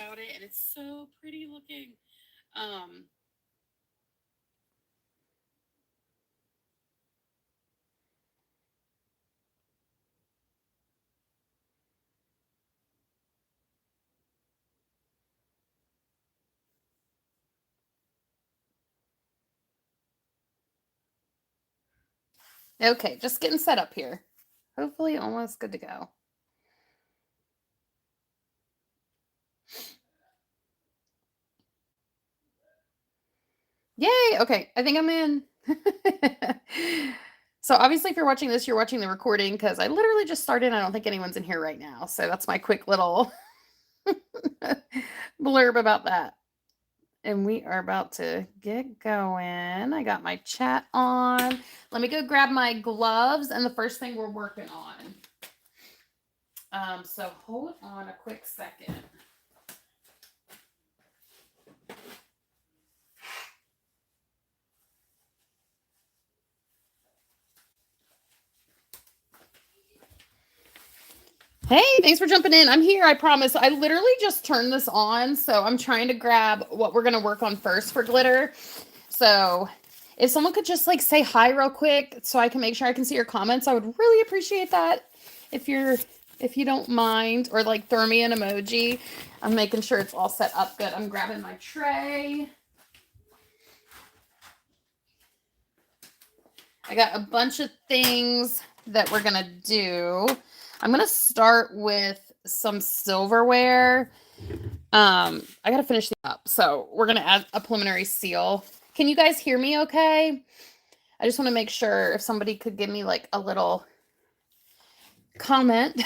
about it, and it's so pretty looking. Um, okay, just getting set up here. Hopefully, almost good to go. Yay! Okay, I think I'm in. So obviously, if you're watching this, you're watching the recording because I literally just started. I don't think anyone's in here right now. So that's my quick little blurb about that. And we are about to get going. I got my chat on. Let me go grab my gloves and the first thing we're working on. So hold on a quick second. Hey, thanks for jumping in. I'm here, I promise. I literally just turned this on, so I'm trying to grab what we're going to work on first for glitter. So if someone could just like say hi real quick so I can make sure I can see your comments, I would really appreciate that. If you don't mind, or like throw me an emoji. I'm making sure it's all set up good. I'm grabbing my tray. I got a bunch of things that we're going to do. I'm going to start with some silverware. I got to finish these up. So we're going to add a preliminary seal. Can you guys hear me okay? I just want to make sure if somebody could give me like a little comment.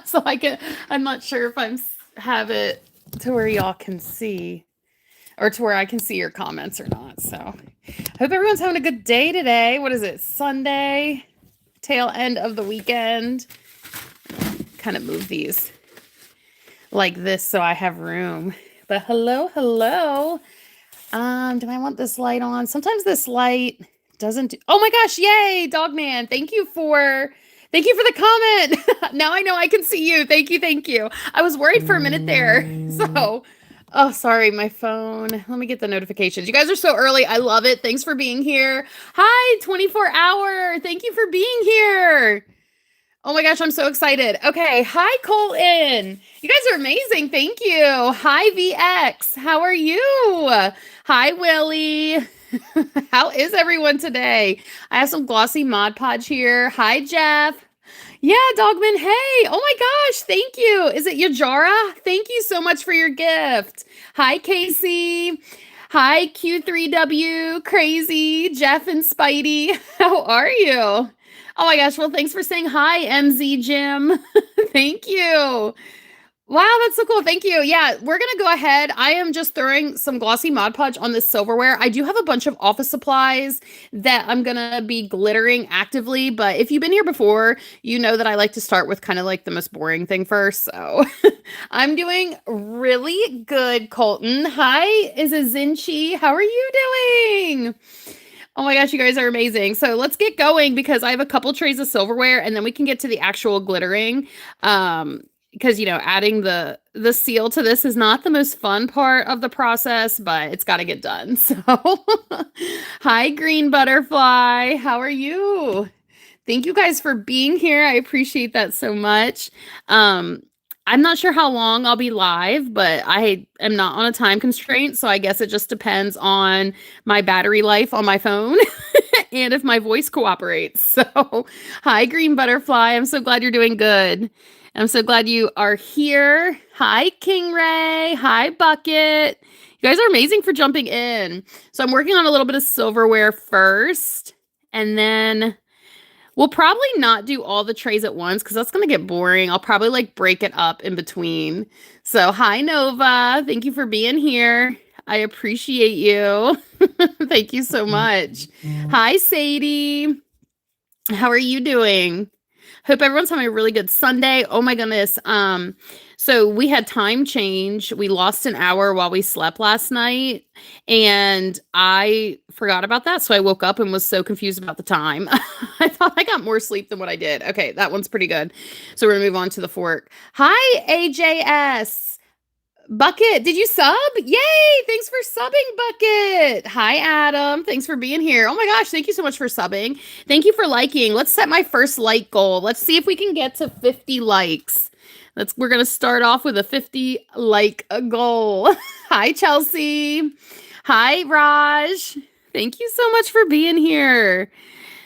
So I'm not sure if have it to where y'all can see, or to where I can see your comments or not. So I hope everyone's having a good day today. What is it? Sunday, tail end of the weekend. Kind of move these like this so I have room. But hello. Do I want this light on? Sometimes this light doesn't do. Oh my gosh, yay, Dogman. Thank you for the comment. Now I know I can see you. Thank you. I was worried for a minute there. So, oh, sorry, my phone. Let me get the notifications. You guys are so early. I love it. Thanks for being here. Hi, 24 hour. Thank you for being here. Oh my gosh, I'm so excited. Okay, hi, Colton. You guys are amazing. Thank you. Hi, VX. How are you? Hi, Willie. How is everyone today? I have some glossy Mod Podge here. Hi, Jeff. Yeah, Dogman. Hey. Oh my gosh. Thank you. Is it Yajara? Thank you so much for your gift. Hi, Casey. Hi, Q3W, Crazy, Jeff and Spidey. How are you? Oh my gosh. Well, thanks for saying hi, MZ Jim. Thank you. Wow, that's so cool. Thank you. Yeah, we're going to go ahead. I am just throwing some glossy Mod Podge on this silverware. I do have a bunch of office supplies that I'm going to be glittering actively, but if you've been here before, you know that I like to start with kind of like the most boring thing first. So I'm doing really good, Colton. Hi, is it Zinchi? How are you doing? Oh my gosh, you guys are amazing. So let's get going because I have a couple trays of silverware and then we can get to the actual glittering. Because adding the seal to this is not the most fun part of the process, but it's got to get done. So hi, green butterfly. How are you? Thank you guys for being here. I appreciate that so much. I'm not sure how long I'll be live, but I am not on a time constraint, so I guess it just depends on my battery life on my phone and if my voice cooperates. So hi, green butterfly. I'm so glad you're doing good. I'm so glad you are here. Hi, King Ray. Hi, Bucket. You guys are amazing for jumping in. So I'm working on a little bit of silverware first, and then we'll probably not do all the trays at once because that's going to get boring. I'll probably like break it up in between. So hi, Nova. Thank you for being here. I appreciate you. Thank you so much. Hi, Sadie. How are you doing? Hope everyone's having a really good Sunday. Oh my goodness. So we had time change. We lost an hour while we slept last night, and I forgot about that. So I woke up and was so confused about the time. I thought I got more sleep than what I did. Okay, that one's pretty good. So we're gonna move on to the fork. Hi, AJS. Bucket, did you sub? Yay! Thanks for subbing, Bucket. Hi, Adam. Thanks for being here. Oh my gosh, thank you so much for subbing. Thank you for liking. Let's set my first like goal. Let's see if we can get to 50 likes. We're gonna start off with a 50 like goal. Hi, Chelsea. Hi, Raj. Thank you so much for being here.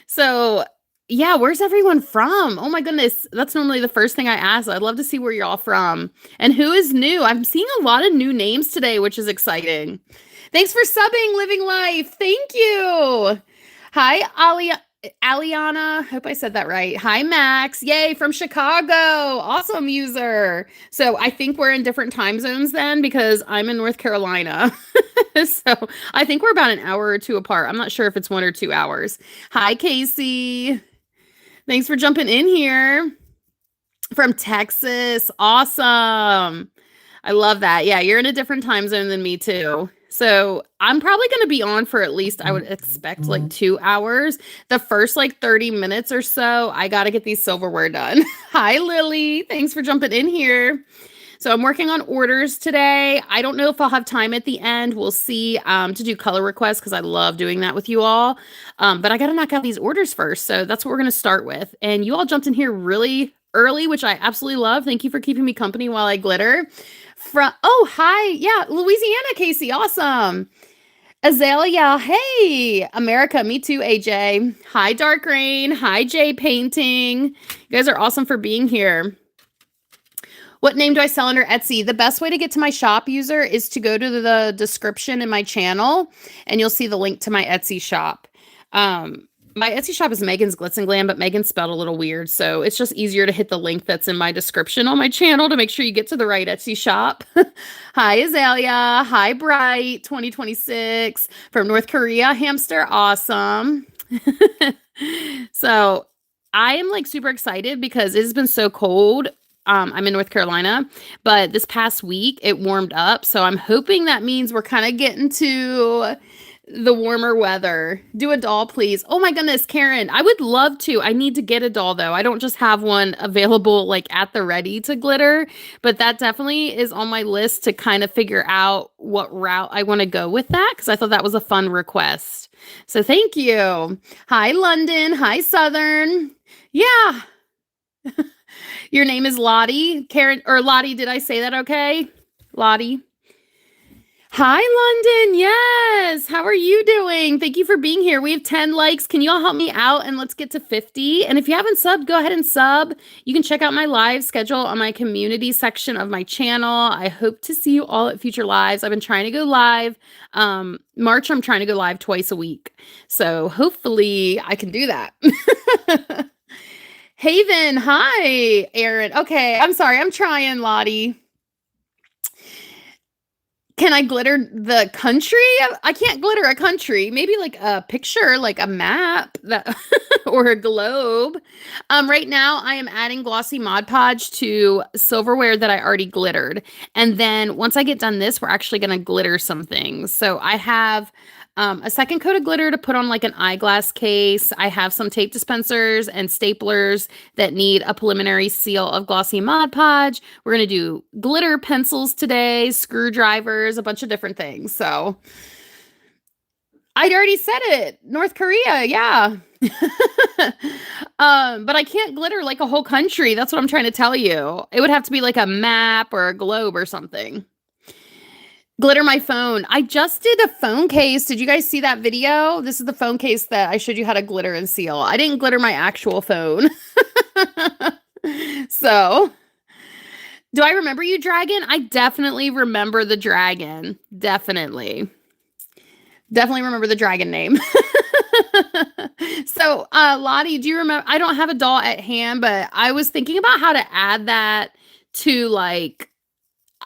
So, yeah, where's everyone from? Oh my goodness, that's normally the first thing I ask. I'd love to see where you're all from. And who is new? I'm seeing a lot of new names today, which is exciting. Thanks for subbing, Living Life. Thank you. Hi, Aliana. Hope I said that right. Hi, Max. Yay, from Chicago. Awesome user. So I think we're in different time zones then because I'm in North Carolina. So I think we're about an hour or two apart. I'm not sure if it's 1 or 2 hours. Hi, Casey. Thanks for jumping in here from Texas. Awesome. I love that. Yeah, you're in a different time zone than me too. So I'm probably going to be on for at least, I would expect like 2 hours. The first like 30 minutes or so, I got to get these silverware done. Hi, Lily. Thanks for jumping in here. So I'm working on orders today. I don't know if I'll have time at the end. We'll see to do color requests because I love doing that with you all. But I got to knock out these orders first. So that's what we're going to start with. And you all jumped in here really early, which I absolutely love. Thank you for keeping me company while I glitter. Hi. Yeah, Louisiana, Casey. Awesome. Azalea. Hey, America. Me too, AJ. Hi, Dark Rain. Hi, Jay Painting. You guys are awesome for being here. What name do I sell under Etsy? The best way to get to my shop, user, is to go to the description in my channel, and you'll see the link to my Etsy shop. My Etsy shop is Megan's Glitz and Glam, but Megan's spelled a little weird, so it's just easier to hit the link that's in my description on my channel to make sure you get to the right Etsy shop. Hi, Azalea. Hi, Bright 2026 from North Korea. Hamster, awesome. So I am like super excited because it has been so cold. I'm in North Carolina, but this past week it warmed up. So I'm hoping that means we're kind of getting to the warmer weather. Do a doll, please. Oh my goodness, Karen, I would love to. I need to get a doll though. I don't just have one available like at the ready to glitter, but that definitely is on my list to kind of figure out what route I want to go with that because I thought that was a fun request. So thank you. Hi, London. Hi, Southern. Yeah. Your name is Lottie. Karen, or Lottie, did I say that okay? Lottie. Hi, London. Yes. How are you doing? Thank you for being here. We have 10 likes. Can you all help me out and let's get to 50? And if you haven't subbed, go ahead and sub. You can check out my live schedule on my community section of my channel. I hope to see you all at future lives. I've been trying to go live. March, I'm trying to go live twice a week. So hopefully I can do that. Haven, hi, Aaron. Okay, I'm sorry. I'm trying, Lottie. Can I glitter the country? I can't glitter a country. Maybe like a picture, like a map that or a globe. Right now I am adding glossy Mod Podge to silverware that I already glittered. And then once I get done this, we're actually going to glitter some things. So I have a second coat of glitter to put on like an eyeglass case. I have some tape dispensers and staplers that need a preliminary seal of glossy Mod Podge. We're going to do glitter pencils today, screwdrivers, a bunch of different things. So I'd already said it. North Korea, yeah. But I can't glitter like a whole country. That's what I'm trying to tell you. It would have to be like a map or a globe or something. Glitter my phone. I just did a phone case. Did you guys see that video? This is the phone case that I showed you how to glitter and seal. I didn't glitter my actual phone. So, do I remember you, Dragon? I definitely remember the dragon. Definitely. Definitely remember the dragon name. So, Lottie, do you remember? I don't have a doll at hand, but I was thinking about how to add that to like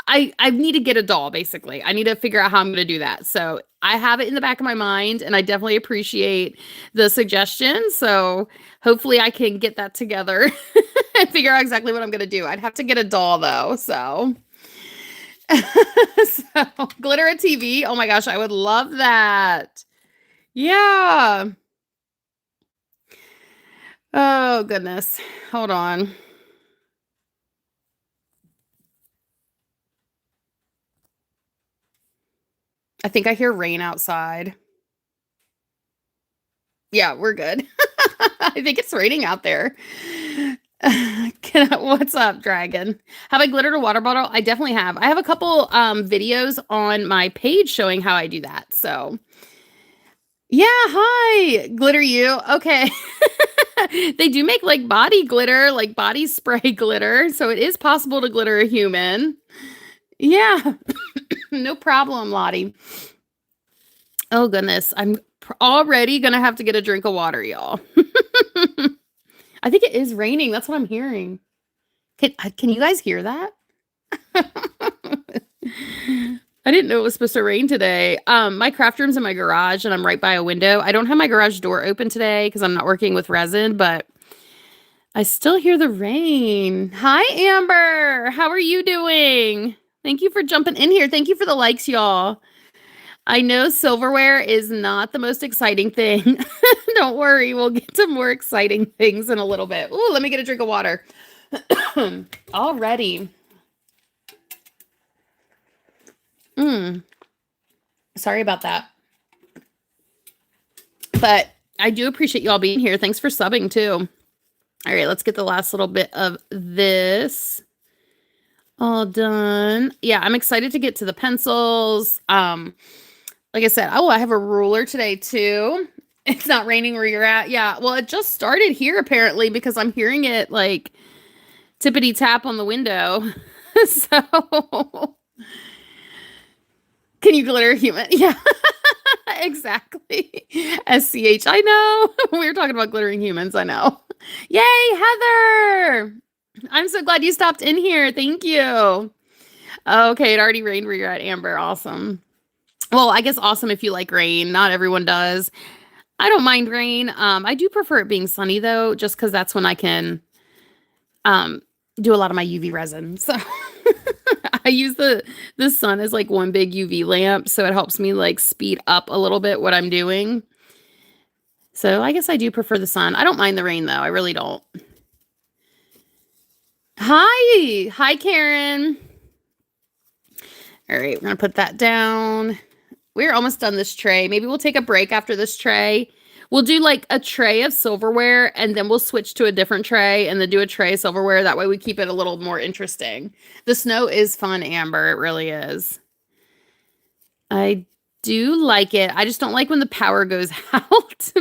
I need to get a doll, basically. I need to figure out how I'm going to do that. So I have it in the back of my mind, and I definitely appreciate the suggestion. So hopefully I can get that together and figure out exactly what I'm going to do. I'd have to get a doll, though. So, so glitter a TV. Oh my gosh, I would love that. Yeah. Oh, goodness. Hold on. I think I hear rain outside. Yeah, we're good. I think it's raining out there. What's up, Dragon? Have I glittered a water bottle? I definitely have. I have a couple videos on my page showing how I do that. So, yeah, hi, glitter you. Okay. They do make like body glitter, like body spray glitter. So it is possible to glitter a human. Yeah, no problem, Lottie. Oh, goodness. I'm already going to have to get a drink of water, y'all. I think it is raining. That's what I'm hearing. Can you guys hear that? I didn't know it was supposed to rain today. My craft room's in my garage and I'm right by a window. I don't have my garage door open today because I'm not working with resin, but I still hear the rain. Hi, Amber. How are you doing? Thank you for jumping in here. Thank you for the likes, y'all. I know silverware is not the most exciting thing. Don't worry. We'll get to more exciting things in a little bit. Ooh, let me get a drink of water. Already. Sorry about that. But I do appreciate y'all being here. Thanks for subbing too. All right, let's get the last little bit of this all done. Yeah, I'm excited to get to the pencils. Like I said, I have a ruler today too. It's not raining where you're at. Yeah, well, it just started here apparently because I'm hearing it like tippity tap on the window. So, can you glitter a human? Yeah, exactly. SCH, I know. We were talking about glittering humans, I know. Yay, Heather! I'm so glad you stopped in here. Thank you. Okay, it already rained where you're at, Amber. Awesome. Well, I guess awesome if you like rain. Not everyone does. I don't mind rain. I do prefer it being sunny though, just because that's when I can do a lot of my UV resin. So I use the sun as like one big UV lamp, so it helps me like speed up a little bit what I'm doing. So I guess I do prefer the sun. I don't mind the rain though. I really don't. Hi, Karen. All right, we're gonna put that down. We're almost done this tray. Maybe we'll take a break after this tray. We'll do like a tray of silverware and then we'll switch to a different tray and then do a tray of silverware. That way we keep it a little more interesting. The snow is fun, Amber. It really is. I do like it. I just don't like when the power goes out.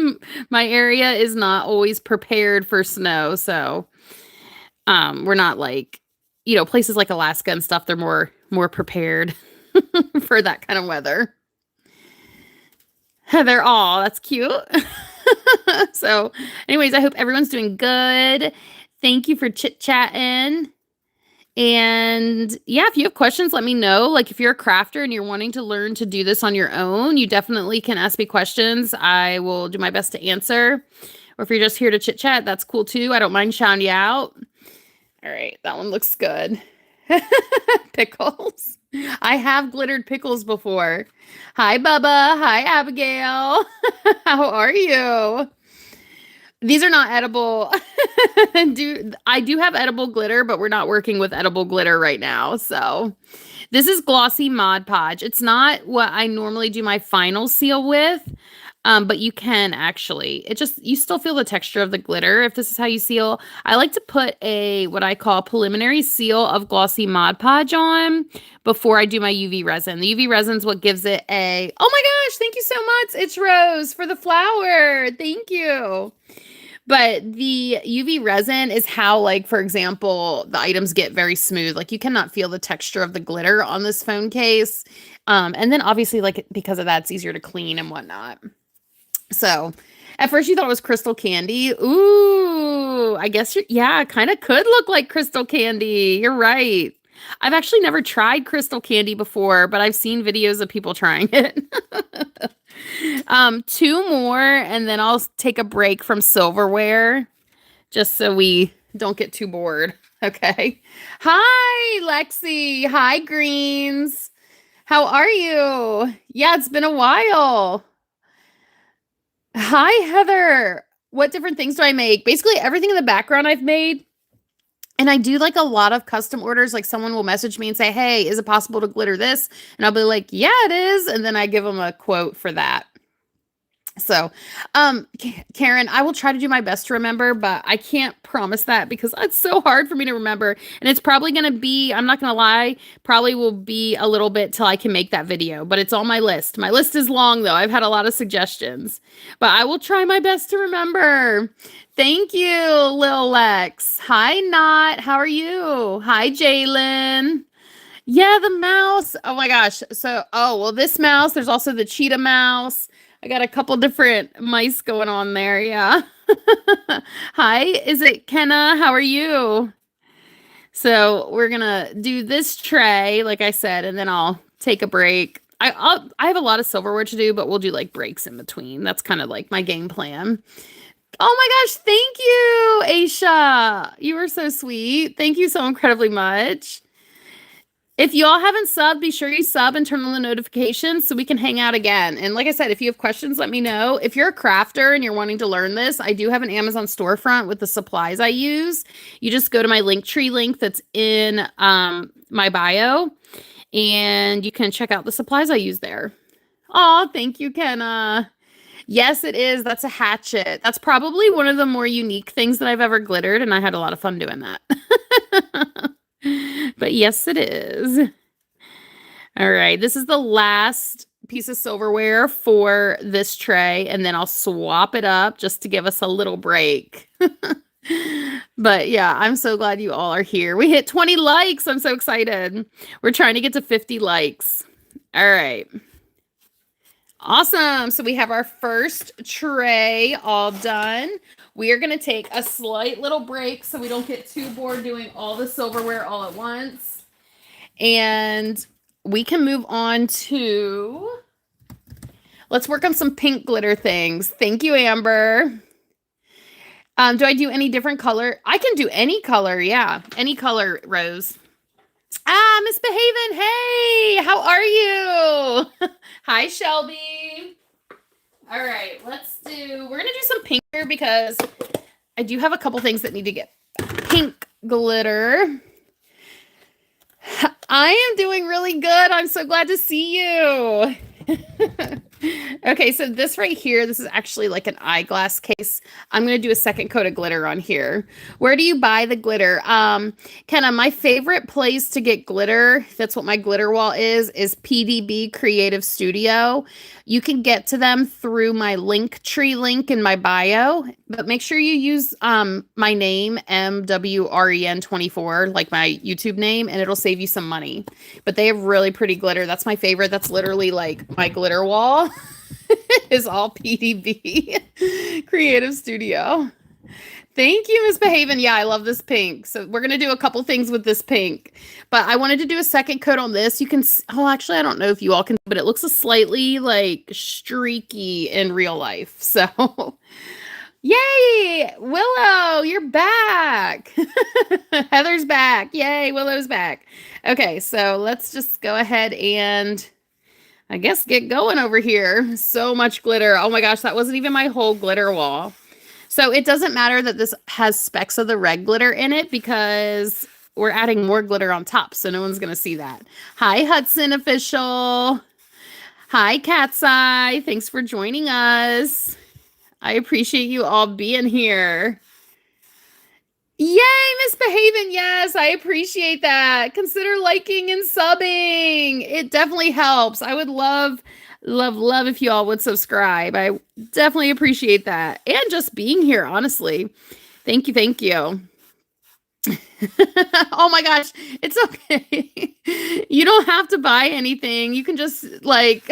My area is not always prepared for snow. So we're not like, places like Alaska and stuff, they're more prepared for that kind of weather. Heather, aw, that's cute. So, anyways, I hope everyone's doing good. Thank you for chit-chatting. And yeah, if you have questions, let me know. Like if you're a crafter and you're wanting to learn to do this on your own, you definitely can ask me questions. I will do my best to answer. Or if you're just here to chit-chat, that's cool too. I don't mind shouting you out. All right, that one looks good. Pickles. I have glittered pickles before. Hi, Bubba. Hi, Abigail. How are you? These are not edible. I do have edible glitter, but we're not working with edible glitter right now. So this is Glossy Mod Podge. It's not what I normally do my final seal with, but you can actually. You still feel the texture of the glitter if this is how you seal. I like to put what I call preliminary seal of Glossy Mod Podge on before I do my UV resin. The UV resin is what gives it oh my gosh, thank you so much. It's Rose for the flower. Thank you. But the UV resin is how, like, for example, the items get very smooth. Like, you cannot feel the texture of the glitter on this phone case. And then, obviously, like, because of that, it's easier to clean and whatnot. So, at first, you thought it was crystal candy. Ooh, I guess, it kind of could look like crystal candy. You're right. I've actually never tried crystal candy before, but I've seen videos of people trying it. 2 more, and then I'll take a break from silverware, just so we don't get too bored. Okay. Hi, Lexi. Hi, Greens. How are you? Yeah, it's been a while. Hi, Heather. What different things do I make? Basically, everything in the background I've made. And I do like a lot of custom orders. Like someone will message me and say, hey, is it possible to glitter this? And I'll be like, yeah, it is. And then I give them a quote for that. So, Karen, I will try to do my best to remember, but I can't promise that because it's so hard for me to remember. And it's probably going to be, I'm not going to lie, probably will be a little bit till I can make that video, but it's on my list. My list is long though. I've had a lot of suggestions, but I will try my best to remember. Thank you, Lil Lex. Hi, Not. How are you? Hi, Jalen. Yeah, the mouse. Oh my gosh. So, well, this mouse, there's also the cheetah mouse. I got a couple different mice going on there. Yeah. Hi, is it Kenna? How are you? So we're going to do this tray, like I said, and then I'll take a break. I have a lot of silverware to do, but we'll do like breaks in between. That's kind of like my game plan. Oh my gosh. Thank you, Aisha. You were so sweet. Thank you so incredibly much. If y'all haven't subbed, be sure you sub and turn on the notifications so we can hang out again. And like I said, if you have questions, let me know. If you're a crafter and you're wanting to learn this, I do have an Amazon storefront with the supplies I use. You just go to my Linktree link that's in my bio, and you can check out the supplies I use there. Oh, thank you, Kenna. Yes, it is. That's a hatchet. That's probably one of the more unique things that I've ever glittered, and I had a lot of fun doing that. But yes, it is. All right. This is the last piece of silverware for this tray, and then I'll swap it up just to give us a little break. But yeah, I'm so glad you all are here. We hit 20 likes. I'm so excited. We're trying to get to 50 likes. All right. Awesome. So we have our first tray all done. We are going to take a slight little break so we don't get too bored doing all the silverware all at once. And we can move on to, let's work on some pink glitter things. Thank you, Amber. Do I do any different color? I can do any color. Yeah. Any color, Rose. Miss Behaven. Hey, how are you? Hi, Shelby. All right, we're going to do some pink here because I do have a couple things that need to get pink glitter. I am doing really good. I'm so glad to see you. Okay, so this right here, this is actually like an eyeglass case. I'm going to do a second coat of glitter on here. Where do you buy the glitter? Kenna, my favorite place to get glitter, that's what my glitter wall is PDB Creative Studio. You can get to them through my Linktree link in my bio, but make sure you use my name, MWren24, like my YouTube name, and it'll save you some money. But they have really pretty glitter. That's my favorite. That's literally like my glitter wall is all PDB Creative Studio. Thank you, Miss Behaven. Yeah, I love this pink. So we're going to do a couple things with this pink. But I wanted to do a second coat on this. You can, actually, I don't know if you all can, but it looks a slightly like streaky in real life. So, yay, Willow, you're back. Heather's back. Yay, Willow's back. Okay, so let's just go ahead and I guess get going over here. So much glitter. Oh my gosh, that wasn't even my whole glitter wall. So it doesn't matter that this has specks of the red glitter in it because we're adding more glitter on top. So no one's going to see that. Hi, Hudson Official. Hi, Cat's Eye. Thanks for joining us. I appreciate you all being here. Yay, Miss Behaven. Yes, I appreciate that. Consider liking and subbing. It definitely helps. I would love if you all would subscribe. I definitely appreciate that. And just being here, honestly. Thank you. Oh my gosh, it's okay. You don't have to buy anything. You can just like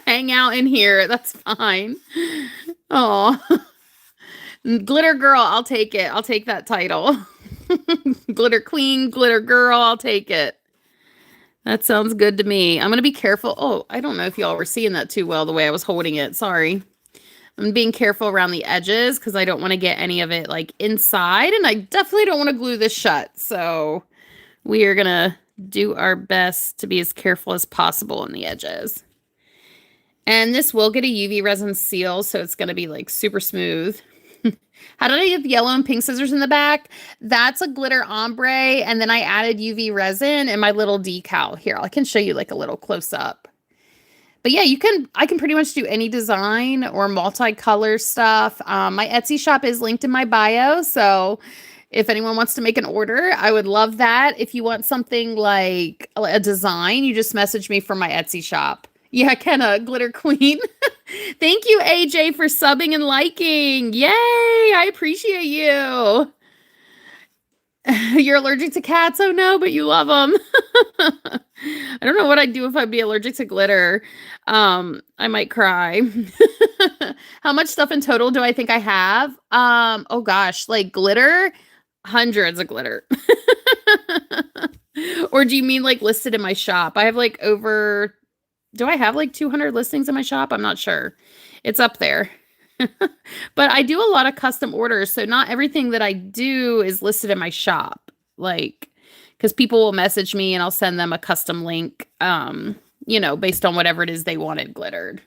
hang out in here. That's fine. Oh, glitter girl, I'll take it. I'll take that title. Glitter queen, glitter girl, I'll take it. That sounds good to me. I'm going to be careful. Oh, I don't know if y'all were seeing that too well the way I was holding it. Sorry. I'm being careful around the edges because I don't want to get any of it like inside. And I definitely don't want to glue this shut. So we are going to do our best to be as careful as possible on the edges. And this will get a UV resin seal. So it's going to be like super smooth. How did I get the yellow and pink scissors in the back? That's a glitter ombre, and then I added UV resin and my little decal. Here, I can show you like a little close up. But yeah, I can pretty much do any design or multicolor stuff. My Etsy shop is linked in my bio, so if anyone wants to make an order, I would love that. If you want something like a design, you just message me from my Etsy shop. Yeah, Kenna, Glitter Queen. Thank you, AJ, for subbing and liking. Yay, I appreciate you. You're allergic to cats? Oh no, but you love them. I don't know what I'd do if I'd be allergic to glitter. I might cry. How much stuff in total do I think I have? Oh gosh, like glitter, hundreds of glitter. Or do you mean like listed in my shop? I have like do I have like 200 listings in my shop? I'm not sure. It's up there. But I do a lot of custom orders, so not everything that I do is listed in my shop. Like, because people will message me and I'll send them a custom link, based on whatever it is they wanted glittered.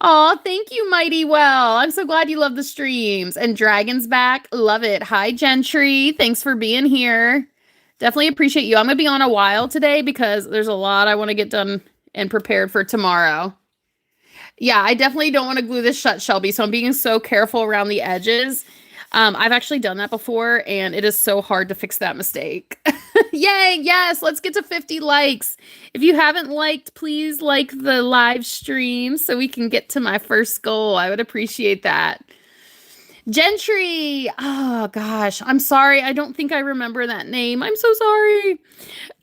Oh, thank you, Mighty Well. I'm so glad you love the streams. And Dragon's back. Love it. Hi, Gentry. Thanks for being here. Definitely appreciate you. I'm going to be on a while today because there's a lot I want to get done and prepared for tomorrow. Yeah, I definitely don't want to glue this shut, Shelby, so I'm being so careful around the edges. I've actually done that before, and it is so hard to fix that mistake. Yay, yes, let's get to 50 likes. If you haven't liked, please like the live stream so we can get to my first goal. I would appreciate that. Gentry. Oh, gosh, I'm sorry. I don't think I remember that name. I'm so sorry.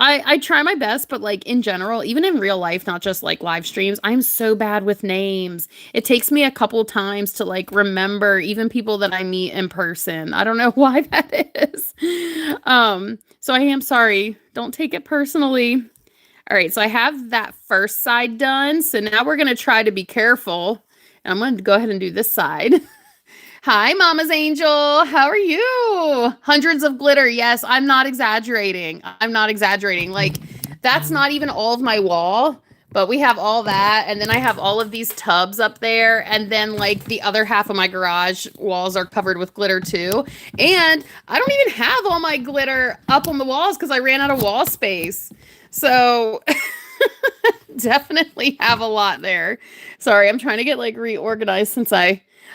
I try my best, but like in general, even in real life, not just like live streams, I'm so bad with names. It takes me a couple times to like remember even people that I meet in person. I don't know why that is. So I am sorry. Don't take it personally. All right, so I have that first side done. So now we're going to try to be careful. And I'm going to go ahead and do this side. Hi, Mama's Angel. How are you? Hundreds of glitter. Yes, I'm not exaggerating. I'm not exaggerating. Like, that's not even all of my wall, but we have all that. And then I have all of these tubs up there. And then, like, the other half of my garage walls are covered with glitter, too. And I don't even have all my glitter up on the walls because I ran out of wall space. So definitely have a lot there. Sorry, I'm trying to get, like, reorganized since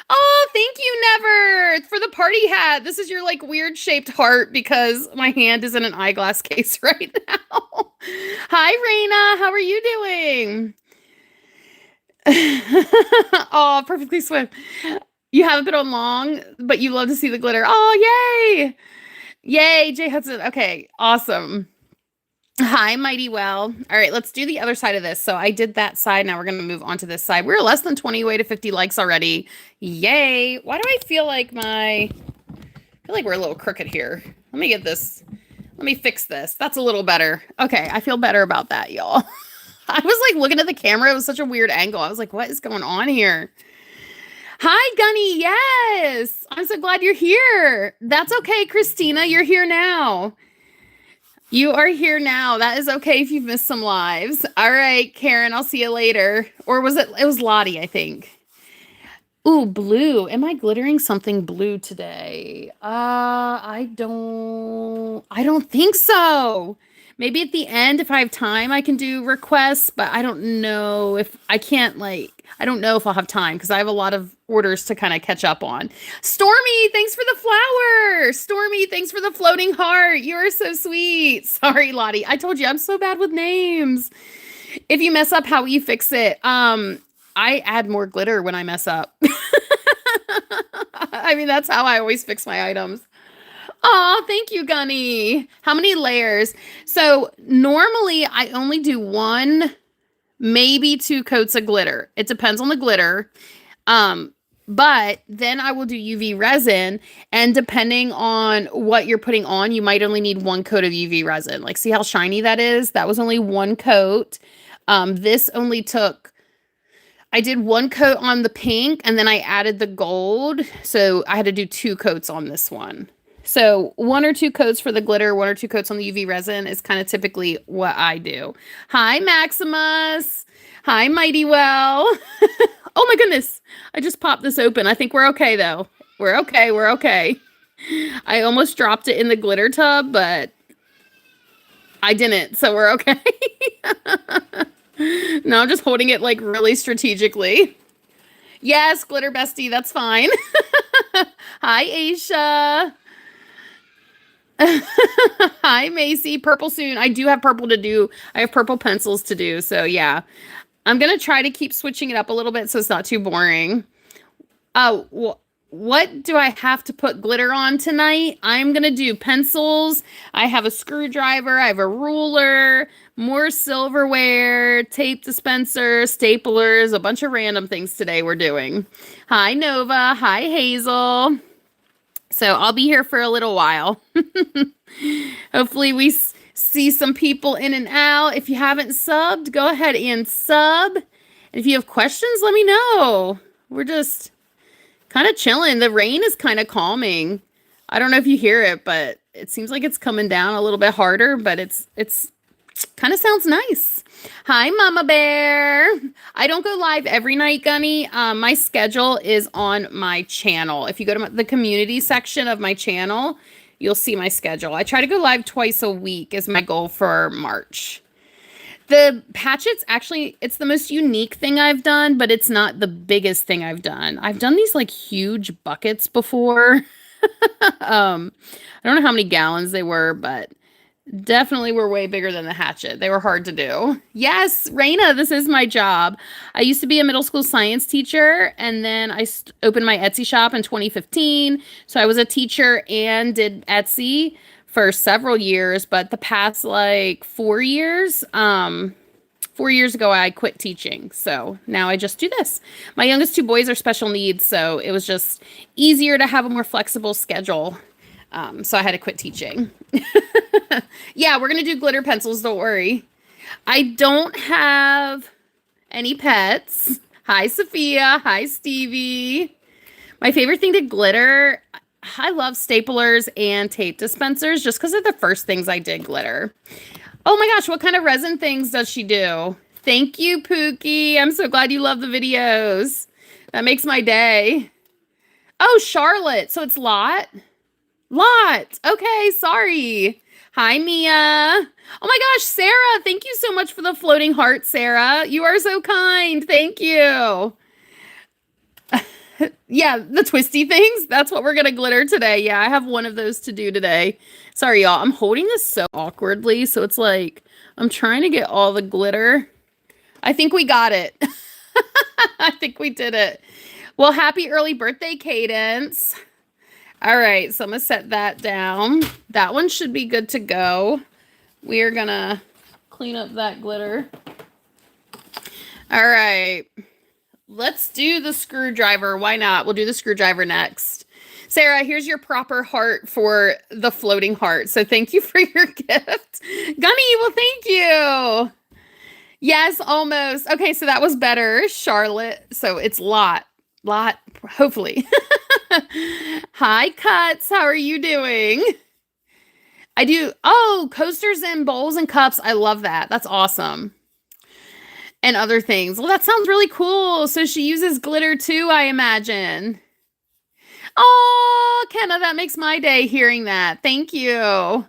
Oh, thank you, Never, for the party hat. This is your like weird shaped heart because my hand is in an eyeglass case right now. Hi, Raina. How are you doing? Oh, perfectly swift. You haven't been on long, but you love to see the glitter. Oh, yay. Yay, Jay Hudson. Okay, awesome. Hi, Mighty Well. All right, let's do the other side of this. So I did that side. Now we're going to move on to this side. We're less than 20 away to 50 likes already. Yay. Why do I feel like we're a little crooked here. Let me get this. Let me fix this. That's a little better. Okay, I feel better about that, y'all. I was like looking at the camera. It was such a weird angle. I was like, what is going on here? Hi, Gunny. Yes. I'm so glad you're here. That's okay, Christina. You're here now. You are here now. That is okay if you've missed some lives. All right, Karen, I'll see you later. Or was it was Lottie, I think. Ooh, blue. Am I glittering something blue today? I don't think so. Maybe at the end, if I have time, I can do requests, but I don't know if I can't I don't know if I'll have time because I have a lot of orders to kind of catch up on. Stormy, thanks for the flower. Stormy, thanks for the floating heart. You are so sweet. Sorry, Lottie. I told you I'm so bad with names. If you mess up, how will you fix it? I add more glitter when I mess up. I mean, that's how I always fix my items. Oh, thank you, Gunny. How many layers? So normally I only do 1, maybe 2 coats of glitter. It depends on the glitter. But then I will do UV resin, and depending on what you're putting on, you might only need 1 coat of UV resin. Like, see how shiny that is? That was only 1 coat. This only took, I did 1 coat on the pink, and then I added the gold. So I had to do 2 coats on this one. So 1 or 2 coats for the glitter, 1 or 2 coats on the UV resin is kind of typically what I do. Hi, Maximus. Hi, Mighty Well. Oh my goodness. I just popped this open. I think we're okay though. We're okay. We're okay. I almost dropped it in the glitter tub, but I didn't, so we're okay. No, I'm just holding it like really strategically. Yes, glitter bestie, that's fine. Hi, Aisha. Hi, Macy. Purple soon. I do have purple to do. I have purple pencils to do. So, yeah. I'm going to try to keep switching it up a little bit so it's not too boring. What do I have to put glitter on tonight? I'm going to do pencils. I have a screwdriver. I have a ruler, more silverware, tape dispenser, staplers, a bunch of random things today we're doing. Hi, Nova. Hi, Hazel. So I'll be here for a little while. Hopefully we see some people in and out. If you haven't subbed, go ahead and sub. And if you have questions, let me know. We're just kind of chilling. The rain is kind of calming. I don't know if you hear it, but it seems like it's coming down a little bit harder, but it's kind of sounds nice. Hi, Mama Bear. I don't go live every night, Gunny. My schedule is on my channel. If you go to the community section of my channel, you'll see my schedule. I try to go live twice a week is my goal for March. The patchets, actually, it's the most unique thing I've done, but it's not the biggest thing I've done. I've done these like huge buckets before. I don't know how many gallons they were, but definitely were way bigger than the hatchet. They were hard to do. Yes, Raina, this is my job. I used to be a middle school science teacher, and then I opened my Etsy shop in 2015. So I was a teacher and did Etsy for several years, but the past like 4 years, 4 years ago, I quit teaching. So now I just do this. My youngest two boys are special needs, so it was just easier to have a more flexible schedule. So I had to quit teaching. Yeah, we're going to do glitter pencils. Don't worry. I don't have any pets. Hi, Sophia. Hi, Stevie. My favorite thing to glitter, I love staplers and tape dispensers just because they're the first things I did glitter. Oh my gosh, what kind of resin things does she do? Thank you, Pookie. I'm so glad you love the videos. That makes my day. Oh, Charlotte. So it's Lot? Lot. Okay, sorry. Hi, Mia. Oh my gosh, Sarah. Thank you so much for the floating heart, Sarah. You are so kind. Thank you. Yeah, the twisty things. That's what we're going to glitter today. Yeah, I have one of those to do today. Sorry, y'all. I'm holding this so awkwardly. So it's like I'm trying to get all the glitter. I think we got it. I think we did it. Well, happy early birthday, Cadence. All right, so I'm going to set that down. That one should be good to go. We are going to clean up that glitter. All right. Let's do the screwdriver. Why not? We'll do the screwdriver next. Sarah, here's your proper heart for the floating heart. So thank you for your gift. Gunny, well, thank you. Yes, almost. Okay, so that was better. Charlotte. So it's Lot, hopefully. Hi, Cuts. How are you doing? I do. Oh, coasters and bowls and cups. I love that. That's awesome. And other things. Well, that sounds really cool. So she uses glitter too, I imagine. Oh, Kenna, that makes my day hearing that. Thank you.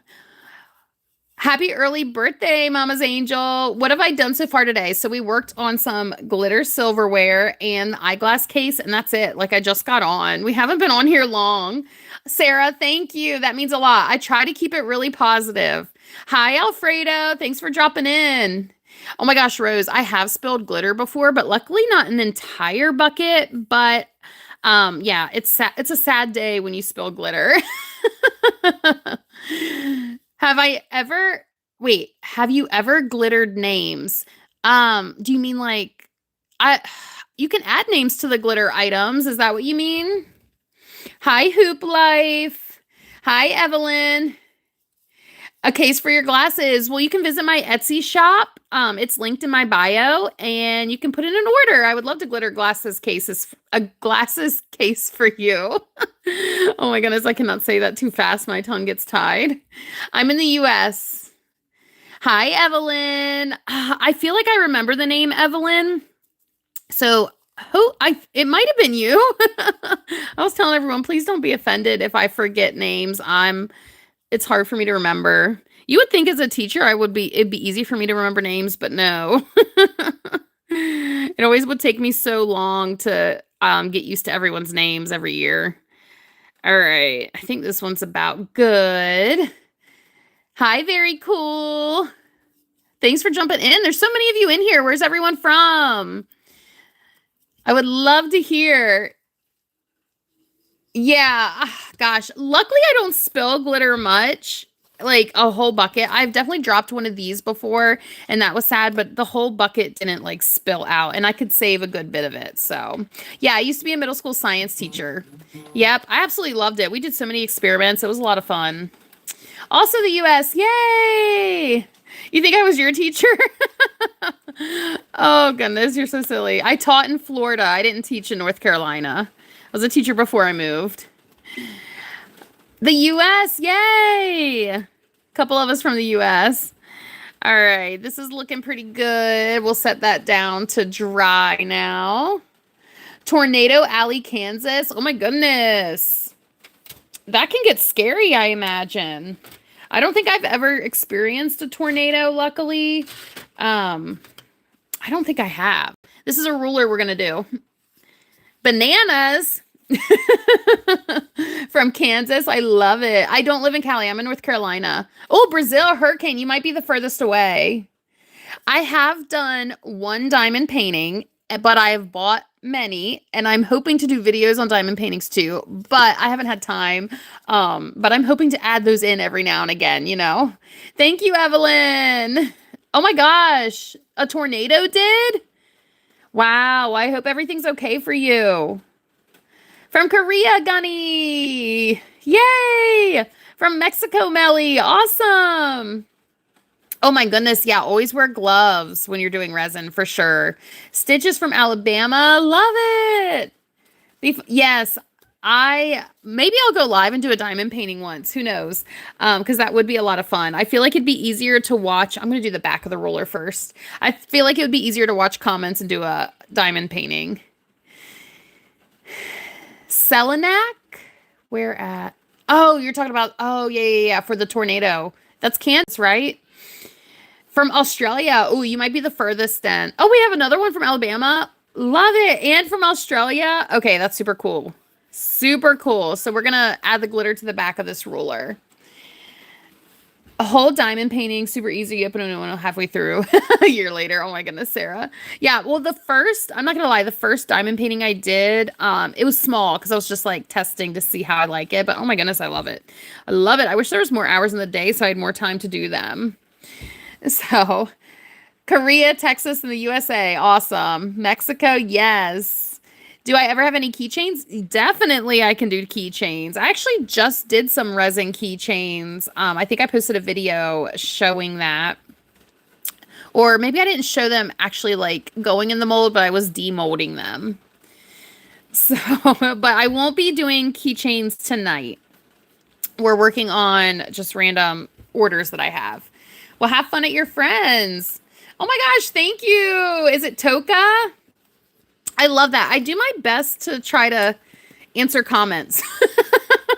Happy early birthday, Mama's Angel. What have I done so far today? So we worked on some glitter silverware and the eyeglass case, and that's it. Like I just got on. We haven't been on here long. Sarah, thank you. That means a lot. I try to keep it really positive. Hi, Alfredo. Thanks for dropping in. Oh my gosh, Rose, I have spilled glitter before, but luckily not an entire bucket. But yeah, it's a sad day when you spill glitter. Have you ever glittered names? Do you mean like you can add names to the glitter items? Is that what you mean? Hi, Hoop Life. Hi, Evelyn. A case for your glasses. Well, you can visit my Etsy shop. It's linked in my bio, and you can put in an order. I would love to glitter a glasses case for you. Oh my goodness, I cannot say that too fast. My tongue gets tied. I'm in the US. Hi, Evelyn. I feel like I remember the name Evelyn. So Who it might have been you. I was telling everyone, please don't be offended if I forget names. It's hard for me to remember. You would think as a teacher it'd be easy for me to remember names, but no. It always would take me so long to get used to everyone's names every year. All right. I think this one's about good. Hi, very cool. Thanks for jumping in. There's so many of you in here. Where's everyone from? I would love to hear. Yeah, gosh. Luckily, I don't spill glitter much, like a whole bucket. I've definitely dropped one of these before, and that was sad, but the whole bucket didn't like spill out, and I could save a good bit of it. So, yeah, I used to be a middle school science teacher. Yep, I absolutely loved it. We did so many experiments. It was a lot of fun. Also, the US. Yay! You think I was your teacher? Oh, goodness, you're so silly. I taught in Florida. I didn't teach in North Carolina. I was a teacher before I moved. The US, yay! A couple of us from the US. All right, this is looking pretty good. We'll set that down to dry now. Tornado Alley, Kansas. Oh my goodness. That can get scary, I imagine. I don't think I've ever experienced a tornado, luckily. I don't think I have. This is a ruler we're going to do. Bananas from Kansas. I love it. I don't live in Cali. I'm in North Carolina. Oh, Brazil, hurricane. You might be the furthest away. I have done one diamond painting, but I have bought many, and I'm hoping to do videos on diamond paintings too, but I haven't had time. But I'm hoping to add those in every now and again, you know. Thank you, Evelyn. Oh my gosh, a tornado did? Wow, I hope everything's okay for you. From Korea, Gunny. Yay! From Mexico, Melly. Awesome. Oh my goodness, yeah, always wear gloves when you're doing resin for sure. Stitches from Alabama, love it. Yes, maybe I'll go live and do a diamond painting once. Who knows? Because that would be a lot of fun. I feel like it'd be easier to watch. I'm going to do the back of the ruler first. I feel like it would be easier to watch comments and do a diamond painting. Selenak? Where at? Oh, you're talking about, oh, yeah, for the tornado. That's Kansas, right? From Australia. Oh, you might be the furthest then. Oh, we have another one from Alabama. Love it. And from Australia. Okay, that's super cool. Super cool. So we're going to add the glitter to the back of this ruler. A whole diamond painting, super easy. You open a new one halfway through a year later. Oh my goodness, Sarah. Yeah, well, I'm not gonna lie, the first diamond painting I did, it was small because I was just like testing to see how I like it. But oh my goodness, I love it. I love it. I wish there was more hours in the day so I had more time to do them. So, Korea, Texas, and the USA. Awesome. Mexico, yes. Do I ever have any keychains? Definitely I can do keychains. I actually just did some resin keychains. I think I posted a video showing that. Or maybe I didn't show them actually like going in the mold, but I was demolding them. So, but I won't be doing keychains tonight. We're working on just random orders that I have. Well, have fun at your friends. Oh my gosh, thank you. Is it Toka? I love that. I do my best to try to answer comments.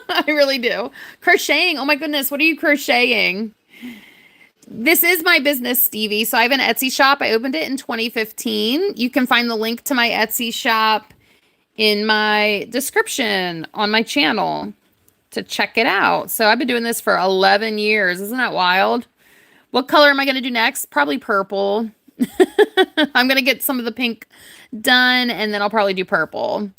I really do. Crocheting. Oh my goodness. What are you crocheting? This is my business, Stevie. So I have an Etsy shop. I opened it in 2015. You can find the link to my Etsy shop in my description on my channel to check it out. So I've been doing this for 11 years. Isn't that wild? What color am I going to do next? Probably purple. I'm going to get some of the pink done, and then I'll probably do purple.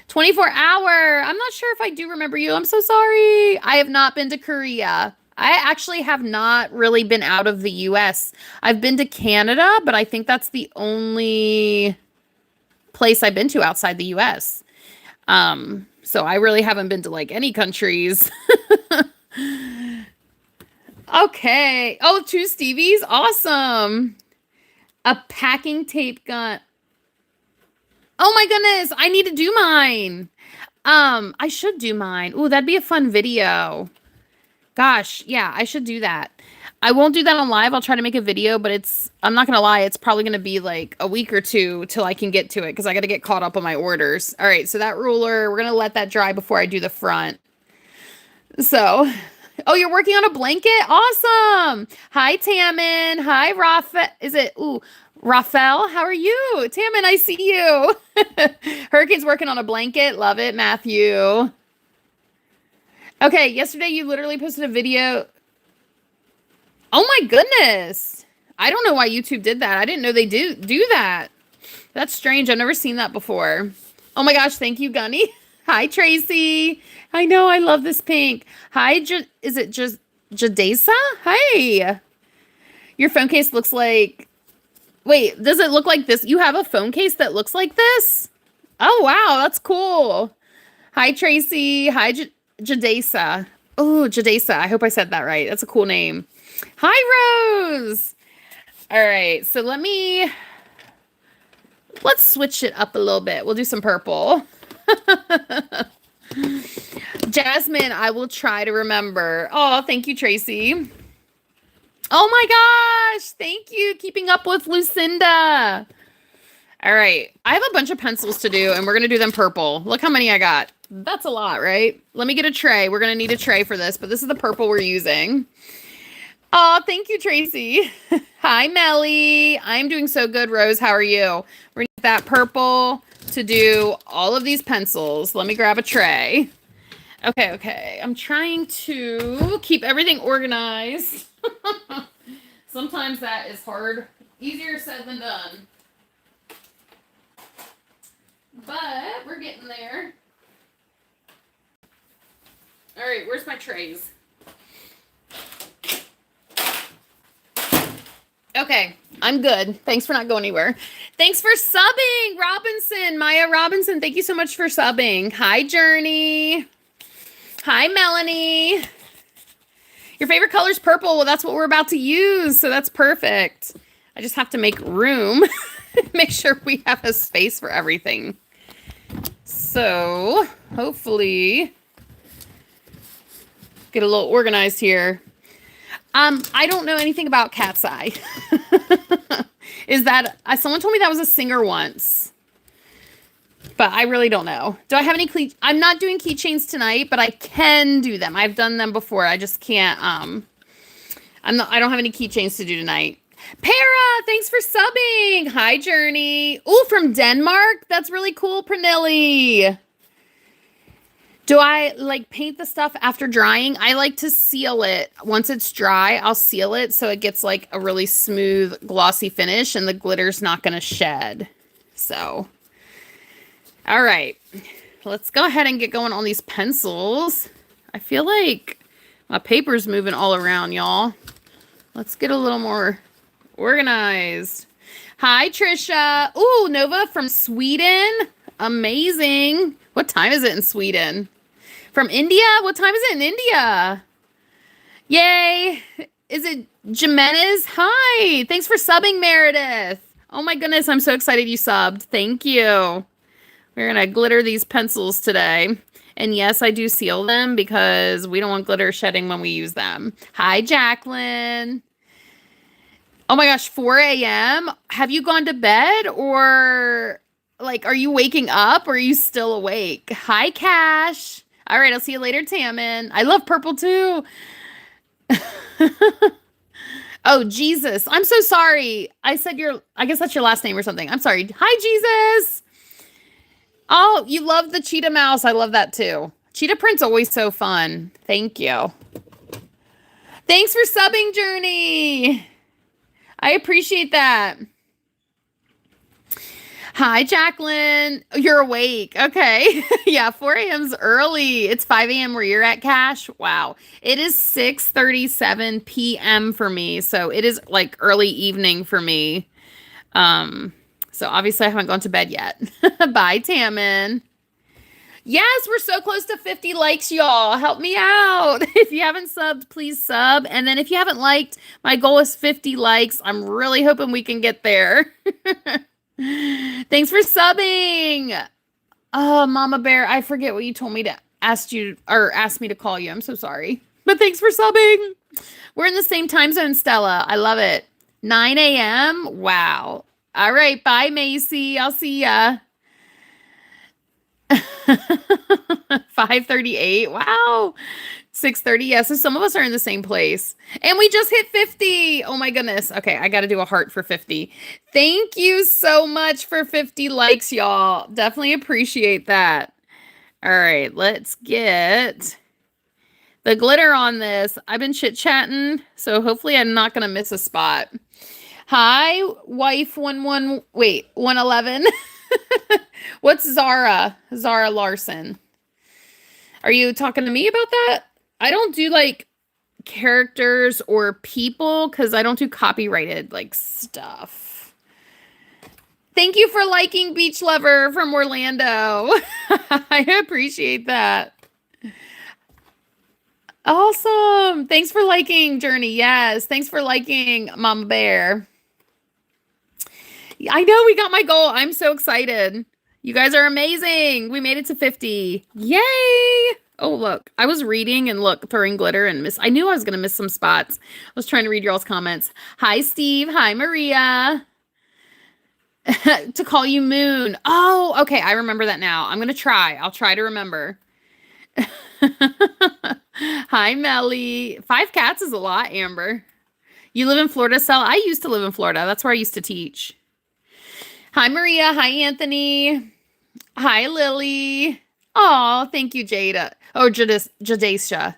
24-hour. I'm not sure if I do remember you. I'm so sorry. I have not been to Korea. I actually have not really been out of the US. I've been to Canada, but I think that's the only place I've been to outside the US. So I really haven't been to like any countries. Okay. Oh, 2 Stevies. Awesome. A packing tape gun. Oh my goodness. I need to do mine. I should do mine. Ooh, that'd be a fun video. Gosh, yeah, I should do that. I won't do that on live. I'll try to make a video, but I'm not going to lie, it's probably going to be like a week or two till I can get to it because I got to get caught up on my orders. All right, so that ruler, we're going to let that dry before I do the front. So, oh, you're working on a blanket? Awesome. Hi, Tammin. Hi, Raphael, how are you? Tammin, I see you. Hurricane's working on a blanket. Love it, Matthew. Okay, yesterday you literally posted a video. Oh my goodness. I don't know why YouTube did that. I didn't know they do that. That's strange. I've never seen that before. Oh my gosh, thank you, Gunny. Hi, Tracy. I know, I love this pink. Hi, is it just Jadesa? Hi. Your phone case looks like... Wait, does it look like this? You have a phone case that looks like this? Oh, wow, that's cool. Hi, Tracy. Hi, Jadesa. Oh, Jadesa. I hope I said that right. That's a cool name. Hi, Rose. All right, so let's switch it up a little bit. We'll do some purple. Jasmine, I will try to remember. Oh, thank you, Tracy. Oh my gosh, thank you. Keeping up with Lucinda. All right, I have a bunch of pencils to do, and we're going to do them purple. Look how many I got. That's a lot, right? Let me get a tray. We're going to need a tray for this, but this is the purple we're using. Oh, thank you, Tracy. Hi, Melly. I'm doing so good, Rose. How are you? We're going to need that purple to do all of these pencils. Let me grab a tray. Okay. I'm trying to keep everything organized. Sometimes that is hard. Easier said than done. But we're getting there. All right, where's my trays? Okay, I'm good. Thanks for not going anywhere. Thanks for subbing, Robinson. Maya Robinson, thank you so much for subbing. Hi, Journey. Hi, Melanie. Your favorite color is purple. Well, that's what we're about to use, so that's perfect. I just have to make room. Make sure we have a space for everything. So, hopefully, get a little organized here. I don't know anything about Cat's Eye. Is that, someone told me that was a singer once. But I really don't know. Do I have any I'm not doing keychains tonight, but I can do them. I've done them before. I just can't, I don't have any keychains to do tonight. Para, thanks for subbing. Hi, Journey. Oh, from Denmark? That's really cool, Pernille. Do I paint the stuff after drying? I like to seal it. Once it's dry, I'll seal it so it gets like a really smooth, glossy finish and the glitter's not going to shed. So, all right. Let's go ahead and get going on these pencils. I feel like my paper's moving all around, y'all. Let's get a little more organized. Hi, Trisha. Ooh, Nova from Sweden. Amazing. What time is it in Sweden? From India? What time is it in India? Yay. Is it Jimenez? Hi. Thanks for subbing, Meredith. Oh my goodness, I'm so excited you subbed. Thank you. We're going to glitter these pencils today. And yes, I do seal them because we don't want glitter shedding when we use them. Hi, Jacqueline. Oh my gosh, 4 a.m.? Have you gone to bed or are you waking up or are you still awake? Hi, Cash. All right, I'll see you later, Tammin. I love purple too. Oh, Jesus. I'm so sorry. I guess that's your last name or something. I'm sorry. Hi, Jesus. Oh, you love the cheetah mouse. I love that too. Cheetah print's always so fun. Thank you. Thanks for subbing, Journey. I appreciate that. Hi, Jacqueline. You're awake. Okay. Yeah, 4 a.m.'s early. It's 5 a.m. where you're at, Cash. Wow. It is 6:37 p.m. for me. So it is like early evening for me. So obviously I haven't gone to bed yet. Bye, Tammin. Yes, we're so close to 50 likes, y'all. Help me out. If you haven't subbed, please sub. And then if you haven't liked, my goal is 50 likes. I'm really hoping we can get there. Thanks for subbing. Oh, Mama Bear, I forget what you told me to ask me to call you. I'm so sorry. But thanks for subbing. We're in the same time zone, Stella. I love it. 9 a.m. Wow. All right. Bye, Macy. I'll see ya. 5:38. Wow. 6:30. Yeah, so some of us are in the same place. And we just hit 50. Oh my goodness. Okay, I got to do a heart for 50. Thank you so much for 50 likes, y'all. Definitely appreciate that. All right, let's get the glitter on this. I've been chit-chatting, so hopefully I'm not going to miss a spot. Hi, wife 111. What's Zara? Zara Larson. Are you talking to me about that? I don't do like characters or people because I don't do copyrighted like stuff. Thank you for liking Beach Lover from Orlando. I appreciate that. Awesome. Thanks for liking Journey. Yes. Thanks for liking Mama Bear. I know we got my goal. I'm so excited. You guys are amazing. We made it to 50. Yay. Oh, look. I was reading and throwing glitter and I knew I was going to miss some spots. I was trying to read y'all's comments. Hi, Steve. Hi, Maria. To call you Moon. Oh, okay. I remember that now. I'm going to try. I'll try to remember. Hi, Melly. 5 cats is a lot, Amber. You live in Florida, Sel? I used to live in Florida. That's where I used to teach. Hi, Maria. Hi, Anthony. Hi, Lily. Oh, thank you, Jada. Oh, Jadesha.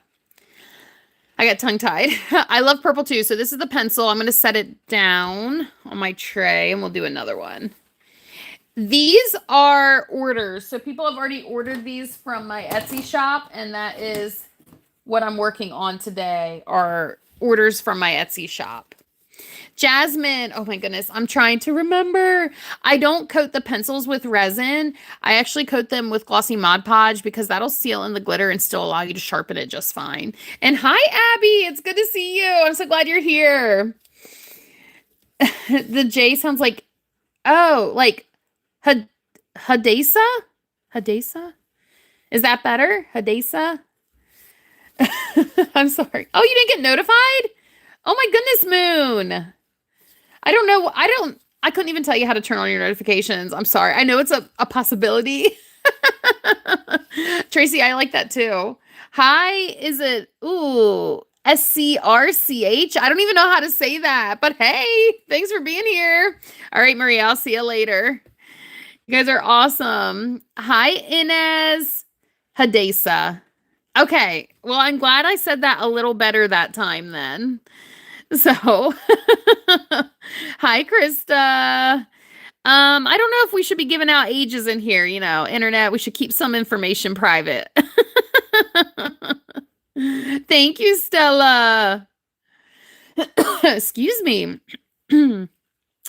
I got tongue-tied. I love purple too. So this is the pencil. I'm going to set it down on my tray and we'll do another one. These are orders. So people have already ordered these from my Etsy shop, and that is what I'm working on today are orders from my Etsy shop. Jasmine. Oh my goodness. I'm trying to remember. I don't coat the pencils with resin. I actually coat them with glossy Mod Podge because that'll seal in the glitter and still allow you to sharpen it just fine. And hi, Abby. It's good to see you. I'm so glad you're here. The J sounds like, oh, like Hadesa? Hadesa? Is that better? Hadesa? I'm sorry. Oh, you didn't get notified? Oh my goodness, Moon. I don't know. I couldn't even tell you how to turn on your notifications. I'm sorry. I know it's a possibility. Tracy, I like that too. Hi, is it, SCRCH? I don't even know how to say that, but hey, thanks for being here. All right, Maria, I'll see you later. You guys are awesome. Hi, Inez Hadesa. Okay, well, I'm glad I said that a little better that time then. So, hi, Krista. I don't know if we should be giving out ages in here, internet. We should keep some information private. Thank you, Stella. Excuse me.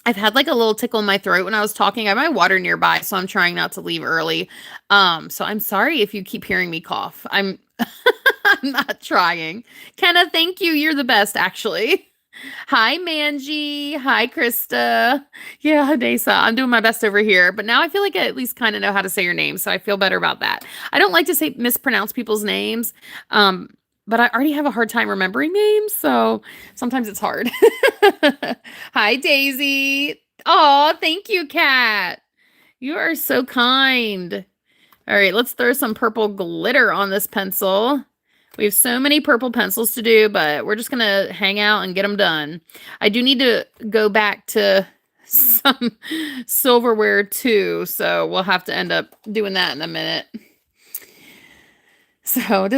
I've had like a little tickle in my throat when I was talking. I have my water nearby, so I'm trying not to leave early. So I'm sorry if you keep hearing me cough. I'm not trying. Kenna, thank you. You're the best, actually. Hi, Manji. Hi, Krista. Yeah, Hadesa. I'm doing my best over here, but now I feel like I at least kind of know how to say your name, so I feel better about that. I don't like to mispronounce people's names, but I already have a hard time remembering names, so sometimes it's hard. Hi, Daisy. Oh, thank you, Kat. You are so kind. All right, let's throw some purple glitter on this pencil. We have so many purple pencils to do, but we're just going to hang out and get them done. I do need to go back to some silverware too, so we'll have to end up doing that in a minute. So,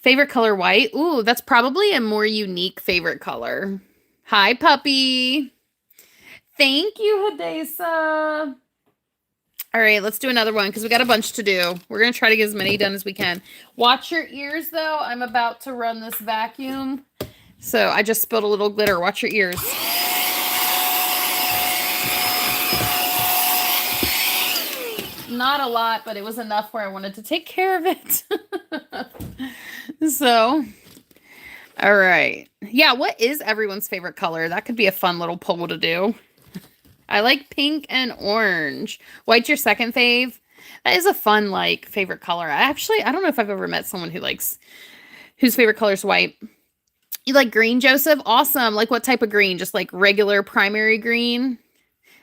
favorite color white? Ooh, that's probably a more unique favorite color. Hi, puppy. Thank you, Hadesa. All right, let's do another one because we got a bunch to do. We're going to try to get as many done as we can. Watch your ears, though. I'm about to run this vacuum. So I just spilled a little glitter. Watch your ears. Not a lot, but it was enough where I wanted to take care of it. So, all right. Yeah, what is everyone's favorite color? That could be a fun little poll to do. I like pink and orange. White's your second fave? That is a fun, favorite color. I don't know if I've ever met someone whose favorite color is white. You like green, Joseph? Awesome. Like what type of green? Just like regular primary green?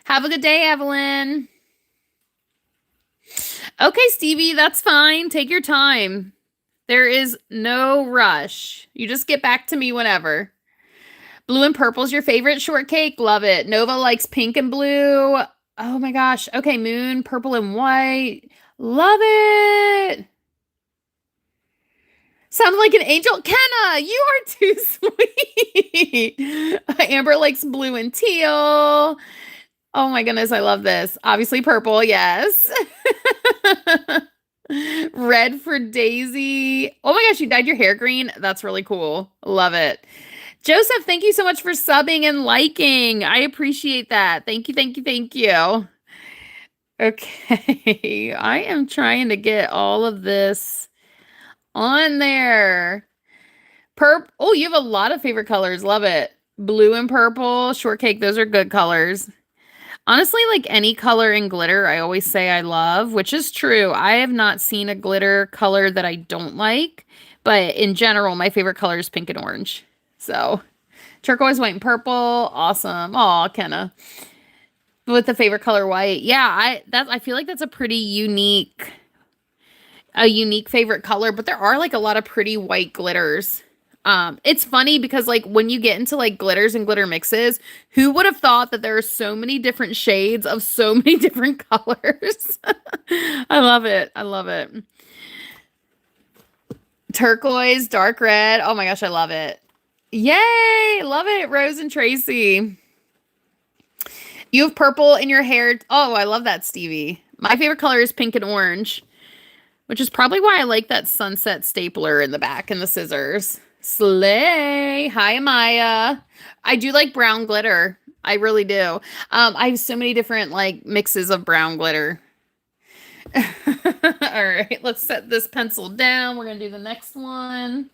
Have a good day, Evelyn. Okay, Stevie, that's fine. Take your time. There is no rush. You just get back to me whenever. Blue and purple's your favorite shortcake? Love it. Nova likes pink and blue. Oh my gosh. Okay, moon, purple and white. Love it. Sounds like an angel. Kenna, you are too sweet. Amber likes blue and teal. Oh my goodness, I love this. Obviously purple, yes. Red for Daisy. Oh my gosh, you dyed your hair green? That's really cool. Love it. Joseph, thank you so much for subbing and liking. I appreciate that. Thank you, thank you, thank you. Okay, I am trying to get all of this on there. Oh, you have a lot of favorite colors. Love it. Blue and purple, shortcake, those are good colors. Honestly, like any color in glitter, I always say I love, which is true. I have not seen a glitter color that I don't like, but in general, my favorite color is pink and orange. So, turquoise, white, and purple, awesome. Aw, Kenna. With the favorite color white. Yeah, I feel like that's a pretty unique favorite color, but there are like a lot of pretty white glitters. It's funny because like when you get into like glitters and glitter mixes, who would have thought that there are so many different shades of so many different colors? I love it. I love it. Turquoise, dark red. Oh my gosh, I love it. Yay! Love it, Rose and Tracy. You have purple in your hair. Oh, I love that, Stevie. My favorite color is pink and orange, which is probably why I like that sunset stapler in the back and the scissors. Slay. Hi, Amaya. I do like brown glitter. I really do. I have so many different like mixes of brown glitter. All right, let's set this pencil down. We're going to do the next one.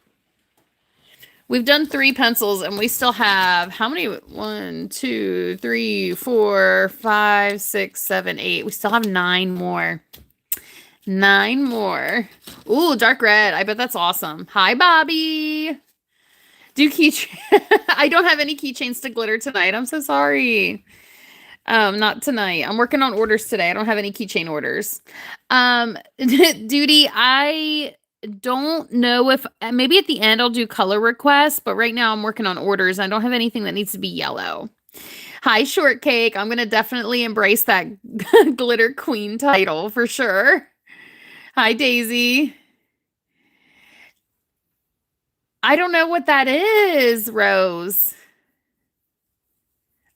We've done 3 pencils and we still have how many? 1, 2, 3, 4, 5, 6, 7, 8. We still have 9 more. 9 more. Ooh, dark red. I bet that's awesome. Hi, Bobby. Do I don't have any keychains to glitter tonight. I'm so sorry. Not tonight. I'm working on orders today. I don't have any keychain orders. Duty, I don't know if maybe at the end I'll do color requests, but right now I'm working on orders. I don't have anything that needs to be yellow. Hi, Shortcake. I'm going to definitely embrace that glitter queen title for sure. Hi, Daisy. I don't know what that is, Rose.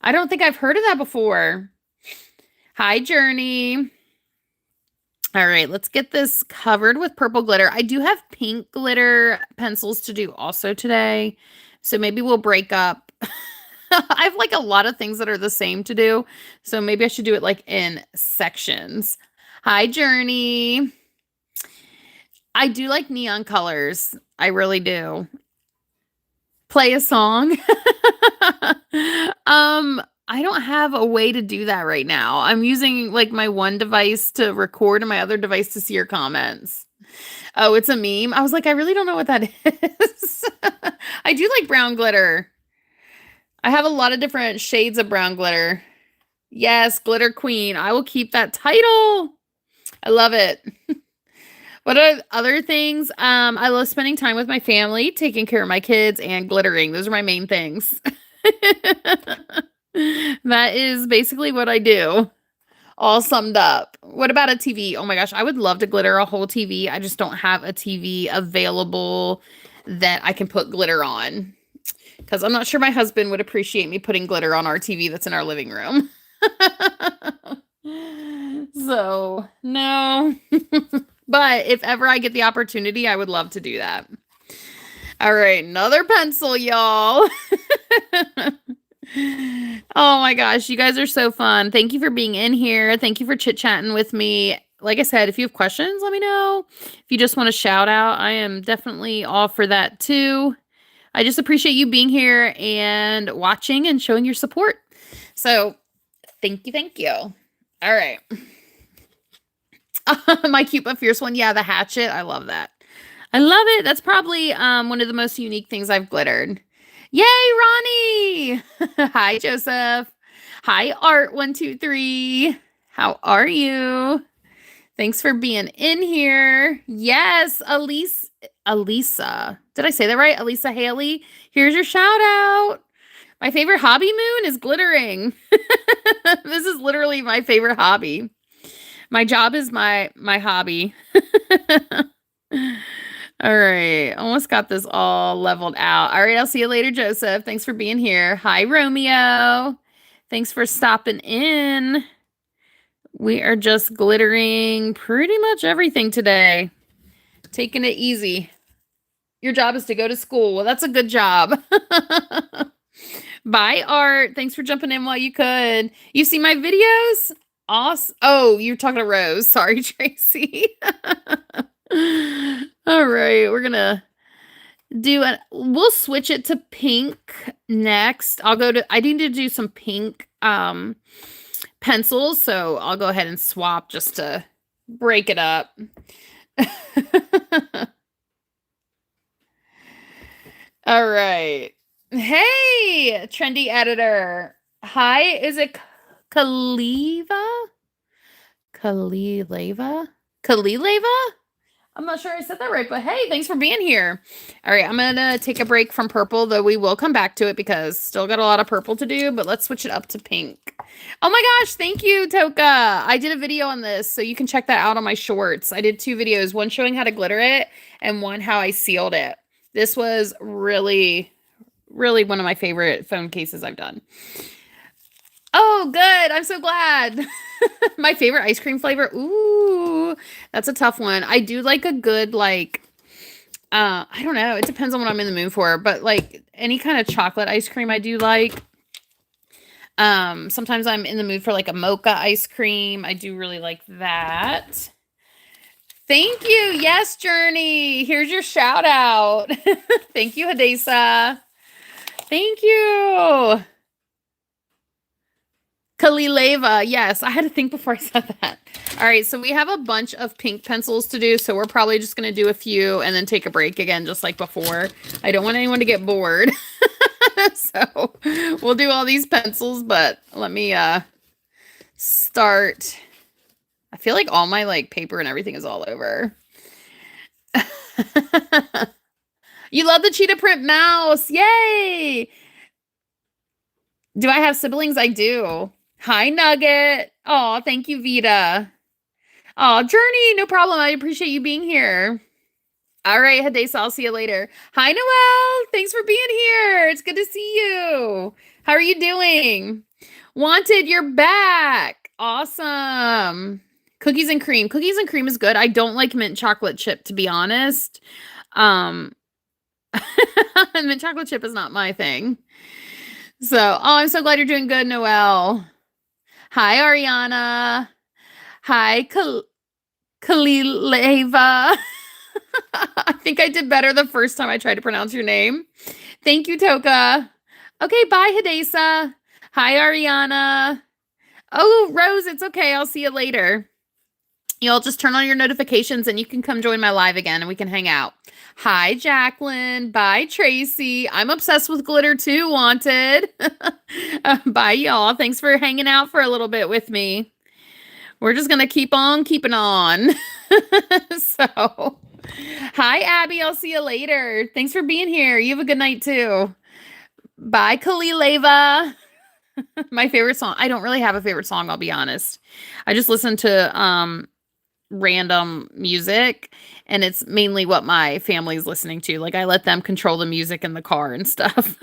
I don't think I've heard of that before. Hi, Journey. All right, let's get this covered with purple glitter. I do have pink glitter pencils to do also today, so maybe we'll break up. I have like a lot of things that are the same to do, so maybe I should do it like in sections. Hi, Journey. I do like neon colors. I really do. Play a song. I don't have a way to do that right now. I'm using like my one device to record and my other device to see your comments. Oh, it's a meme. I was like, I really don't know what that is. I do like brown glitter. I have a lot of different shades of brown glitter. Yes, Glitter Queen. I will keep that title. I love it. What are other things? I love spending time with my family, taking care of my kids, and glittering. Those are my main things. That is basically what I do. All summed up. What about a TV? Oh my gosh, I would love to glitter a whole TV. I just don't have a TV available that I can put glitter on. Because I'm not sure my husband would appreciate me putting glitter on our TV that's in our living room. So, no. But if ever I get the opportunity, I would love to do that. All right, another pencil, y'all. Oh my gosh, you guys are so fun. Thank you for being in here. Thank you for chit-chatting with me. Like I said, if you have questions, let me know. If you just want to shout out, I am definitely all for that too. I just appreciate you being here and watching and showing your support. So, thank you, thank you. All right. My cute but fierce one. Yeah, the hatchet. I love that. I love it. That's probably one of the most unique things I've glittered. Yay, Ronnie! Hi, Joseph. Hi, Art123. How are you? Thanks for being in here. Yes, Elisa. Did I say that right? Elisa Haley. Here's your shout out. My favorite hobby moon is glittering. This is literally my favorite hobby. My job is my hobby. All right. Almost got this all leveled out. All right. I'll see you later, Joseph. Thanks for being here. Hi, Romeo. Thanks for stopping in. We are just glittering pretty much everything today. Taking it easy. Your job is to go to school. Well, that's a good job. Bye, Art. Thanks for jumping in while you could. You see my videos? Awesome. Oh, you're talking to Rose. Sorry, Tracy. All right. We're going to we'll switch it to pink next. I need to do some pink pencils, so I'll go ahead and swap just to break it up. All right. Hey, trendy editor. Hi, is it Kaleva? Kalileva? I'm not sure I said that right, but hey, thanks for being here. All right, I'm going to take a break from purple, though we will come back to it because still got a lot of purple to do, but let's switch it up to pink. Oh my gosh, thank you, Toka. I did a video on this, so you can check that out on my shorts. I did 2 videos, one showing how to glitter it and one how I sealed it. This was really, really one of my favorite phone cases I've done. Oh, good. I'm so glad. My favorite ice cream flavor. Ooh, that's a tough one. I do like a good, I don't know. It depends on what I'm in the mood for, but like any kind of chocolate ice cream I do like. Sometimes I'm in the mood for like a mocha ice cream. I do really like that. Thank you. Yes, Journey. Here's your shout out. Thank you, Hadesa. Thank you. Kalileva. Yes, I had to think before I said that. All right, so we have a bunch of pink pencils to do, so we're probably just going to do a few and then take a break again, just like before. I don't want anyone to get bored. So we'll do all these pencils, but let me start. I feel like all my like paper and everything is all over. You love the cheetah print mouse. Yay! Do I have siblings? I do. Hi, Nugget. Oh, thank you, Vita. Oh, Journey, no problem. I appreciate you being here. All right, Hadesa, I'll see you later. Hi, Noelle. Thanks for being here. It's good to see you. How are you doing? Wanted, you're back. Awesome. Cookies and cream. Cookies and cream is good. I don't like mint chocolate chip, to be honest. Mint chocolate chip is not my thing. So, I'm so glad you're doing good, Noelle. Hi, Ariana. Hi, Kalileva. I think I did better the first time I tried to pronounce your name. Thank you, Toka. Okay, bye, Hadesa. Hi, Ariana. Oh, Rose, it's okay. I'll see you later. You'll just turn on your notifications and you can come join my live again and we can hang out. Hi, Jacqueline. Bye, Tracy. I'm obsessed with glitter too, Wanted. Bye, y'all. Thanks for hanging out for a little bit with me. We're just going to keep on keeping on. So, hi, Abby. I'll see you later. Thanks for being here. You have a good night too. Bye, Kalileva. My favorite song. I don't really have a favorite song, I'll be honest. I just listen to random music and it's mainly what my family's listening to. Like I let them control the music in the car and stuff.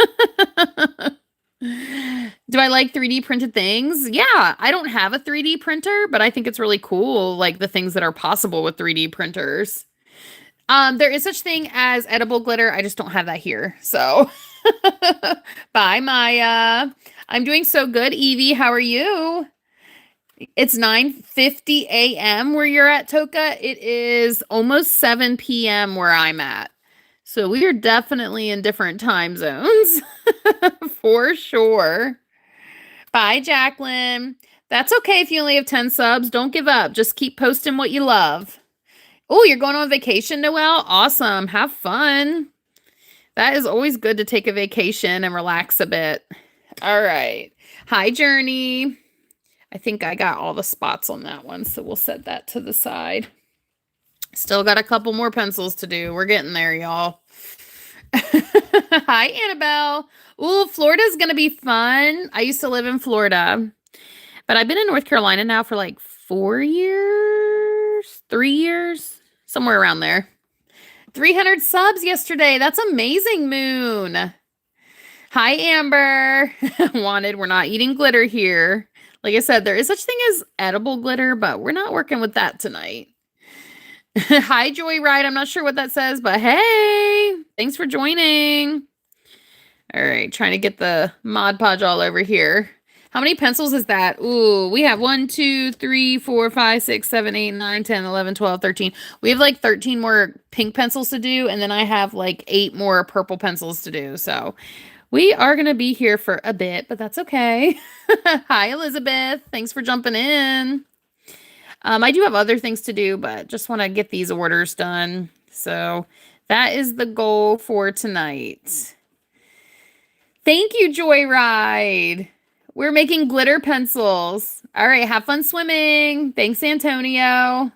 Do I like 3D printed things? Yeah, I don't have a 3D printer, but I think it's really cool, like the things that are possible with 3D printers. There is such thing as edible glitter. I just don't have that here. So bye, Maya. I'm doing so good, Evie. How are you? It's 9:50 a.m. where you're at, Toka. It is almost 7 p.m. where I'm at. So we are definitely in different time zones. For sure. Bye, Jacqueline. That's okay if you only have 10 subs. Don't give up. Just keep posting what you love. Oh, you're going on vacation, Noelle? Awesome. Have fun. That is always good to take a vacation and relax a bit. All right. Hi, Journey. I think I got all the spots on that one, so we'll set that to the side. Still got a couple more pencils to do. We're getting there, y'all. Hi, Annabelle. Ooh, Florida's going to be fun. I used to live in Florida, but I've been in North Carolina now for like 4 years, 3 years, somewhere around there. 300 subs yesterday. That's amazing, Moon. Hi, Amber. Wanted, we're not eating glitter here. Like I said, there is such thing as edible glitter, but we're not working with that tonight. Hi, Joyride. I'm not sure what that says, but hey, thanks for joining. All right, trying to get the Mod Podge all over here. How many pencils is that? Ooh, we have 1, 2, 3, 4, 5, 6, 7, 8, 9, 10, 11, 12, 13. We have like 13 more pink pencils to do, and then I have like 8 more purple pencils to do. So we are going to be here for a bit, but that's okay. Hi, Elizabeth. Thanks for jumping in. I do have other things to do, but just want to get these orders done. So that is the goal for tonight. Thank you, Joyride. We're making glitter pencils. All right, have fun swimming. Thanks, Antonio.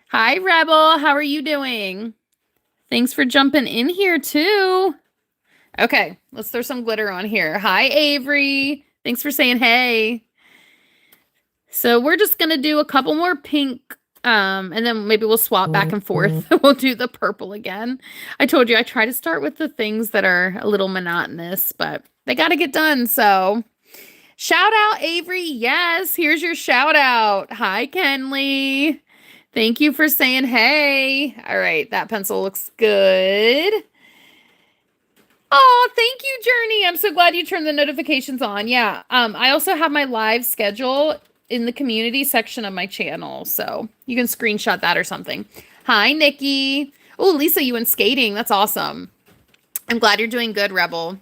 Hi, Rebel. How are you doing? Thanks for jumping in here, too. Okay, let's throw some glitter on here. Hi, Avery. Thanks for saying hey. So we're just going to do a couple more pink, and then maybe we'll swap back and forth. We'll do the purple again. I told you I try to start with the things that are a little monotonous, but they got to get done. So shout out, Avery. Yes, here's your shout out. Hi, Kenley. Thank you for saying hey. All right, that pencil looks good. Oh, thank you, Journey. I'm so glad you turned the notifications on. Yeah, I also have my live schedule in the community section of my channel, so you can screenshot that or something. Hi, Nikki. Oh, Lisa, you went skating. That's awesome. I'm glad you're doing good, Rebel.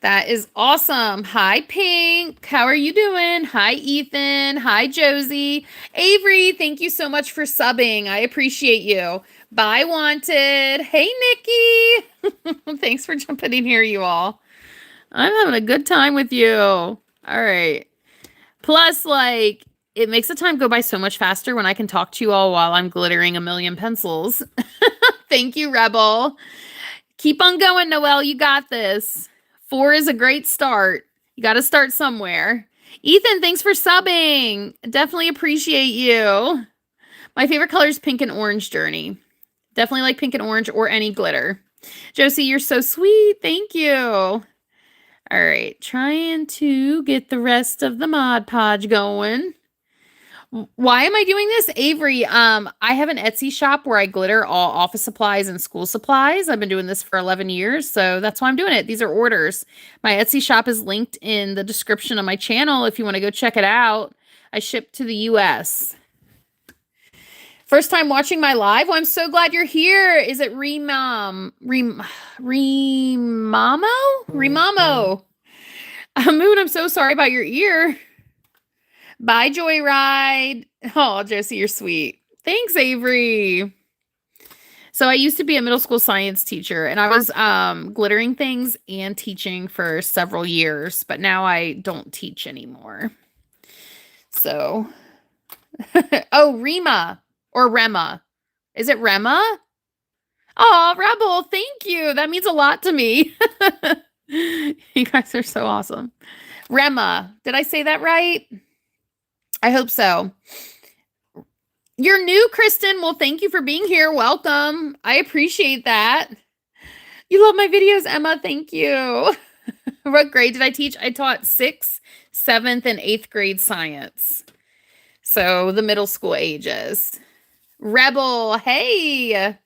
That is awesome. Hi, Pink. How are you doing? Hi, Ethan. Hi, Josie. Avery, thank you so much for subbing. I appreciate you. Bye, Wanted. Hey, Nikki. Thanks for jumping in here, you all. I'm having a good time with you. All right. Plus, like, it makes the time go by so much faster when I can talk to you all while I'm glittering a million pencils. Thank you, Rebel. Keep on going, Noelle. You got this. 4 is a great start. You got to start somewhere. Ethan, thanks for subbing. Definitely appreciate you. My favorite color is pink and orange, Journey. Definitely like pink and orange or any glitter. Josie, you're so sweet. Thank you. All right, trying to get the rest of the Mod Podge going. Why am I doing this? Avery, I have an Etsy shop where I glitter all office supplies and school supplies. I've been doing this for 11 years, so that's why I'm doing it. These are orders. My Etsy shop is linked in the description of my channel if you want to go check it out. I ship to the US. First time watching my live? Well, I'm so glad you're here. Is it Remamo? Moon, I'm so sorry about your ear. Bye, Joyride. Oh, Josie, you're sweet. Thanks, Avery. So I used to be a middle school science teacher, and I was glittering things and teaching for several years, but now I don't teach anymore. So, oh, Rema or Rema. Is it Rema? Oh, Rebel, thank you. That means a lot to me. You guys are so awesome. Rema, did I say that right? I hope so. You're new, Kristen. Well, thank you for being here. Welcome. I appreciate that. You love my videos, Emma. Thank you. What grade did I teach? I taught 6th, 7th, and 8th grade science. So the middle school ages. Rebel, hey.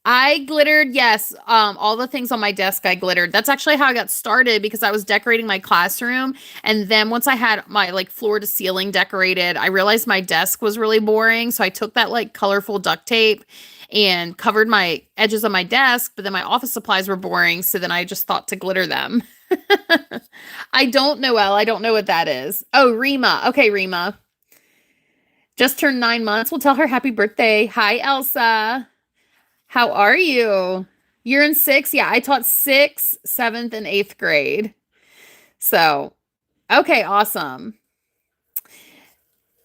I glittered, yes, all the things on my desk I glittered. That's actually how I got started because I was decorating my classroom. And then once I had my like floor to ceiling decorated, I realized my desk was really boring. So I took that like colorful duct tape and covered my edges of my desk. But then my office supplies were boring. So then I just thought to glitter them. I don't know, Elle. I don't know what that is. Oh, Rima. Okay, Rima. Just turned 9 months. We'll tell her happy birthday. Hi, Elsa. How are you? You're in 6th? Yeah, I taught 6th, 7th, and 8th grade. So, okay, awesome.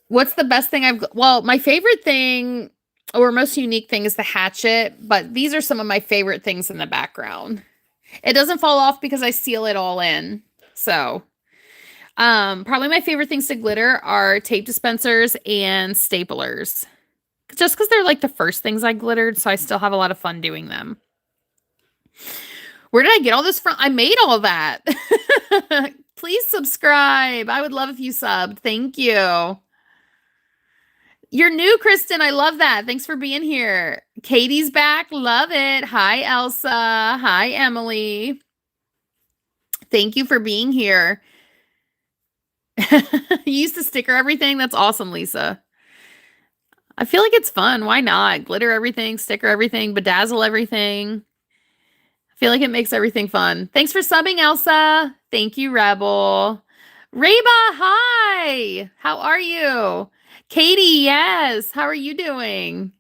What's the best thing well, my favorite thing or most unique thing is the hatchet, but these are some of my favorite things in the background. It doesn't fall off because I seal it all in. So, probably my favorite things to glitter are tape dispensers and staplers. Just because they're like the first things I glittered, so I still have a lot of fun doing them. Where did I get all this from? I made all that. Please subscribe. I would love if you subbed. Thank you. You're new, Kristen. I love that. Thanks for being here. Katie's back. Love it. Hi, Elsa. Hi, Emily. Thank you for being here. You used to sticker everything? That's awesome, Lisa. I feel like it's fun. Why not? Glitter everything, sticker everything, bedazzle everything. I feel like it makes everything fun. Thanks for subbing, Elsa. Thank you, Rebel. Reba, hi. How are you? Katie, yes. How are you doing?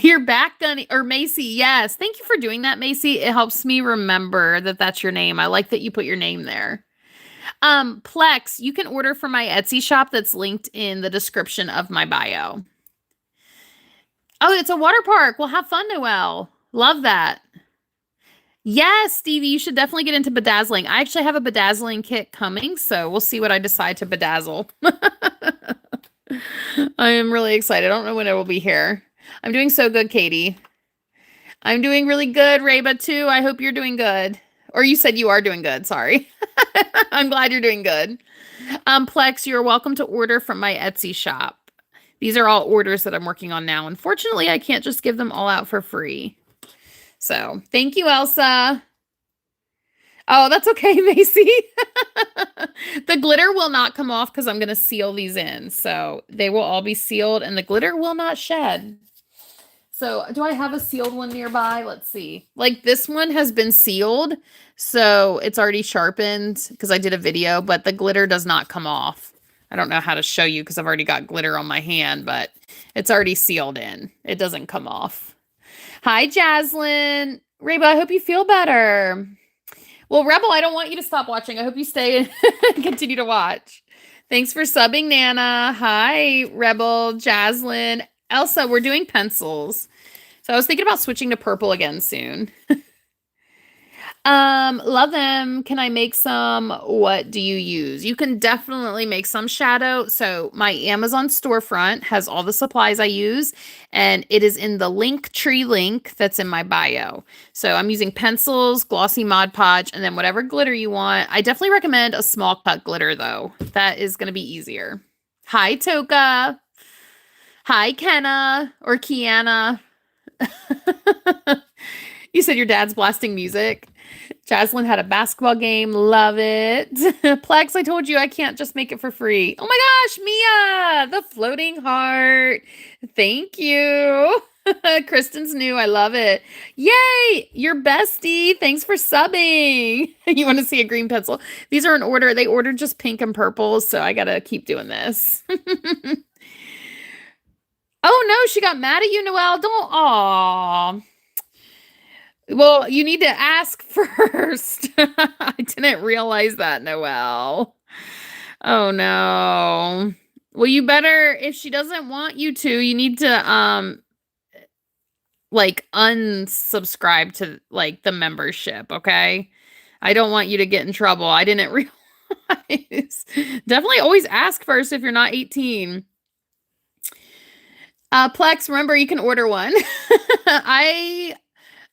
You're back, Gunny, or Macy, yes. Thank you for doing that, Macy. It helps me remember that that's your name. I like that you put your name there. Plex, you can order from my Etsy shop that's linked in the description of my bio. Oh, it's a water park. Well, have fun, Noelle. Love that. Yes, Stevie, you should definitely get into bedazzling. I actually have a bedazzling kit coming, so we'll see what I decide to bedazzle. I am really excited. I don't know when it will be here. I'm doing so good, Katie. I'm doing really good, Reba, too. I hope you're doing good. Or you said you are doing good. Sorry. I'm glad you're doing good. Plex, you're welcome to order from my Etsy shop. These are all orders that I'm working on now. Unfortunately, I can't just give them all out for free. So, thank you, Elsa. Oh, that's okay, Macy. The glitter will not come off because I'm going to seal these in. So, they will all be sealed and the glitter will not shed. So, do I have a sealed one nearby? Let's see. Like, this one has been sealed, so it's already sharpened because I did a video, but the glitter does not come off. I don't know how to show you because I've already got glitter on my hand, but it's already sealed in. It doesn't come off. Hi, Jaslyn. Reba, I hope you feel better. Well, Rebel, I don't want you to stop watching. I hope you stay and continue to watch. Thanks for subbing, Nana. Hi, Rebel, Jaslyn. Elsa, we're doing pencils. So I was thinking about switching to purple again soon. Love them. Can I make some? What do you use? You can definitely make some shadow. So my Amazon storefront has all the supplies I use, and it is in the Linktree link that's in my bio. So I'm using pencils, glossy Mod Podge, and then whatever glitter you want. I definitely recommend a small cut glitter though. That is going to be easier. Hi, Toka. Hi, Kenna or Kiana. You said your dad's blasting music. Jaslyn had a basketball game. Love it. Plex, I told you I can't just make it for free. Oh my gosh, Mia, the floating heart. Thank you. Kristen's new. I love it. Yay, your bestie. Thanks for subbing. You want to see a green pencil? These are in order. They ordered just pink and purple, so I got to keep doing this. Oh no, she got mad at you, Noelle. Don't. Aw. Well, you need to ask first. I didn't realize that, Noelle. Oh no. Well, you better, if she doesn't want you to, you need to like unsubscribe to like the membership, okay? I don't want you to get in trouble. I didn't realize. Definitely always ask first if you're not 18. Plex, remember you can order one.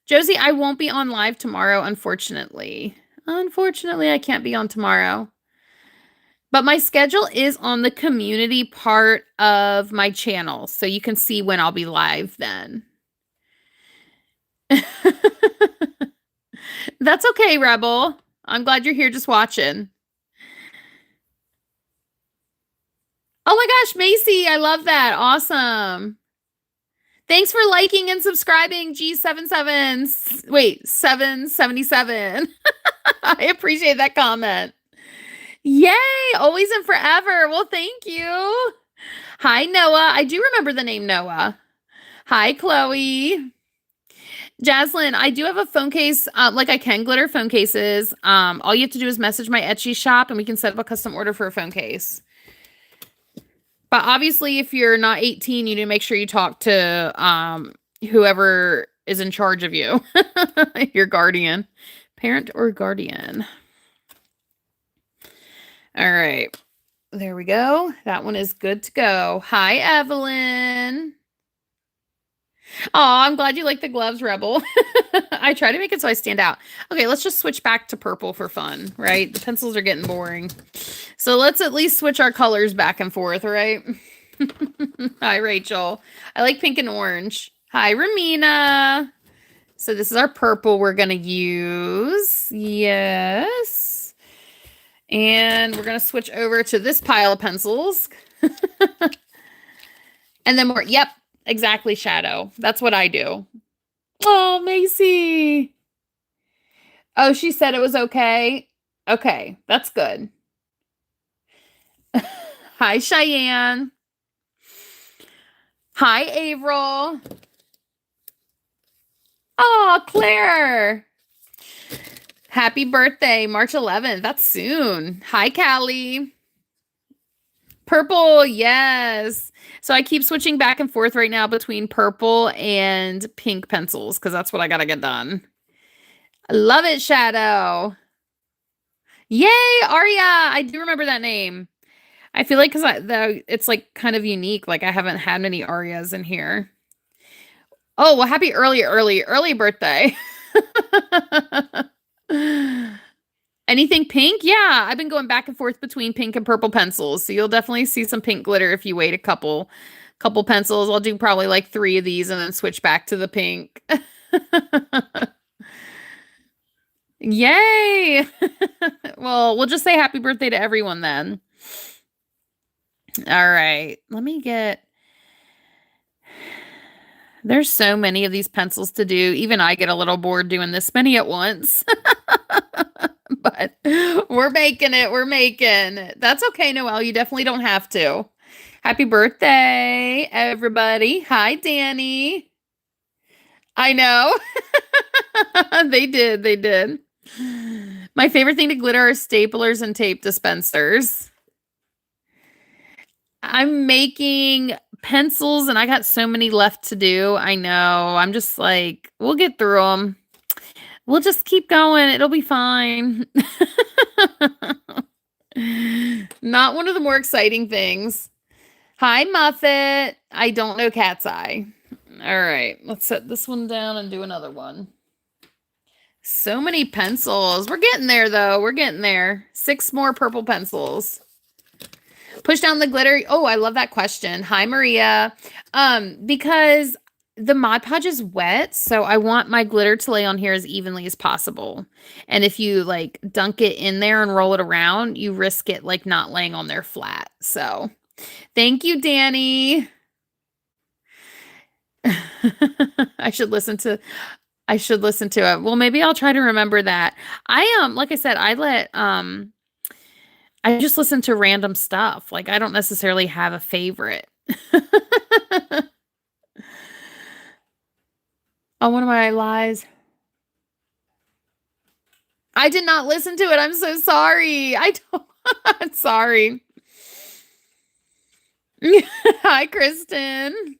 Josie, I won't be on live tomorrow, unfortunately. Unfortunately, I can't be on tomorrow. But my schedule is on the community part of my channel, so you can see when I'll be live then. That's okay, Rebel. I'm glad you're here just watching. Oh my gosh, Macy, I love that. Awesome. Thanks for liking and subscribing, G77. Wait, 777. I appreciate that comment. Yay, always and forever. Well, thank you. Hi, Noah. I do remember the name Noah. Hi, Chloe. Jaslyn, I do have a phone case. Like I can glitter phone cases. All you have to do is message my Etsy shop and we can set up a custom order for a phone case. But obviously, if you're not 18, you need to make sure you talk to whoever is in charge of you, your guardian, parent or guardian. All right. There we go. That one is good to go. Hi, Evelyn. Oh, I'm glad you like the gloves, Rebel. I try to make it so I stand out. Okay, let's just switch back to purple for fun, right? The pencils are getting boring. So let's at least switch our colors back and forth, right? Hi, Rachel. I like pink and orange. Hi, Ramina. So this is our purple we're going to use. Yes. And we're going to switch over to this pile of pencils. And then yep, exactly, Shadow. That's what I do. Oh, Macy. Oh, she said it was okay. Okay, that's good. Hi, Cheyenne. Hi, April. Oh, Claire. Happy birthday, March 11th. That's soon. Hi, Callie. Purple, yes. So I keep switching back and forth right now between purple and pink pencils because that's what I got to get done. I love it, Shadow. Yay, Aria. I do remember that name. I feel like because it's like kind of unique. Like I haven't had many Arias in here. Oh, well, happy early birthday. Anything pink? Yeah, I've been going back and forth between pink and purple pencils. So you'll definitely see some pink glitter if you wait a couple pencils. I'll do probably like 3 of these and then switch back to the pink. Yay! Well, we'll just say happy birthday to everyone then. All right, let me get... There's so many of these pencils to do. Even I get a little bored doing this many at once. But we're making it. We're making. That's okay, Noelle. You definitely don't have to. Happy birthday, everybody. Hi, Danny. I know. They did. They did. My favorite thing to glitter are staplers and tape dispensers. I'm making pencils and I got so many left to do. I know. I'm just like, we'll get through them. We'll just keep going. It'll be fine. Not one of the more exciting things. Hi, Muffet. I don't know Cat's Eye. All right. Let's set this one down and do another one. So many pencils. We're getting there, though. We're getting there. 6 more purple pencils. Push down the glitter. Oh, I love that question. Hi, Maria. Because the Mod Podge is wet, so I want my glitter to lay on here as evenly as possible. And if you like dunk it in there and roll it around, you risk it like not laying on there flat. So thank you, Danny. I should listen to it. Well, maybe I'll try to remember that. Like I said, I just listen to random stuff. Like I don't necessarily have a favorite. Oh, one of my lies. I did not listen to it. I'm so sorry. I'm sorry. Hi, Kristen.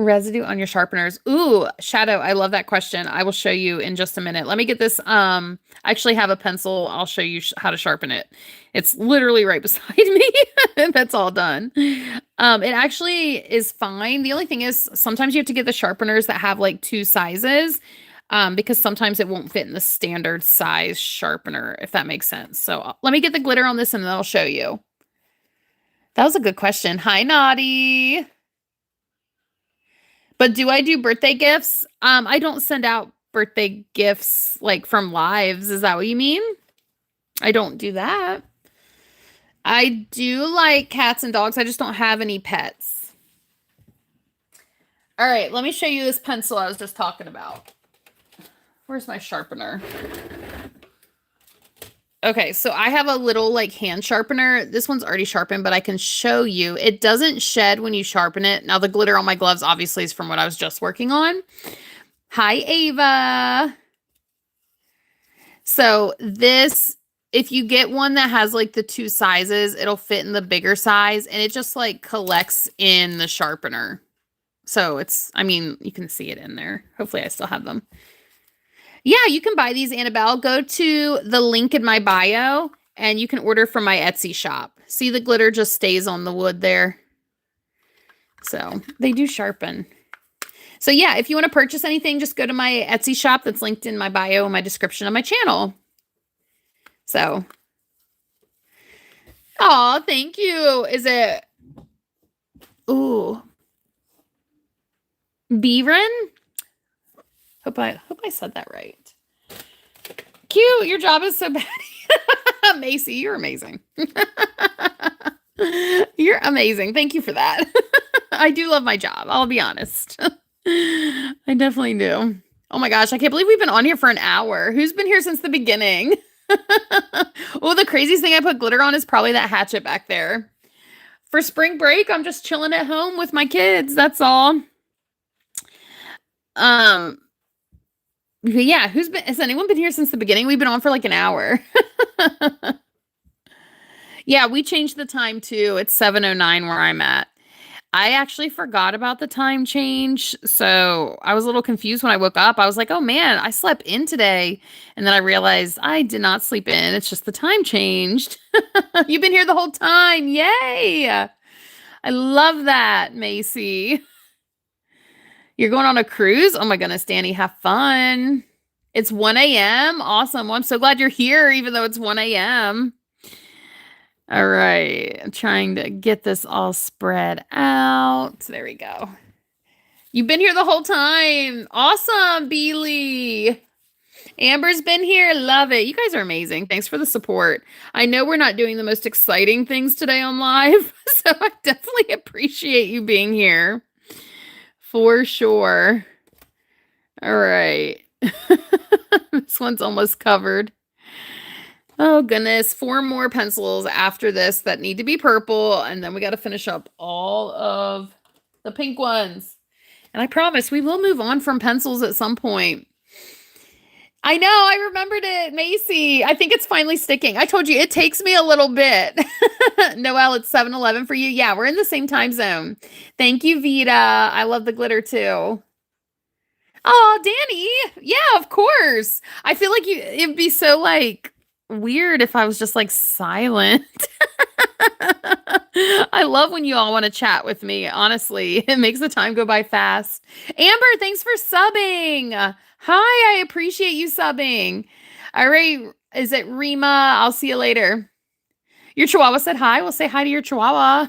Residue on your sharpeners. Ooh, Shadow, I love that question. I will show you in just a minute. Let me get this. I actually have a pencil. I'll show you how to sharpen it. It's literally right beside me. That's all done. It actually is fine. The only thing is sometimes you have to get the sharpeners that have like 2 sizes because sometimes it won't fit in the standard size sharpener, if that makes sense. So let me get the glitter on this and then I'll show you. That was a good question. Hi, Naughty. But do I do birthday gifts? I don't send out birthday gifts like from lives. Is that what you mean? I don't do that. I do like cats and dogs. I just don't have any pets. All right, let me show you this pencil I was just talking about. Where's my sharpener? Okay, so I have a little like hand sharpener. This one's already sharpened, but I can show you. It doesn't shed when you sharpen it. Now the glitter on my gloves obviously is from what I was just working on. Hi, Ava. So this, if you get one that has like the two sizes, it'll fit in the bigger size and it just like collects in the sharpener. So it's, I mean, you can see it in there. Hopefully I still have them. Yeah, you can buy these, Annabelle. Go to the link in my bio and you can order from my Etsy shop. See, the glitter just stays on the wood there. So they do sharpen. So yeah, if you want to purchase anything, just go to my Etsy shop that's linked in my bio and my description of my channel. So, oh, thank you. Is it, ooh, MWren? Hope I said that right. Cute. Your job is so bad. Macy, you're amazing. You're amazing. Thank you for that. I do love my job. I'll be honest. I definitely do. Oh my gosh. I can't believe we've been on here for an hour. Who's been here since the beginning? Oh, the craziest thing I put glitter on is probably that hatchet back there. For spring break, I'm just chilling at home with my kids. That's all. Yeah, has anyone been here since the beginning? We've been on for like an hour. Yeah, we changed the time too. It's 7:09 where I'm at. I actually forgot about the time change. So I was a little confused when I woke up. I was like, oh man, I slept in today. And then I realized I did not sleep in. It's just the time changed. You've been here the whole time. Yay. I love that, Macy. You're going on a cruise? Oh my goodness, Danny, have fun. It's 1 a.m. Awesome. Well, I'm so glad you're here, even though it's 1 a.m. All right. I'm trying to get this all spread out. There we go. You've been here the whole time. Awesome, Beely. Amber's been here. Love it. You guys are amazing. Thanks for the support. I know we're not doing the most exciting things today on live, so I definitely appreciate you being here. For sure. All right. This one's almost covered. Oh, goodness. 4 more pencils after this that need to be purple. And then we got to finish up all of the pink ones. And I promise we will move on from pencils at some point. I know. I remembered it, Macy. I think it's finally sticking. I told you it takes me a little bit. Noelle, it's 7:11 for you. Yeah, we're in the same time zone. Thank you, Vita. I love the glitter too. Oh, Danny. Yeah, of course. I feel like it'd be so like weird if I was just like silent. I love when you all want to chat with me. Honestly, it makes the time go by fast. Amber, thanks for subbing. Hi, I appreciate you subbing. All right, is it Rima? I'll see you later. Your Chihuahua said hi. We'll say hi to your Chihuahua.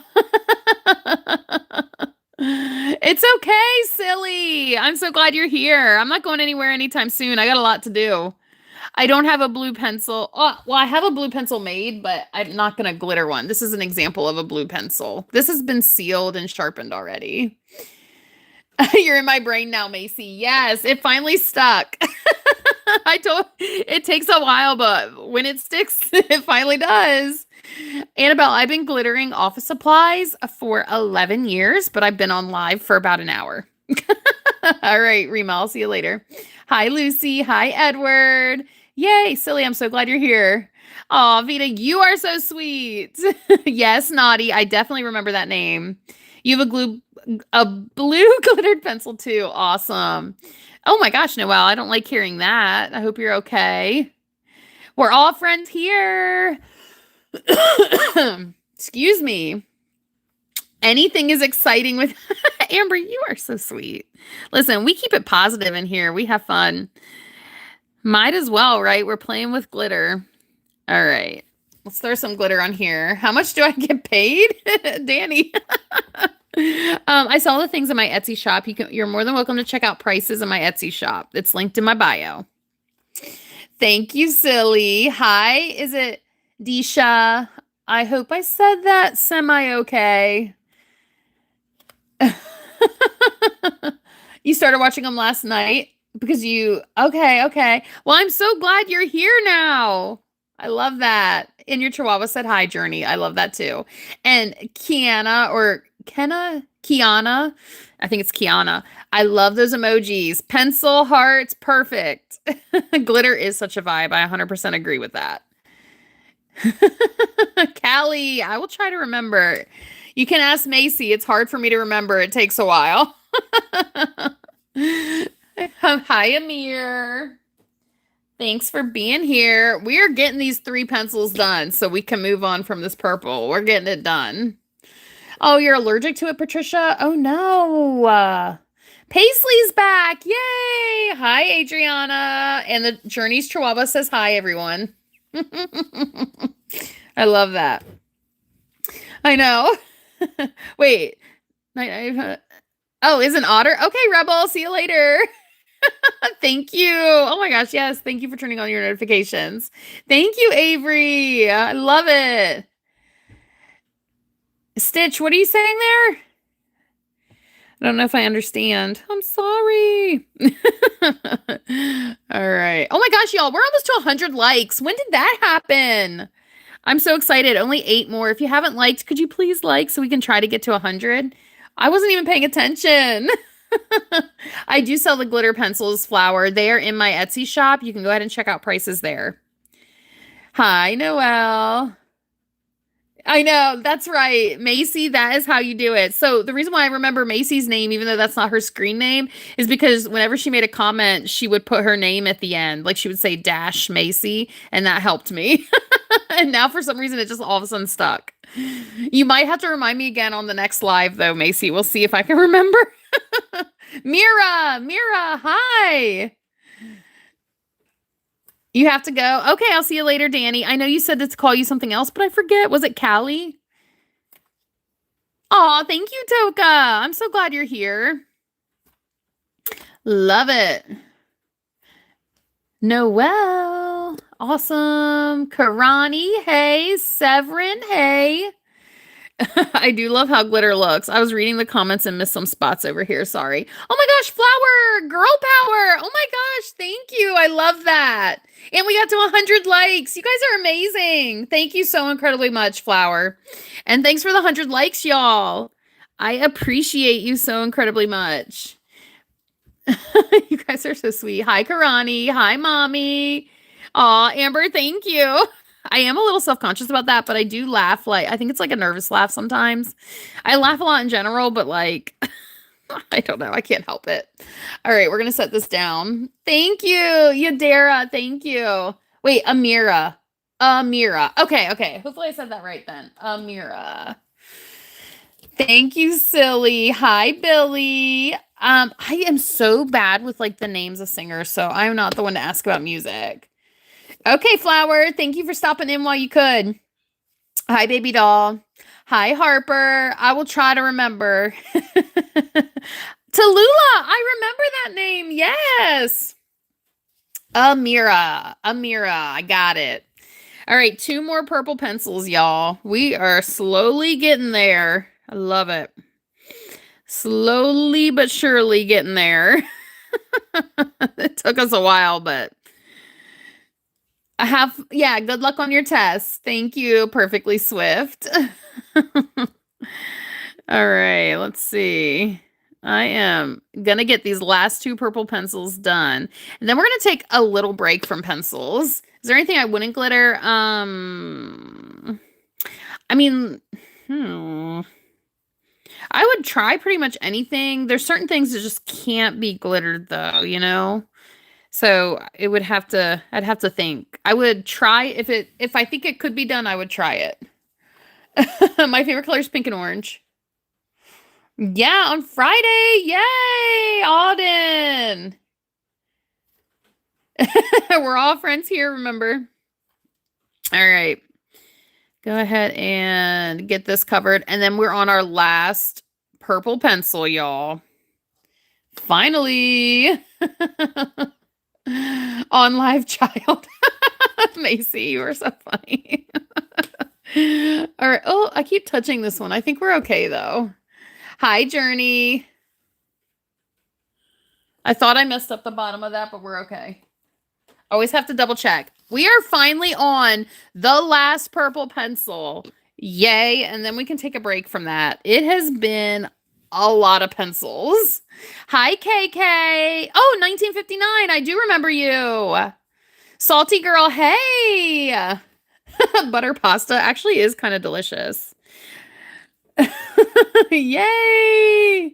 It's okay, silly. I'm so glad you're here. I'm not going anywhere anytime soon. I got a lot to do. I don't have a blue pencil. Oh, well, I have a blue pencil made, but I'm not going to glitter one. This is an example of a blue pencil. This has been sealed and sharpened already. You're in my brain now, Macy. Yes, it finally stuck. It takes a while, but when it sticks, it finally does. Annabelle, I've been glittering office supplies for 11 years, but I've been on live for about an hour. All right, Rima, I'll see you later. Hi, Lucy. Hi, Edward. Yay, silly. I'm so glad you're here. Oh, Vita, you are so sweet. Yes, Naughty. I definitely remember that name. You have a blue glittered pencil too. Awesome. Oh my gosh, Noelle, I don't like hearing that. I hope you're okay. We're all friends here. Excuse me. Anything is exciting with Amber. You are so sweet. Listen, we keep it positive in here. We have fun. Might as well, right? We're playing with glitter. All right. Let's throw some glitter on here. How much do I get paid? Danny. I sell the things in my Etsy shop. You're more than welcome to check out prices in my Etsy shop. It's linked in my bio. Thank you, silly. Hi, is it Disha? I hope I said that semi-okay. You started watching them last night because okay. Well, I'm so glad you're here now. I love that. And your Chihuahua said hi, Journey. I love that too. And Kiana, I think it's Kiana. I love those emojis. Pencil, hearts, perfect. Glitter is such a vibe. I 100% agree with that. Callie, I will try to remember. You can ask Macy. It's hard for me to remember. It takes a while. Hi, Amir. Thanks for being here. We are getting these 3 pencils done so we can move on from this purple. We're getting it done. Oh, you're allergic to it, Patricia? Oh, no. Paisley's back. Yay. Hi, Adriana. And the Journey's Chihuahua says hi, everyone. I love that. I know. Wait. Oh, is an otter? Okay, Rebel. See you later. Thank you. Oh my gosh, yes. Thank you for turning on your notifications. Thank you, Avery. I love it. Stitch, what are you saying there? I don't know if I understand. I'm sorry. All right. Oh my gosh, y'all. We're almost to 100 likes. When did that happen? I'm so excited. Only 8 more. If you haven't liked, could you please like so we can try to get to 100? I wasn't even paying attention. I do sell the glitter pencils, Flower. They are in my Etsy shop. You can go ahead and check out prices there. Hi, Noelle. I know, that's right. Macy, that is how you do it. So the reason why I remember Macy's name, even though that's not her screen name, is because whenever she made a comment, she would put her name at the end. Like she would say dash Macy, and that helped me. And now for some reason, it just all of a sudden stuck. You might have to remind me again on the next live, though, Macy. We'll see if I can remember. Mira, hi. You have to go. Okay, I'll see you later, Danny. I know you said to call you something else, but I forget. Was it Callie? Aw, thank you, Toka. I'm so glad you're here. Love it. Noelle. Awesome. Karani, hey. Severin, hey. I do love how glitter looks. I was reading the comments and missed some spots over here. Sorry. Oh my gosh, Flower, girl power. Oh my gosh, thank you. I love that. And we got to 100 likes. You guys are amazing. Thank you so incredibly much, Flower. And thanks for the 100 likes, y'all. I appreciate you so incredibly much. You guys are so sweet. Hi, Karani. Hi, Mommy. Aw, Amber, thank you. I am a little self-conscious about that, but I do laugh. Like, I think it's like a nervous laugh sometimes. I laugh a lot in general, but like, I don't know. I can't help it. All right, we're going to set this down. Thank you, Yadera. Thank you. Wait, Amira. Okay. Hopefully I said that right then. Amira. Thank you, silly. Hi, Billy. I am so bad with like the names of singers, so I'm not the one to ask about music. Okay, Flower. Thank you for stopping in while you could. Hi, baby doll. Hi, Harper. I will try to remember. Tallulah. I remember that name. Yes. Amira. I got it. All right, 2 more purple pencils, y'all. We are slowly getting there. I love it. Slowly but surely getting there. It took us a while, but good luck on your test. Thank you, Perfectly Swift. All right, let's see. I am gonna get these last 2 purple pencils done. And then we're gonna take a little break from pencils. Is there anything I wouldn't glitter? I mean, I would try pretty much anything. There's certain things that just can't be glittered though, you know? So I'd have to think. I would try if I think it could be done, I would try it. My favorite color is pink and orange. Yeah, on Friday. Yay, Auden. We're all friends here, remember? All right. Go ahead and get this covered. And then we're on our last purple pencil, y'all. Finally. On live child. Macy, you are so funny. All right. Oh, I keep touching this one. I think we're okay, though. Hi, Journey. I thought I messed up the bottom of that, but we're okay. Always have to double check. We are finally on the last purple pencil. Yay. And then we can take a break from that. It has been a lot of pencils. Hi, KK. Oh, 1959. I do remember you. Salty girl. Hey. Butter pasta actually is kind of delicious. Yay.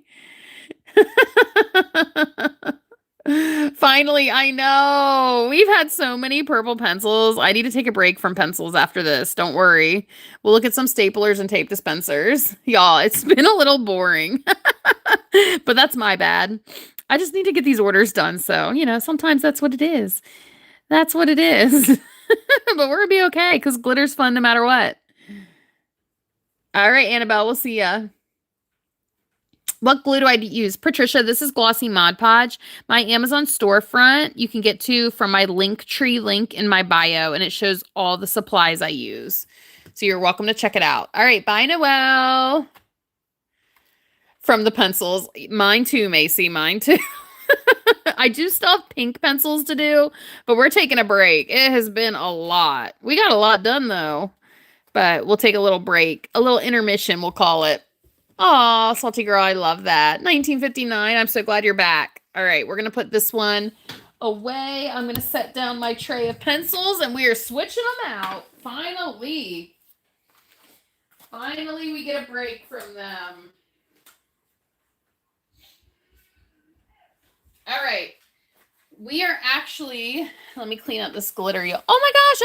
Finally, I know. We've had so many purple pencils. I need to take a break from pencils after this. Don't worry. We'll look at some staplers and tape dispensers. Y'all, it's been a little boring. But that's my bad. I just need to get these orders done. So, sometimes that's what it is. That's what it is. But we're going to be okay because glitter's fun no matter what. All right, Annabelle, we'll see ya. What glue do I use? Patricia, this is Glossy Mod Podge. My Amazon storefront you can get to from my Linktree link in my bio, and it shows all the supplies I use. So you're welcome to check it out. All right, bye, Noelle. From the pencils. Mine too, Macy. Mine too. I do still have pink pencils to do, but we're taking a break. It has been a lot. We got a lot done, though. But we'll take a little break. A little intermission, we'll call it. Aw, Salty Girl, I love that. 1959, I'm so glad you're back. All right, we're going to put this one away. I'm going to set down my tray of pencils, and we are switching them out. Finally. Finally, we get a break from them. All right. We are actually, let me clean up this glitter. Oh my gosh,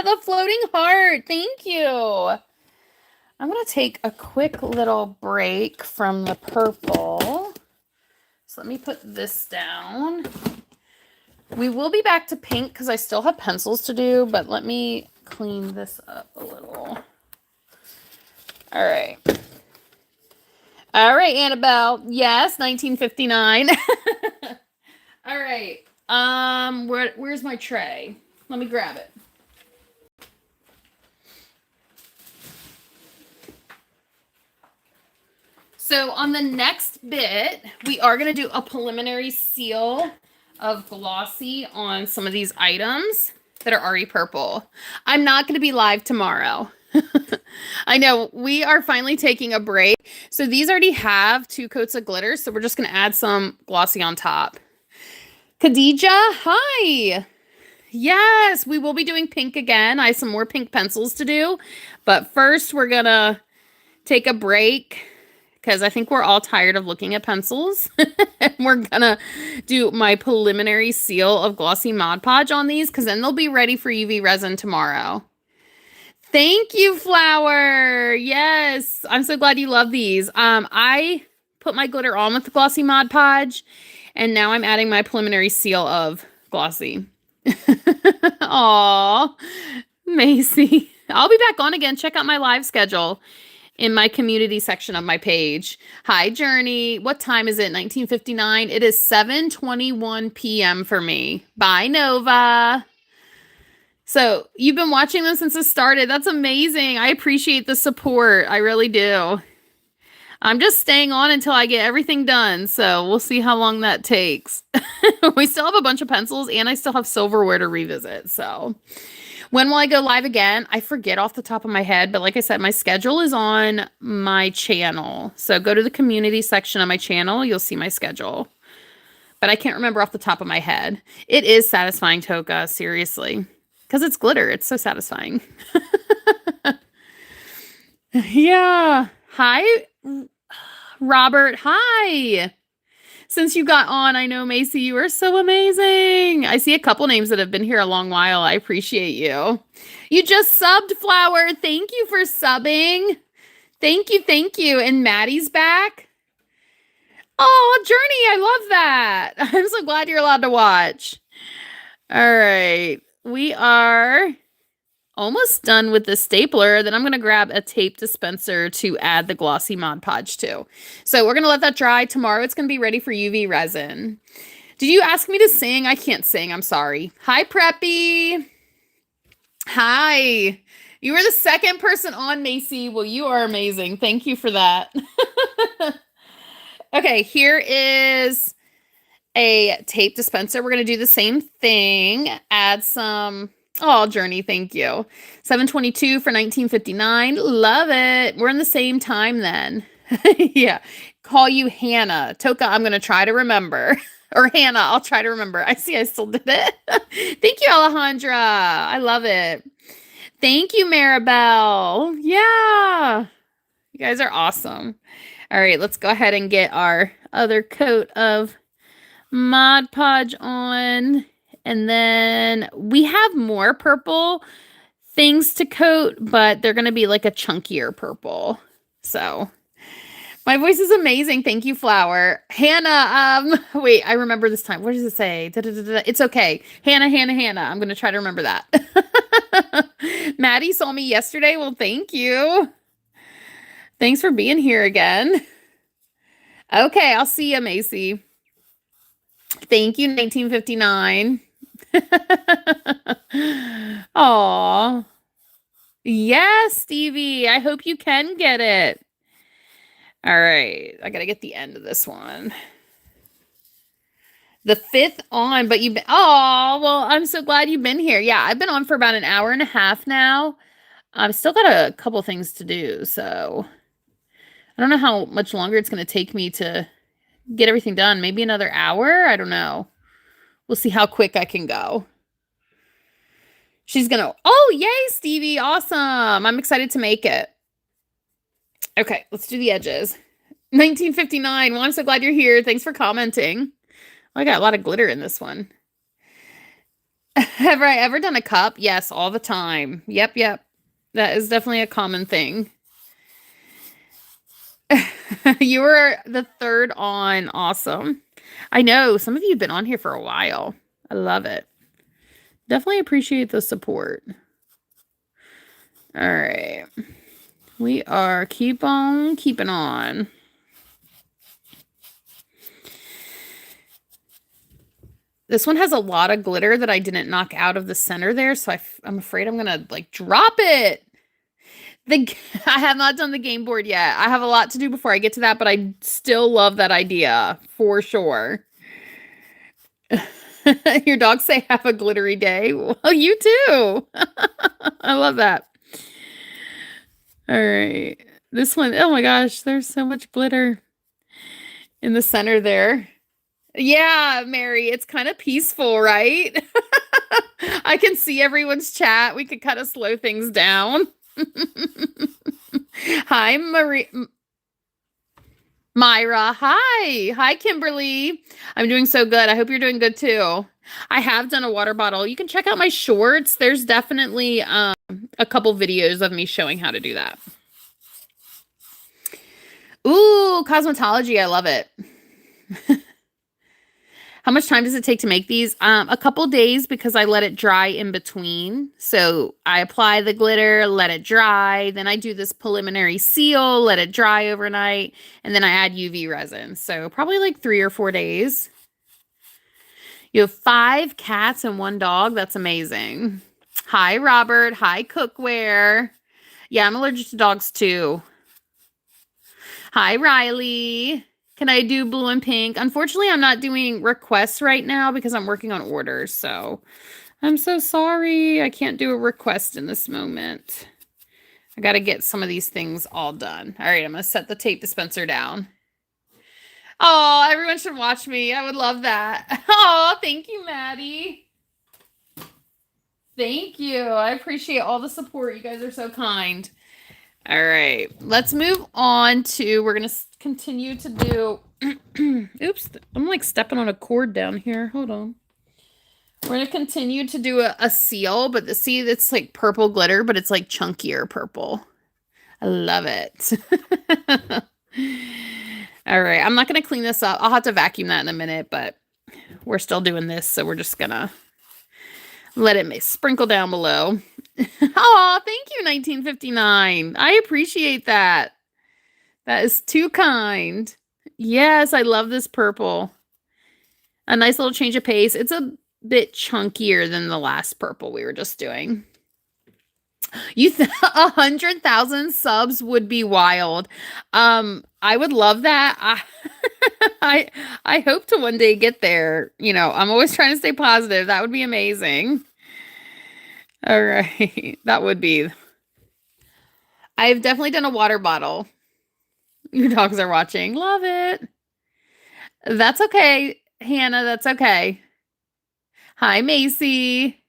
Alejandra, the floating heart. Thank you. I'm going to take a quick little break from the purple. So let me put this down. We will be back to pink because I still have pencils to do, but let me clean this up a little. All right. All right, Annabelle. Yes, 1959. All right. Where's my tray? Let me grab it. So on the next bit, we are going to do a preliminary seal of glossy on some of these items that are already purple. I'm not going to be live tomorrow. I know we are finally taking a break. So these already have 2 coats of glitter. So we're just going to add some glossy on top. Khadija, hi. Yes, we will be doing pink again. I have some more pink pencils to do. But first, we're going to take a break because I think we're all tired of looking at pencils. And we're going to do my preliminary seal of Glossy Mod Podge on these because then they'll be ready for UV resin tomorrow. Thank you, Flower. Yes, I'm so glad you love these. I put my glitter on with the Glossy Mod Podge, and now I'm adding my preliminary seal of Glossy. Aw, Macy. I'll be back on again. Check out my live schedule in my community section of my page. Hi, Journey. What time is it? 1959. It is 7:21 p.m. for me. Bye, Nova. So you've been watching them since it started. That's amazing. I appreciate the support. I really do. I'm just staying on until I get everything done. So we'll see how long that takes. We still have a bunch of pencils and I still have silverware to revisit. So when will I go live again? I forget off the top of my head. But like I said, my schedule is on my channel. So go to the community section of my channel. You'll see my schedule. But I can't remember off the top of my head. It is satisfying, Toka. Seriously. Because it's glitter. It's so satisfying. Yeah. Hi, Robert. Hi. Since you got on, I know, Macy, you are so amazing. I see a couple names that have been here a long while. I appreciate you. You just subbed, Flower. Thank you for subbing. Thank you. Thank you. And Maddie's back. Oh, Journey. I love that. I'm so glad you're allowed to watch. All right. We are almost done with the stapler. Then I'm going to grab a tape dispenser to add the Glossy Mod Podge to. So we're going to let that dry. Tomorrow it's going to be ready for UV resin. Did you ask me to sing? I can't sing. I'm sorry. Hi, Preppy. Hi. You were the second person on, Macy. Well, you are amazing. Thank you for that. Okay, here is a tape dispenser. We're going to do the same thing. Add some Oh, Journey, thank you. 722 for 1959. Love it. We're in the same time then. Yeah. Call you Hannah. Toka, I'm going to try to remember. Or Hannah, I'll try to remember. I see I still did it. Thank you, Alejandra. I love it. Thank you, Maribel. Yeah. You guys are awesome. All right, let's go ahead and get our other coat of Mod Podge on. And then we have more purple things to coat, but they're going to be like a chunkier purple. So my voice is amazing. Thank you, Flower. Hannah, wait, I remember this time. What does it say? Da-da-da-da. It's okay. Hannah. I'm going to try to remember that. Maddie saw me yesterday. Well, thank you. Thanks for being here again. Okay, I'll see you, Macy. Thank you, 1959. Aw. Yes, Stevie. I hope you can get it. All right. I got to get the end of this one. The 5th on, but you've been... Oh, well, I'm so glad you've been here. Yeah, I've been on for about an hour and a half now. I've still got a couple things to do, so... I don't know how much longer it's going to take me to get everything done. Maybe another hour? I don't know. We'll see how quick I can go. She's going to... Oh, yay, Stevie. Awesome. I'm excited to make it. Okay, let's do the edges. 1959. Well, I'm so glad you're here. Thanks for commenting. I got a lot of glitter in this one. Have I ever done a cup? Yes, all the time. Yep. That is definitely a common thing. You were the 3rd on. Awesome. I know some of you have been on here for a while. I love it. Definitely appreciate the support. All right. We are keep on keeping on. This one has a lot of glitter that I didn't knock out of the center there, so I'm afraid I'm going to like drop it. I have not done the game board yet. I have a lot to do before I get to that, but I still love that idea for sure. Your dogs say have a glittery day. Well, you too. I love that. All right. This one, oh my gosh, there's so much glitter in the center there. Yeah, Mary, it's kind of peaceful, right? I can see everyone's chat. We could kind of slow things down. Hi, Myra. Hi, Kimberly. I'm doing so good. I hope you're doing good too. I have done a water bottle. You can check out my shorts. There's definitely a couple videos of me showing how to do that. Ooh, cosmetology. I love it. How much time does it take to make these? A couple days because I let it dry in between. So I apply the glitter, let it dry. Then I do this preliminary seal, let it dry overnight. And then I add UV resin. So probably like 3 or 4 days. You have 5 cats and 1 dog. That's amazing. Hi, Robert. Hi, Cookware. Yeah, I'm allergic to dogs too. Hi, Riley. Can I do blue and pink? Unfortunately, I'm not doing requests right now because I'm working on orders. So I'm so sorry. I can't do a request in this moment. I got to get some of these things all done. All right, I'm going to set the tape dispenser down. Oh, everyone should watch me. I would love that. Oh, thank you, Maddie. Thank you. I appreciate all the support. You guys are so kind. All right, let's move on to, we're going to continue to do, oops, I'm like stepping on a cord down here. Hold on. We're going to continue to do a seal, but see, it's like purple glitter, but it's like chunkier purple. I love it. All right, I'm not going to clean this up. I'll have to vacuum that in a minute, but we're still doing this, so we're just going to let it sprinkle down below. Oh, thank you, 1959. I appreciate that. That is too kind. Yes, I love this purple. A nice little change of pace. It's a bit chunkier than the last purple we were just doing. 100,000 subs would be wild. I would love that. I hope to one day get there. You know, I'm always trying to stay positive. That would be amazing. All right. That would be. I've definitely done a water bottle. Your dogs are watching. Love it. That's okay, Hannah. That's okay. Hi, Macy.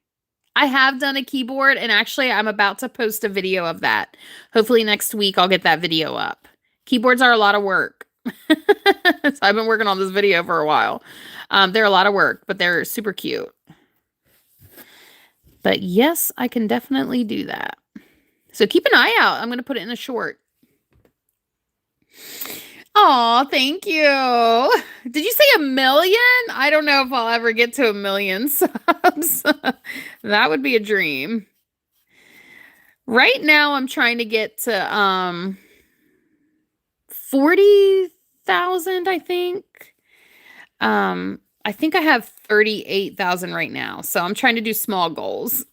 I have done a keyboard, and actually, I'm about to post a video of that. Hopefully, next week, I'll get that video up. Keyboards are a lot of work. So I've been working on this video for a while. They're a lot of work, but they're super cute. But yes, I can definitely do that. So keep an eye out. I'm going to put it in a short. Oh, thank you. Did you say 1 million? I don't know if I'll ever get to 1 million subs. That would be a dream. Right now, I'm trying to get to 40,000, I think. I think I have 38,000 right now, so I'm trying to do small goals.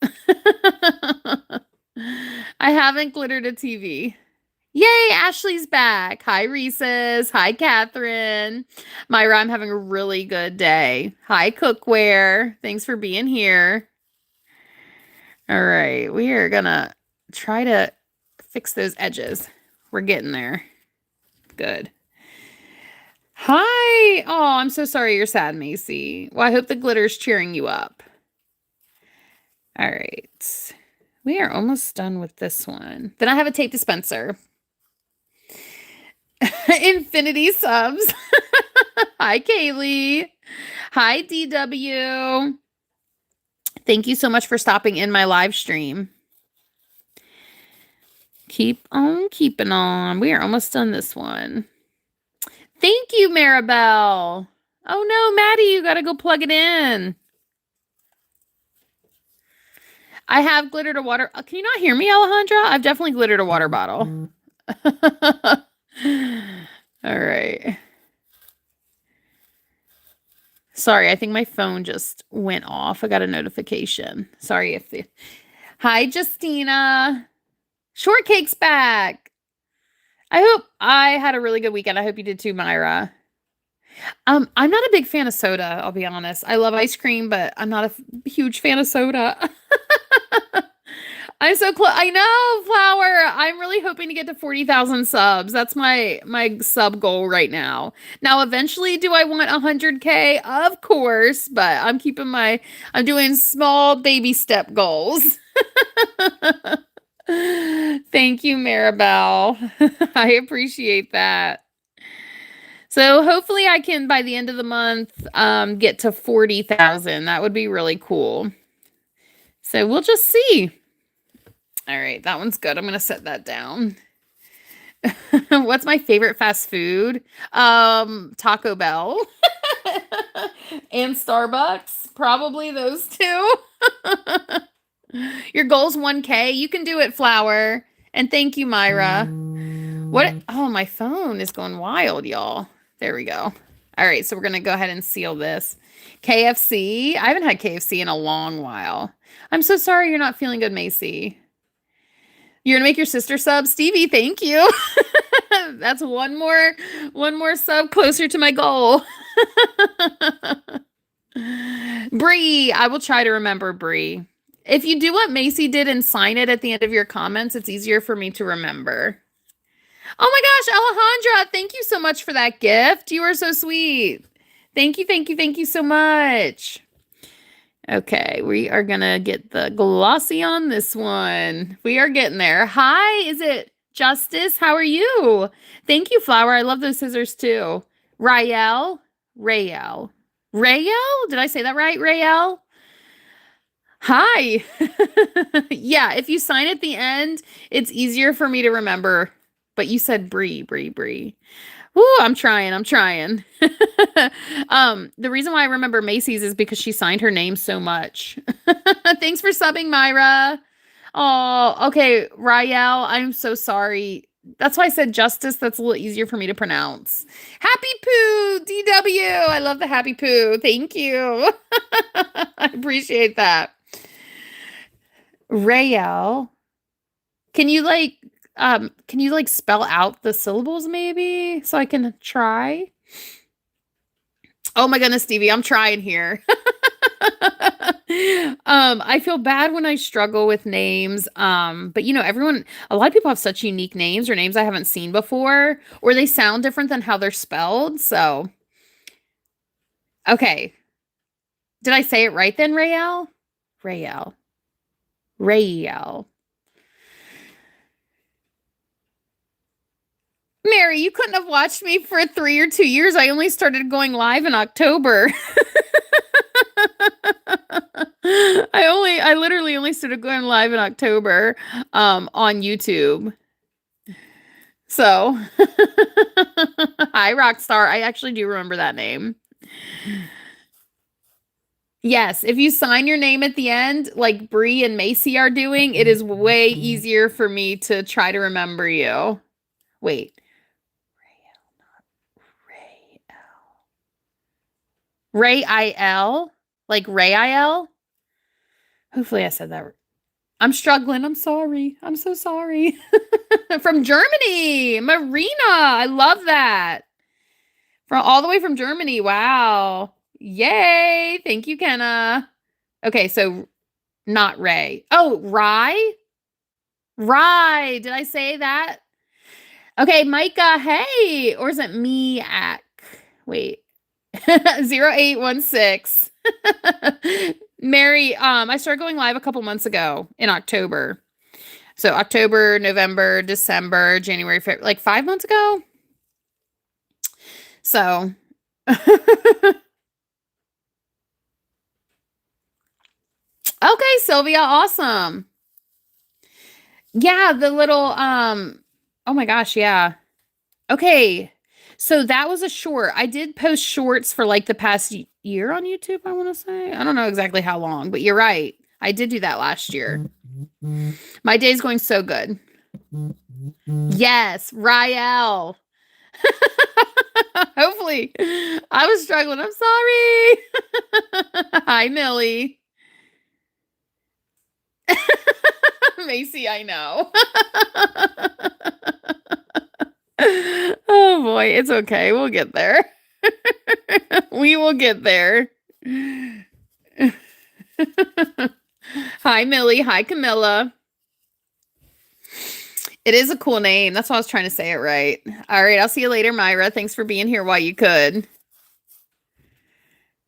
I haven't glittered a TV. Yay, Ashley's back. Hi, Reese's. Hi, Catherine. Myra, I'm having a really good day. Hi, Cookware. Thanks for being here. All right, we are gonna try to fix those edges. We're getting there. Good. Hi. Oh, I'm so sorry you're sad, Macy. Well, I hope the glitter's cheering you up. All right. We are almost done with this one. Then I have a tape dispenser. Infinity subs. Hi, Kaylee. Hi, DW. Thank you so much for stopping in my live stream. Keep on keeping on. We are almost done this one. Thank you, Maribel. Oh no, Maddie, you gotta go plug it in. I have glittered a water. Can you not hear me, Alejandra? I've definitely glittered a water bottle. All right. Sorry, I think my phone just went off. I got a notification. Sorry if the. Hi, Justina. Shortcake's back. I hope I had a really good weekend. I hope you did too, Myra. I'm not a big fan of soda, I'll be honest. I love ice cream, but I'm not a huge fan of soda. I'm so close. I know, Flower. I'm really hoping to get to 40,000 subs. That's my sub goal right now. Now, eventually, do I want 100K? Of course, but I'm doing small baby step goals. Thank you, Maribel. I appreciate that. So hopefully I can, by the end of the month, get to 40,000. That would be really cool. So we'll just see. All right, that one's good. I'm going to set that down. What's my favorite fast food? Taco Bell and Starbucks. Probably those two. Your goal's 1K. You can do it, Flower. And thank you, Myra. What? Oh, my phone is going wild, y'all. There we go. All right, so we're going to go ahead and seal this. KFC. I haven't had KFC in a long while. I'm so sorry you're not feeling good, Macy. You're going to make your sister sub? Stevie, thank you. That's one more sub closer to my goal. Bree, I will try to remember Bree. If you do what Macy did and sign it at the end of your comments, it's easier for me to remember. Oh my gosh, Alejandra, thank you so much for that gift. You are so sweet. Thank you so much. Okay, we are going to get the glossy on this one. We are getting there. Hi, is it Justice? How are you? Thank you, Flower. I love those scissors too. Rael? Did I say that right, Rael? Hi. Yeah, if you sign at the end, it's easier for me to remember. But you said Bree. Ooh, I'm trying. The reason why I remember Macy's is because she signed her name so much. Thanks for subbing, Myra. Oh, okay, Rael, I'm so sorry. That's why I said Justice. That's a little easier for me to pronounce. Happy Poo, DW. I love the Happy Poo. Thank you. I appreciate that. Rael, can you spell out the syllables maybe so I can try? Oh my goodness, Stevie, I'm trying here. I feel bad when I struggle with names. But a lot of people have such unique names or names I haven't seen before, or they sound different than how they're spelled. So, okay. Did I say it right then, Rael? Rael. Rael. Mary, you couldn't have watched me for 3 or 2 years. I only started going live in October. I literally only started going live in October on YouTube. So, hi, Rockstar. I actually do remember that name. Yes, if you sign your name at the end, like Bree and Macy are doing, it is way easier for me to try to remember you. Wait. Ray I-L? Like Ray I-L? Hopefully I said that right. I'm struggling. I'm sorry. I'm so sorry. From Germany. Marina. I love that. From all the way from Germany. Wow. Yay. Thank you, Kenna. Okay, so not Ray. Oh, Rye? Rye. Did I say that? Okay, Micah, hey. Or is it me at wait. 0816. Mary, I started going live a couple months ago in October. So October, November, December, January, February, like 5 months ago. So okay, Sylvia, awesome. Yeah, the little oh my gosh, yeah. Okay. So that was a short. I did post shorts for like the past year on YouTube, I want to say. I don't know exactly how long, but you're right. I did do that last year. My day's going so good. Yes, Rael. Hopefully. I was struggling. I'm sorry. Hi, Millie. Macy, I know. Oh boy, it's okay. We'll get there. We will get there. Hi, Millie. Hi, Camilla. It is a cool name. That's why I was trying to say it right. All right. I'll see you later, Myra. Thanks for being here while you could.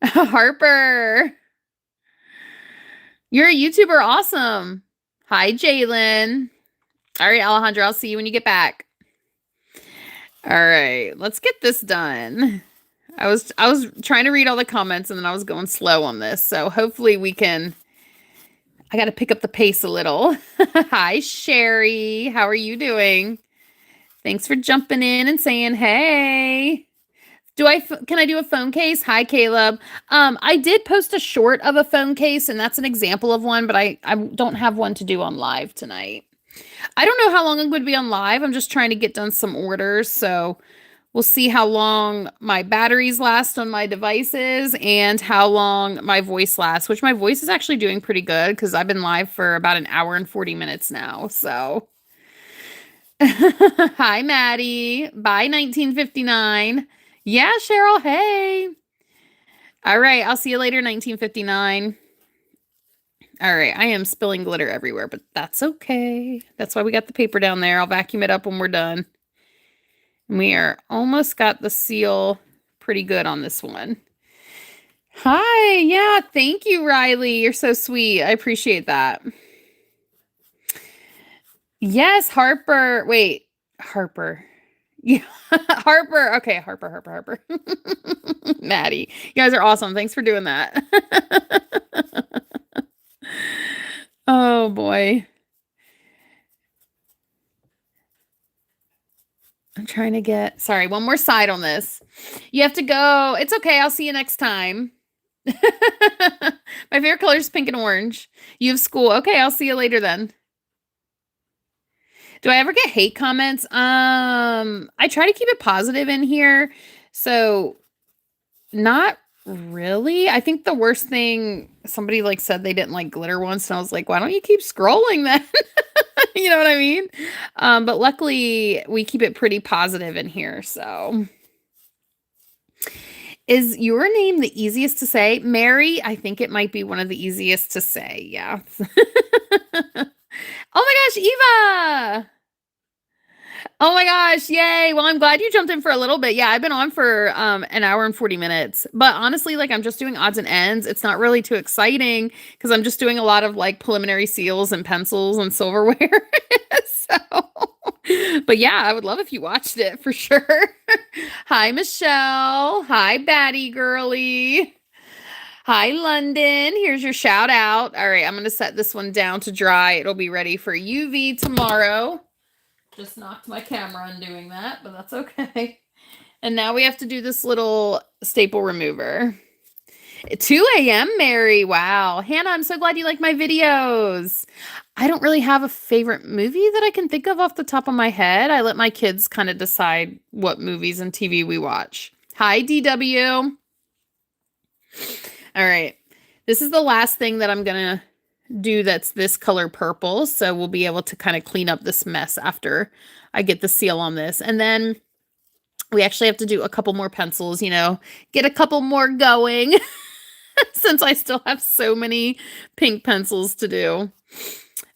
Harper. You're a YouTuber. Awesome. Hi, Jalen. All right, Alejandro. I'll see you when you get back. All right. Let's get this done. I was trying to read all the comments and then I was going slow on this. So hopefully we can. I got to pick up the pace a little. Hi, Sherry. How are you doing? Thanks for jumping in and saying, hey. Can I do a phone case? Hi, Caleb. I did post a short of a phone case, and that's an example of one, but I don't have one to do on live tonight. I don't know how long I'm going to be on live. I'm just trying to get done some orders, so we'll see how long my batteries last on my devices and how long my voice lasts, which my voice is actually doing pretty good because I've been live for about an hour and 40 minutes now, so. Hi, Maddie. Bye, 1959. Yeah, Cheryl, hey. All right, I'll see you later, 1959. All right, I am spilling glitter everywhere, but that's okay. That's why we got the paper down there. I'll vacuum it up when we're done. We are almost got the seal pretty good on this one. Hi, yeah, thank you, Riley. You're so sweet. I appreciate that. Yes, Harper. Wait, Harper. Yeah, Harper. Okay, Harper. Maddie, you guys are awesome. Thanks for doing that. Oh boy. I'm trying to get, sorry, one more side on this. You have to go. It's okay. I'll see you next time. My favorite color is pink and orange. You have school. Okay, I'll see you later then. Do I ever get hate comments? I try to keep it positive in here. So not really. I think the worst thing, somebody like said they didn't like glitter once, and I was like, why don't you keep scrolling then? You know what I mean? But luckily we keep it pretty positive in here. So Is your name the easiest to say? Mary, I think it might be one of the easiest to say. Yeah. Oh my gosh, Eva! Oh my gosh, yay. Well, I'm glad you jumped in for a little bit. Yeah, I've been on for an hour and 40 minutes. But honestly, like I'm just doing odds and ends. It's not really too exciting because I'm just doing a lot of like preliminary seals and pencils and silverware. So, but yeah, I would love if you watched it for sure. Hi, Michelle. Hi, Batty Girly. Hi, London. Here's your shout out. All right, I'm going to set this one down to dry. It'll be ready for UV tomorrow. Just knocked my camera on doing that, but that's okay. And now we have to do this little staple remover. 2 a.m., Mary. Wow. Hannah, I'm so glad you like my videos. I don't really have a favorite movie that I can think of off the top of my head. I let my kids kind of decide what movies and TV we watch. Hi, DW. All right. This is the last thing that I'm going to do that's this color purple. So we'll be able to kind of clean up this mess after I get the seal on this. And then we actually have to do a couple more pencils, you know, get a couple more going since I still have so many pink pencils to do.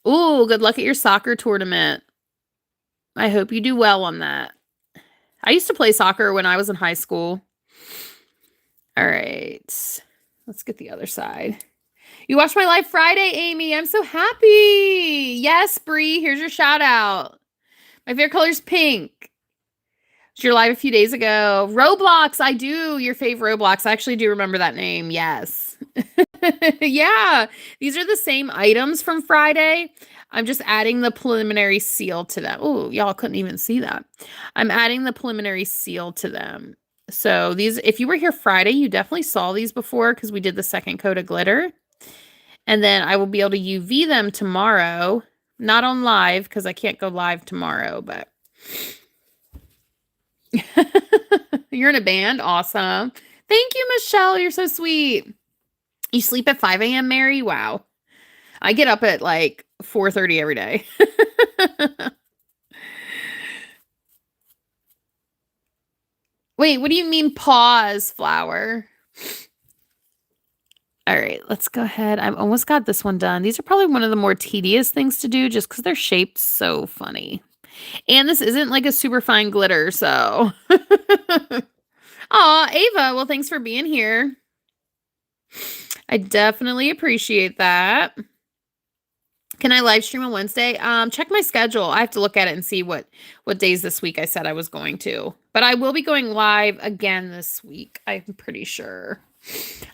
Ooh, good luck at your soccer tournament. I hope you do well on that. I used to play soccer when I was in high school. All right. Let's get the other side. You watched my live Friday, Amy. I'm so happy. Yes, Bree. Here's your shout out. My favorite color is pink. It's your live a few days ago. Roblox. I do. Your favorite Roblox. I actually do remember that name. Yes. Yeah. These are the same items from Friday. I'm just adding the preliminary seal to them. Oh, y'all couldn't even see that. I'm adding the preliminary seal to them. So these, if you were here Friday, you definitely saw these before because we did the second coat of glitter. And then I will be able to UV them tomorrow. Not on live because I can't go live tomorrow, but you're in a band. Awesome. Thank you, Michelle. You're so sweet. You sleep at 5 a.m., Mary? Wow. I get up at like 4:30 every day. Wait, what do you mean pause, flower? All right, let's go ahead. I've almost got this one done. These are probably one of the more tedious things to do just because they're shaped so funny. And this isn't like a super fine glitter, so. Aw, Ava, well, thanks for being here. I definitely appreciate that. Can I live stream on Wednesday? Check my schedule. I have to look at it and see what days this week I said I was going to. But I will be going live again this week, I'm pretty sure.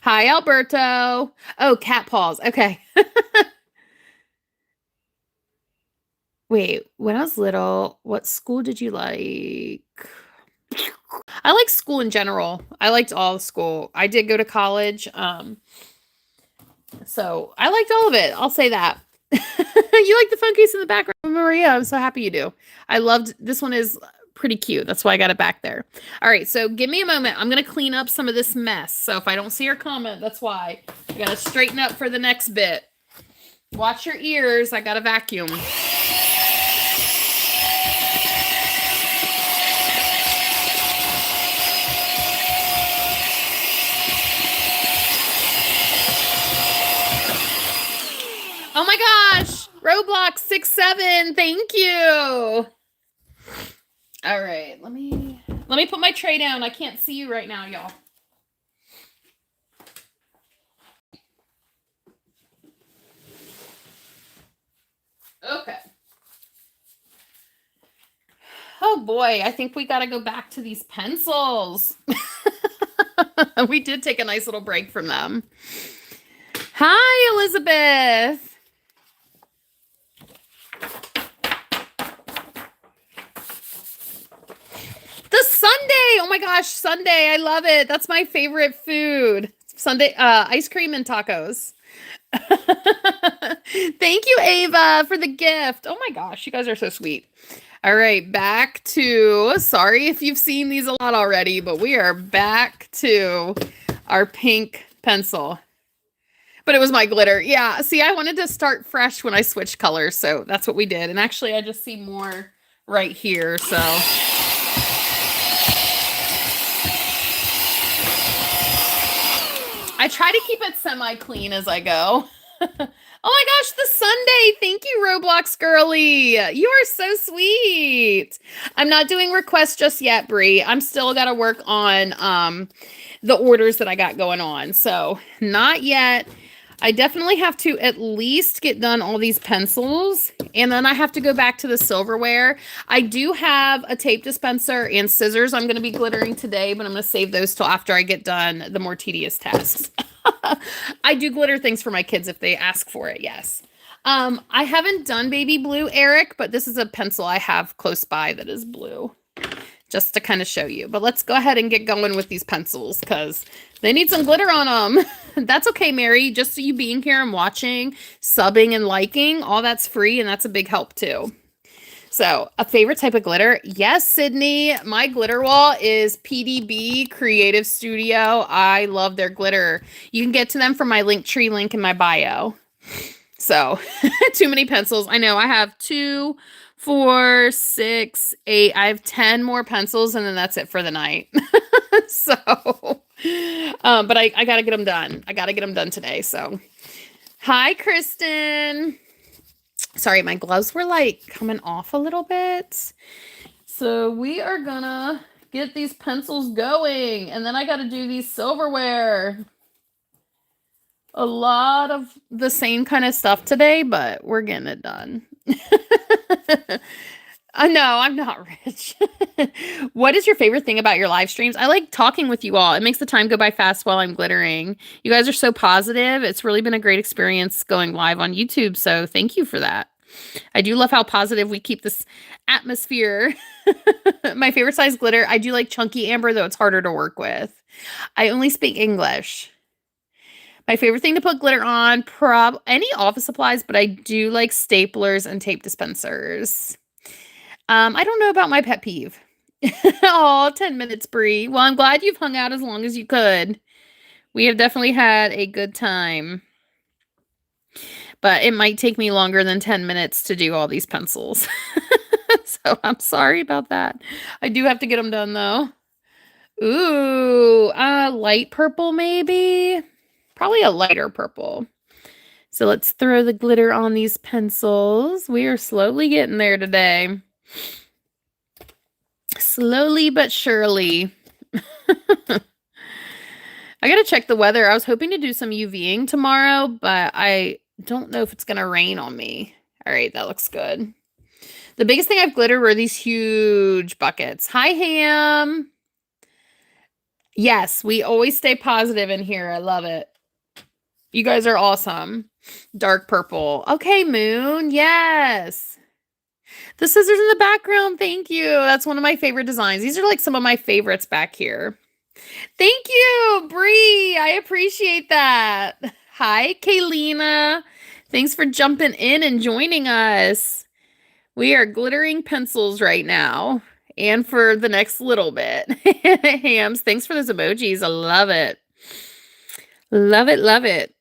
Hi, Alberto. Oh, cat paws. Okay. Wait, when I was little, what school did you like? I like school in general. I liked all the school. I did go to college. So I liked all of it. I'll say that. You like the phone case in the background, Maria? I'm so happy you do. I loved this one is pretty cute. That's why I got it back there. All right, so give me a moment. I'm going to clean up some of this mess. So if I don't see your comment, that's why. I got to straighten up for the next bit. Watch your ears. I got to vacuum. Oh my gosh, Roblox 67. Thank you. All right, let me put my tray down. I can't see you right now, y'all. Okay. Oh boy, I think we got to go back to these pencils. We did take a nice little break from them. Hi, Elizabeth. The sundae. Oh my gosh, sundae. I love it. That's my favorite food. Sundae, ice cream and tacos. Thank you, Ava, for the gift. Oh my gosh, you guys are so sweet. All right, back to, sorry if you've seen these a lot already, but we are back to our pink pencil. But it was my glitter. Yeah, see, I wanted to start fresh when I switched colors, so that's what we did. And actually, I just see more right here, so. I try to keep it semi-clean as I go. Oh my gosh, the Sunday. Thank you, Roblox girly. You are so sweet. I'm not doing requests just yet, Brie. I'm still got to work on the orders that I got going on. So not yet. I definitely have to at least get done all these pencils, and then I have to go back to the silverware. I do have a tape dispenser and scissors I'm going to be glittering today, but I'm going to save those till after I get done the more tedious tasks. I do glitter things for my kids if they ask for it, yes. I haven't done baby blue, Eric, but this is a pencil I have close by that is blue, just to kind of show you. But let's go ahead and get going with these pencils because they need some glitter on them. That's okay, Mary. Just so you being here and watching, subbing and liking, all that's free, and that's a big help too. So, a favorite type of glitter? Yes, Sydney. My glitter wall is PDB Creative Studio. I love their glitter. You can get to them from my Linktree link in my bio. So, too many pencils. I know I have 2, 4, 6, 8. I have 10 more pencils, and then that's it for the night. So, but I got to get them done. I got to get them done today. So, hi, Kristen. Sorry, my gloves were like coming off a little bit. So we are gonna get these pencils going, and then I got to do these silverware. A lot of the same kind of stuff today, but we're getting it done. No, I'm not rich. What is your favorite thing about your live streams? I like talking with you all. It makes the time go by fast while I'm glittering. You guys are so positive. It's really been a great experience going live on YouTube, so thank you for that. I do love how positive we keep this atmosphere. My favorite size glitter, I do like chunky amber, though it's harder to work with. I only speak English. My favorite thing to put glitter on, any office supplies, but I do like staplers and tape dispensers. I don't know about my pet peeve. Oh, 10 minutes, Brie. Well, I'm glad you've hung out as long as you could. We have definitely had a good time. But it might take me longer than 10 minutes to do all these pencils. So I'm sorry about that. I do have to get them done, though. Ooh, light purple maybe? Probably a lighter purple. So let's throw the glitter on these pencils. We are slowly getting there today. Slowly but surely. I gotta check the weather. I was hoping to do some UVing tomorrow, but I don't know if it's gonna rain on me. All right, that looks good. The biggest thing I've glittered were these huge buckets. Hi, Ham. Yes, we always stay positive in here. I love it. You guys are awesome. Dark purple. Okay, Moon. Yes. The scissors in the background. Thank you. That's one of my favorite designs. These are like some of my favorites back here. Thank you, Bree. I appreciate that. Hi, Kaylina. Thanks for jumping in and joining us. We are glittering pencils right now and for the next little bit. Hams, thanks for those emojis. I love it. Love it, love it.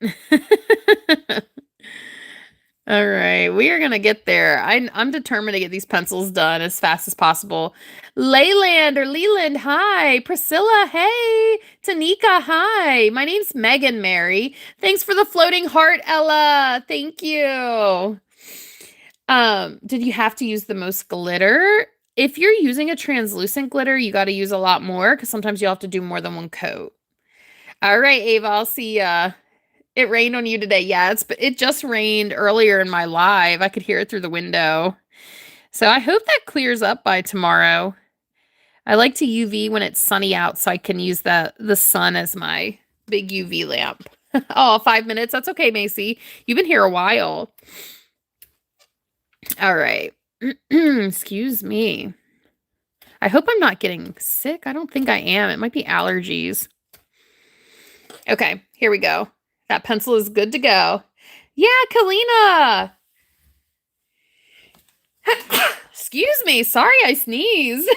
All right, we are going to get there. I'm determined to get these pencils done as fast as possible. Leland, hi. Priscilla, hey. Tanika, hi. My name's Megan Mary. Thanks for the floating heart, Ella. Thank you. Did you have to use the most glitter? If you're using a translucent glitter, you got to use a lot more because sometimes you'll have to do more than one coat. All right, Ava, I'll see ya. It rained on you today. Yeah, it just rained earlier in my live. I could hear it through the window. So I hope that clears up by tomorrow. I like to UV when it's sunny out so I can use the sun as my big UV lamp. Oh, 5 minutes. That's okay, Macy. You've been here a while. All right. Excuse me. I hope I'm not getting sick. I don't think I am. It might be allergies. Okay, here we go. That pencil is good to go. Yeah, Kalina. Excuse me. Sorry, I sneezed.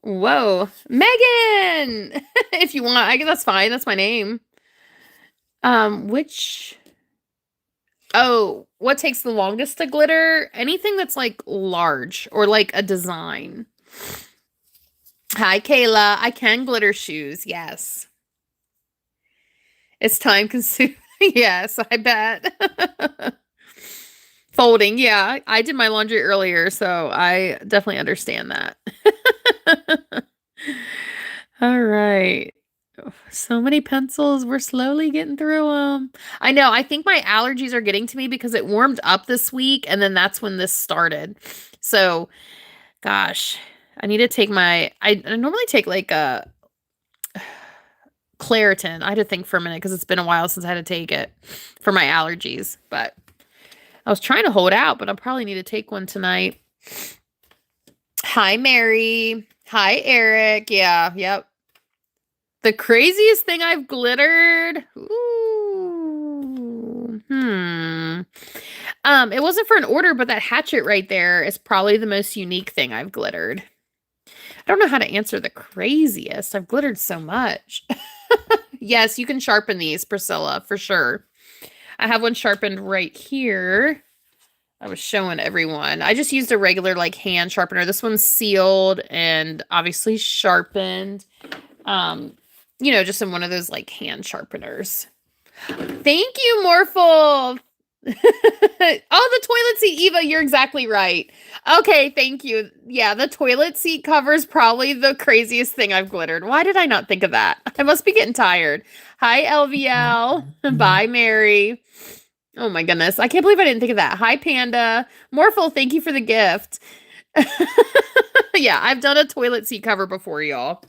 Whoa. Megan. If you want, I guess that's fine. That's my name. What takes the longest to glitter? Anything that's like large or like a design. Hi, Kayla. I can glitter shoes. Yes. It's time consuming. Yes, I bet. Folding, yeah. I did my laundry earlier, so I definitely understand that. All right. So many pencils. We're slowly getting through them. I know. I think my allergies are getting to me because it warmed up this week, and then that's when this started. So, gosh, I need to take I normally take like a Claritin. I had to think for a minute because it's been a while since I had to take it for my allergies. But I was trying to hold out, but I'll probably need to take one tonight. Hi, Mary. Hi, Eric. Yeah, yep. The craziest thing I've glittered. Ooh. It wasn't for an order, but that hatchet right there is probably the most unique thing I've glittered. I don't know how to answer the craziest. I've glittered so much. Yes, you can sharpen these, Priscilla, for sure. I have one sharpened right here. I was showing everyone. I just used a regular like hand sharpener. This one's sealed and obviously sharpened. Just in one of those like hand sharpeners. Thank you, Morphle. Oh, the toilet seat, Eva, you're exactly right. Okay, thank you. Yeah, the toilet seat cover is probably the craziest thing I've glittered. Why did I not think of that? I must be getting tired. Hi, LVL. Bye, Mary. Oh my goodness. I can't believe I didn't think of that. Hi, Panda. Morphle, thank you for the gift. Yeah, I've done a toilet seat cover before, y'all.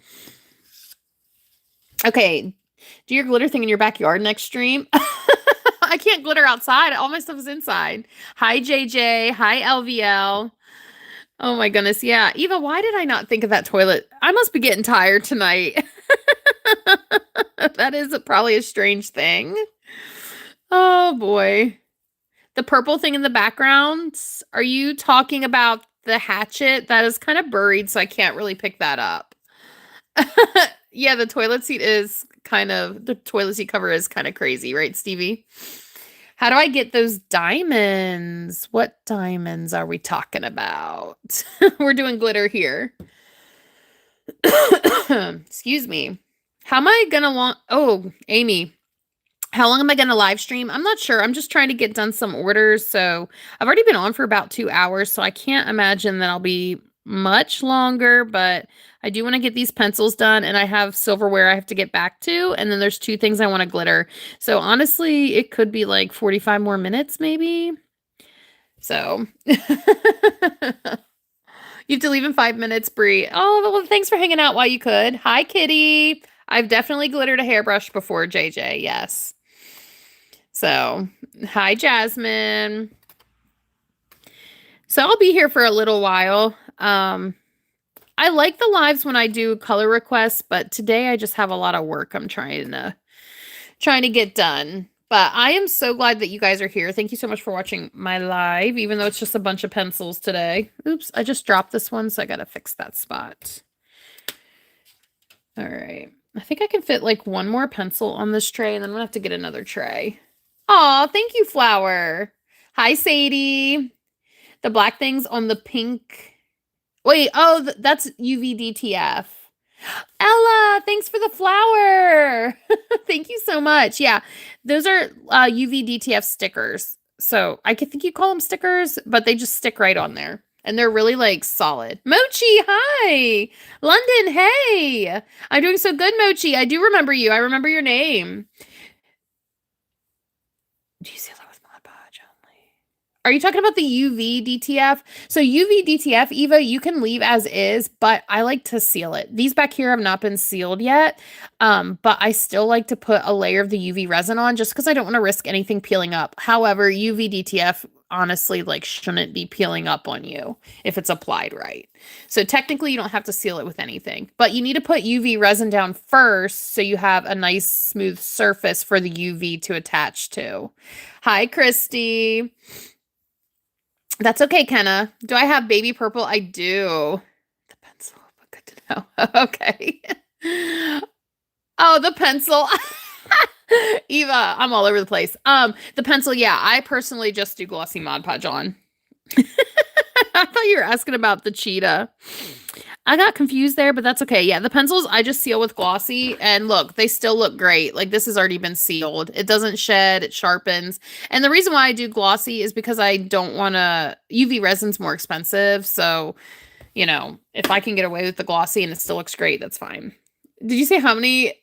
Okay, do your glitter thing in your backyard next stream. I can't glitter outside. All my stuff is inside. Hi, JJ. Hi, LVL. Oh my goodness. Yeah. Eva, why did I not think of that toilet? I must be getting tired tonight. That is probably a strange thing. Oh boy. The purple thing in the background. Are you talking about the hatchet? That is kind of buried, so I can't really pick that up. Yeah, the toilet seat cover is kind of crazy, right, Stevie? How do I get those diamonds? What diamonds are we talking about? We're doing glitter here. Excuse me. How am I gonna Amy, how long am I gonna live stream? I'm not sure. I'm just trying to get done some orders. So I've already been on for about 2 hours, so I can't imagine that I'll be much longer, but I do want to get these pencils done, and I have silverware I have to get back to, and then there's 2 things I want to glitter. So honestly, it could be like 45 more minutes maybe. So you have to leave in 5 minutes, Brie. Oh, well, thanks for hanging out while you could. Hi, Kitty. I've definitely glittered a hairbrush before, JJ. Yes. So, hi, Jasmine. So I'll be here for a little while. I like the lives when I do color requests, but today I just have a lot of work I'm trying to get done. But I am so glad that you guys are here. Thank you so much for watching my live, even though it's just a bunch of pencils today. Oops, I just dropped this one, so I got to fix that spot. All right. I think I can fit like one more pencil on this tray, and then I'm going to have to get another tray. Aw, thank you, Flower. Hi, Sadie. The black things on the pink. Wait, that's UVDTF. Ella, thanks for the flower. Thank you so much. Yeah, those are UVDTF stickers. So I think you call them stickers, but they just stick right on there. And they're really like solid. Mochi, hi. London, hey. I'm doing so good, Mochi. I do remember you. I remember your name. Do you see that with Mod Podge only? Are you talking about the UV DTF? So UV DTF, Eva, you can leave as is, but I like to seal it. These back here have not been sealed yet, but I still like to put a layer of the UV resin on just because I don't want to risk anything peeling up. However, UV DTF honestly like shouldn't be peeling up on you if it's applied right. So technically you don't have to seal it with anything, but you need to put UV resin down first so you have a nice smooth surface for the UV to attach to. Hi, Christy. That's okay, Kenna. Do I have baby purple? I do. The pencil, but good to know. Okay. Oh, the pencil. Eva, I'm all over the place. The pencil, yeah, I personally just do glossy Mod Podge on. I thought you were asking about the cheetah. I got confused there, but that's okay. Yeah, the pencils I just seal with glossy, and look, they still look great. Like, this has already been sealed. It doesn't shed, it sharpens. And the reason why I do glossy is because I don't want to, UV resin's more expensive, so, you know, if I can get away with the glossy and it still looks great, that's fine. Did you say how many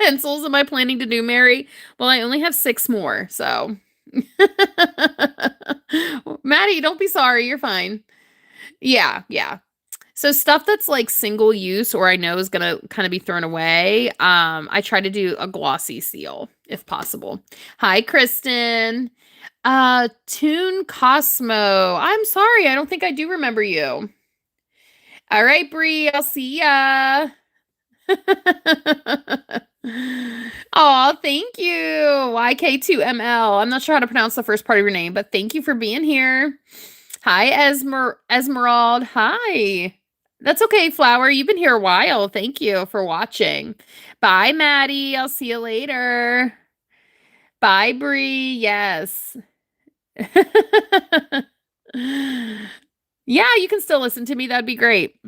pencils am I planning to do, Mary? Well, I only have 6 more, so. Maddie, don't be sorry, you're fine. Yeah, yeah. So stuff that's like single use or I know is gonna kind of be thrown away, I try to do a glossy seal if possible. Hi, Kristen. Toon Cosmo. I'm sorry, I don't think I do remember you. All right, Bree, I'll see ya. Oh, thank you. YK2ML. I'm not sure how to pronounce the first part of your name, but thank you for being here. Hi, Esmeralda. Hi. That's okay, Flower. You've been here a while. Thank you for watching. Bye, Maddie. I'll see you later. Bye, Bree. Yes. Yeah, you can still listen to me. That'd be great.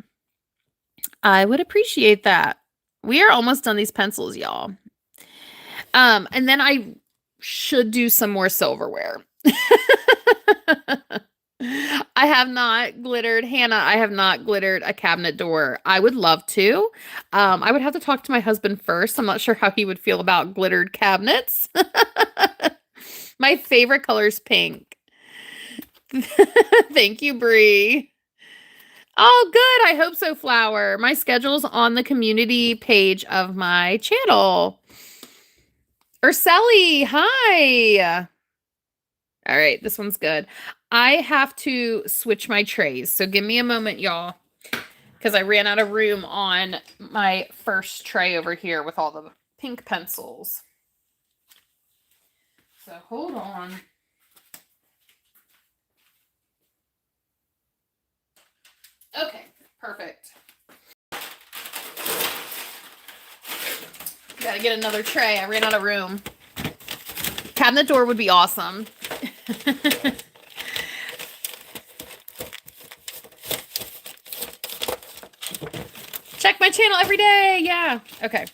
I would appreciate that. We are almost done these pencils, y'all. And then I should do some more silverware. I have not glittered, Hannah, I have not glittered a cabinet door. I would love to. I would have to talk to my husband first. I'm not sure how he would feel about glittered cabinets. My favorite color is pink. Thank you, Bree. Oh, good. I hope so, Flower. My schedule's on the community page of my channel. Urselli, hi. All right, this one's good. I have to switch my trays, so give me a moment, y'all, because I ran out of room on my first tray over here with all the pink pencils. So hold on. Okay, perfect. Gotta get another tray. I ran out of room. Cabinet door would be awesome. Check my channel every day. Yeah. Okay.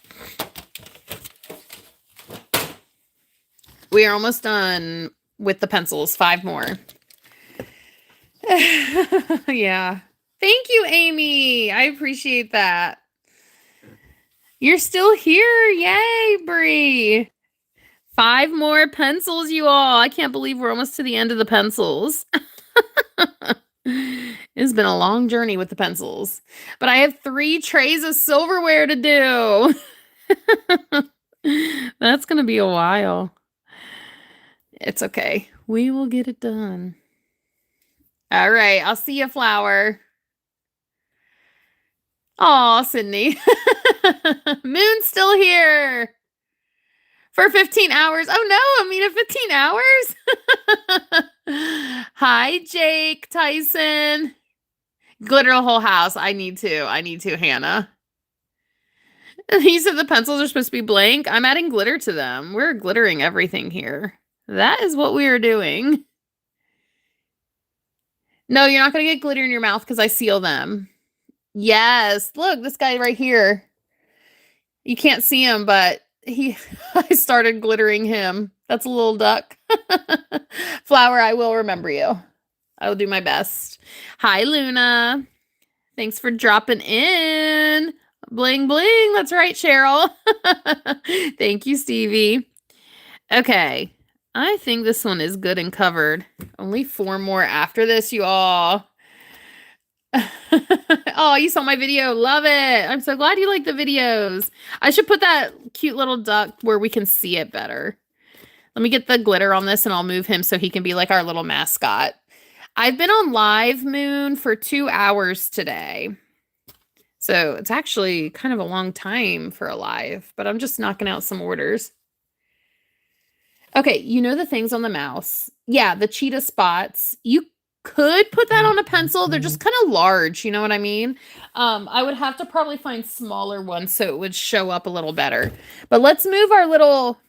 We are almost done with the pencils. 5 more. Yeah. Thank you, Amy. I appreciate that. You're still here. Yay, Bree. 5 more pencils, you all. I can't believe we're almost to the end of the pencils. It's been a long journey with the pencils. But I have 3 trays of silverware to do. That's going to be a while. It's okay. We will get it done. All right. I'll see you, Flower. Aw, Sydney. Moon's still here. For 15 hours. Oh no, I mean, 15 hours? Hi, Jake Tyson. Glitter the whole house. I need to, Hannah. He said the pencils are supposed to be blank. I'm adding glitter to them. We're glittering everything here. That is what we are doing. No, you're not going to get glitter in your mouth because I seal them. Yes. Look, this guy right here. You can't see him, but I started glittering him. That's a little duck. Flower, I will remember you. I will do my best. Hi, Luna. Thanks for dropping in. Bling, bling. That's right, Cheryl. Thank you, Stevie. Okay. I think this one is good and covered. Only 4 more after this, you all. Oh, you saw my video. Love it. I'm so glad you like the videos. I should put that cute little duck where we can see it better. Let me get the glitter on this and I'll move him so he can be like our little mascot. I've been on live, Moon, for 2 hours today. So it's actually kind of a long time for a live, but I'm just knocking out some orders. Okay, you know the things on the mouse. Yeah, the cheetah spots. You could put that on a pencil. They're just kind of large, you know what I mean? I would have to probably find smaller ones so it would show up a little better. But let's move our little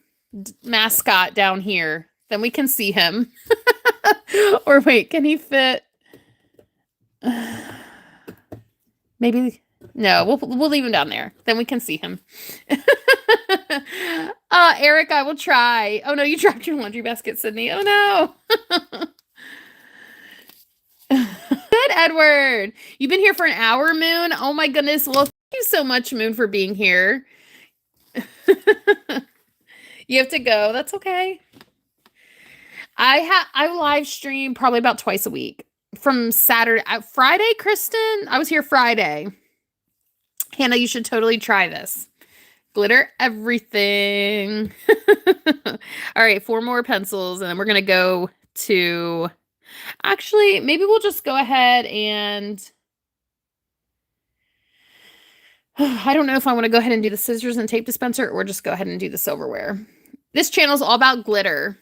mascot down here. Then we can see him. Or wait, can he fit? Maybe, no, we'll leave him down there. Then we can see him. Eric, I will try. Oh no, you dropped your laundry basket, Sydney. Oh no. Good, Edward. You've been here for an hour, Moon. Oh my goodness. Well, thank you so much, Moon, for being here. You have to go. That's okay. I live stream probably about twice a week. From Saturday, Friday, Kristen. I was here Friday. Hannah, you should totally try this. Glitter everything. All right, 4 more pencils, and then we're gonna go to. Actually, maybe we'll just go ahead and. I don't know if I want to go ahead and do the scissors and tape dispenser or just go ahead and do the silverware. This channel is all about glitter.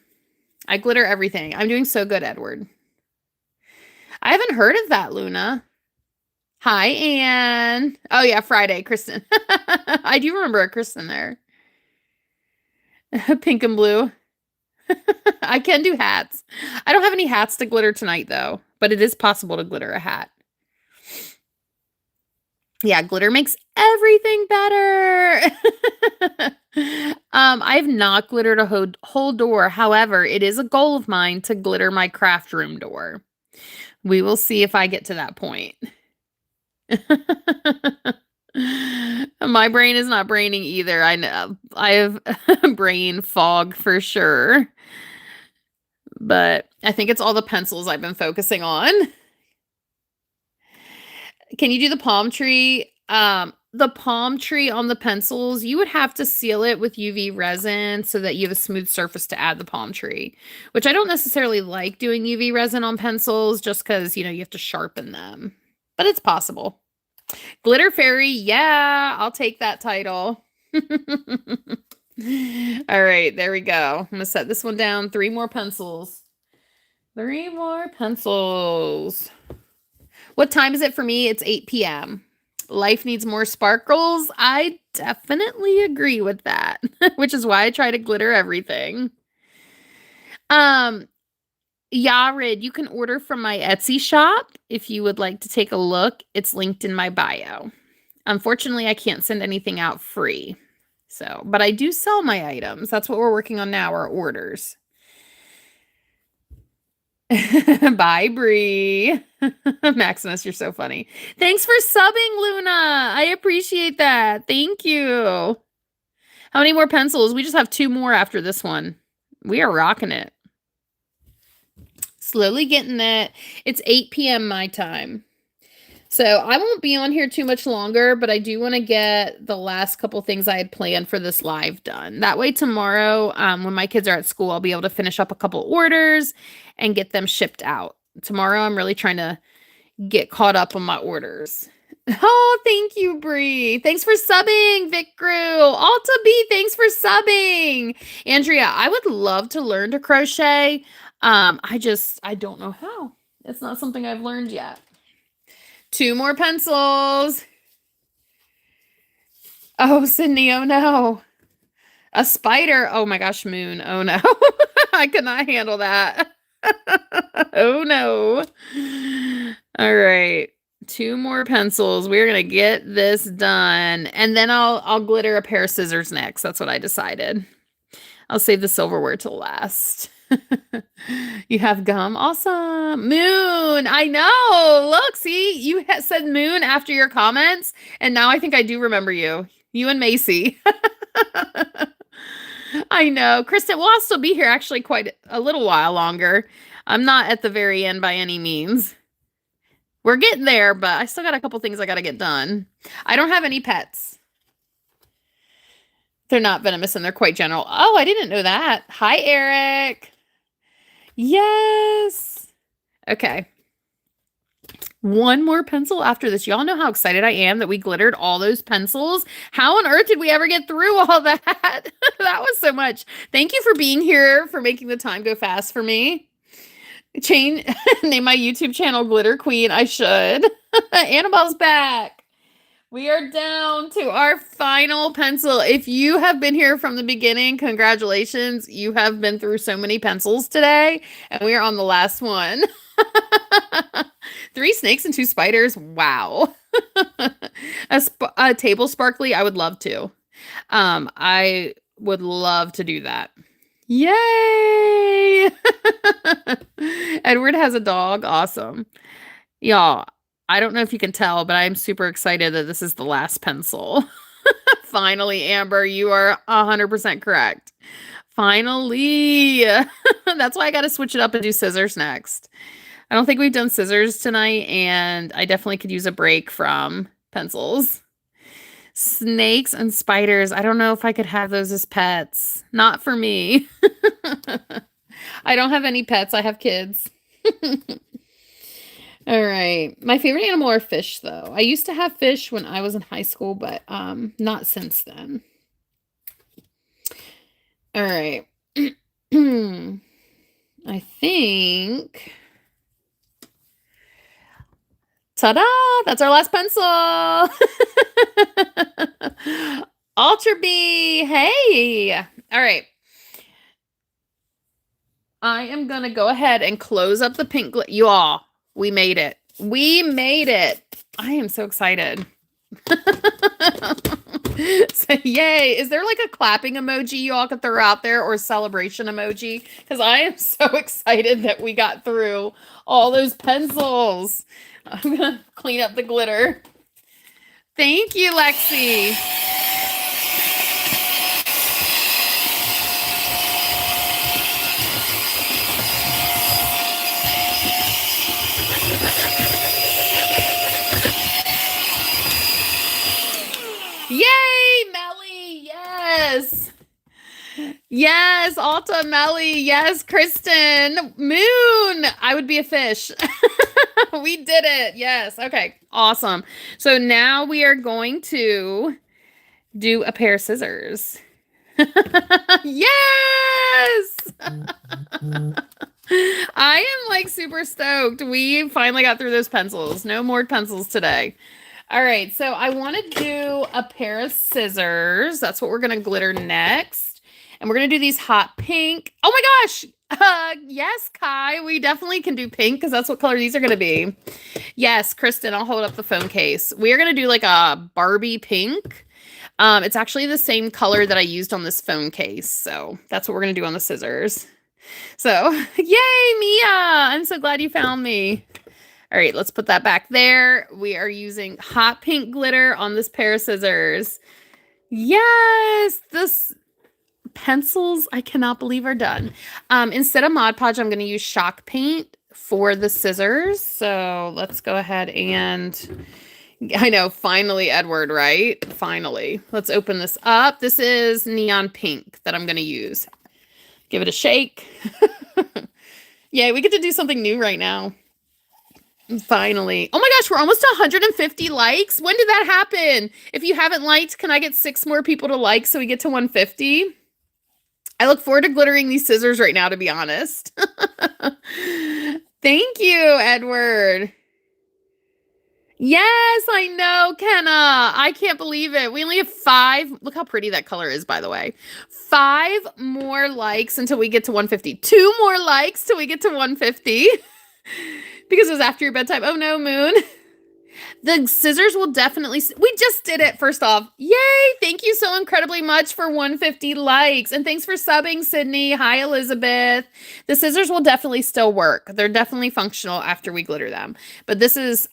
I glitter everything. I'm doing so good, Edward. I haven't heard of that, Luna. Hi, Anne. Oh, yeah, Friday, Kristen. I do remember a Kristen there. Pink and blue. I can do hats. I don't have any hats to glitter tonight, though, but it is possible to glitter a hat. Yeah, glitter makes everything better. I have not glittered a whole door. However, it is a goal of mine to glitter my craft room door. We will see if I get to that point. My brain is not braining either. I know. I have brain fog for sure. But I think it's all the pencils I've been focusing on. Can you do the palm tree? The palm tree on the pencils, you would have to seal it with UV resin so that you have a smooth surface to add the palm tree, which I don't necessarily like doing UV resin on pencils just because, you have to sharpen them. But it's possible. Glitter Fairy, yeah, I'll take that title. All right, there we go. I'm going to set this one down. 3 more pencils. 3 more pencils. What time is it for me? It's 8 p.m. Life needs more sparkles. I definitely agree with that, which is why I try to glitter everything. Yared, you can order from my Etsy shop if you would like to take a look. It's linked in my bio. Unfortunately, I can't send anything out free. But I do sell my items. That's what we're working on now, our orders. Bye, Bree. Maximus, you're so funny. Thanks for subbing, Luna. I appreciate that. Thank you. How many more pencils? We just have 2 more after this one. We are rocking it. Slowly getting it. It's 8 p.m. my time. So I won't be on here too much longer, but I do want to get the last couple things I had planned for this live done. That way tomorrow, when my kids are at school, I'll be able to finish up a couple orders and get them shipped out. Tomorrow, I'm really trying to get caught up on my orders. Oh, thank you, Bree. Thanks for subbing, Vic Grew. Alta B, thanks for subbing. Andrea, I would love to learn to crochet. I don't know how. It's not something I've learned yet. 2 more pencils. Oh, Sydney, oh no. A spider. Oh my gosh, Moon. Oh no. I could not handle that. Oh no. All right. 2 more pencils. We're going to get this done. And then I'll glitter a pair of scissors next. That's what I decided. I'll save the silverware till last. You have gum. Awesome. Moon. I know. Look, see, you said Moon after your comments. And now I think I do remember you. You and Macy. I know. Kristen, well, I'll still be here actually quite a little while longer. I'm not at the very end by any means. We're getting there, but I still got a couple things I got to get done. I don't have any pets. They're not venomous and they're quite gentle. Oh, I didn't know that. Hi, Eric. Yes. Okay. 1 more pencil after this. Y'all know how excited I am that we glittered all those pencils. How on earth did we ever get through all that? That was so much. Thank you for being here, for making the time go fast for me. Name my YouTube channel Glitter Queen. I should. Annabelle's back. We are down to our final pencil. If you have been here from the beginning, congratulations. You have been through so many pencils today, and we are on the last one. 3 snakes and 2 spiders. Wow. A table sparkly, I would love to. I would love to do that. Yay! Edward has a dog. Awesome. Y'all, I don't know if you can tell, but I'm super excited that this is the last pencil. Finally, Amber, you are 100% correct. Finally. That's why I got to switch it up and do scissors next. I don't think we've done scissors tonight, and I definitely could use a break from pencils. Snakes and spiders. I don't know if I could have those as pets. Not for me. I don't have any pets. I have kids. All right. My favorite animal are fish, though. I used to have fish when I was in high school, but not since then. All right. I think... Ta-da! That's our last pencil! Ultra B! Hey! All right. I am going to go ahead and close up the pink glitter. You all, we made it. We made it. I am so excited. So, yay. Is there like a clapping emoji you all could throw out there or a celebration emoji? Because I am so excited that we got through all those pencils. I'm going to clean up the glitter. Thank you, Lexi. Yay, Melly. Yes. Yes, Alta, Melly. Yes, Kristen. Moon. I would be a fish. We did it. Yes. Okay. Awesome. So now we are going to do a pair of scissors. Yes. I am like super stoked. We finally got through those pencils. No more pencils today. All right. So I want to do a pair of scissors. That's what we're going to glitter next. And we're going to do these hot pink. Oh my gosh. Yes, Kai, we definitely can do pink because that's what color these are going to be. Yes, Kristen, I'll hold up the phone case. We are going to do like a Barbie pink. It's actually the same color that I used on this phone case. So that's what we're going to do on the scissors. So, yay, Mia. I'm so glad you found me. All right, let's put that back there. We are using hot pink glitter on this pair of scissors. Yes, this... pencils, I cannot believe are done. Instead of Mod Podge, I'm going to use Shock Paint for the scissors. So let's go ahead and, I know, finally, Edward, right? Finally. Let's open this up. This is Neon Pink that I'm going to use. Give it a shake. Yay, we get to do something new right now. Finally. Oh my gosh, we're almost to 150 likes. When did that happen? If you haven't liked, can I get 6 more people to like so we get to 150? I look forward to glittering these scissors right now, to be honest. Thank you, Edward. Yes, I know, Kenna. I can't believe it. We only have 5. Look how pretty that color is, by the way. 5 more likes until we get to 150. 2 more likes till we get to 150. Because it was after your bedtime. Oh no, Moon. The scissors will definitely... We just did it, first off. Yay! Thank you so incredibly much for 150 likes. And thanks for subbing, Sydney. Hi, Elizabeth. The scissors will definitely still work. They're definitely functional after we glitter them. But this is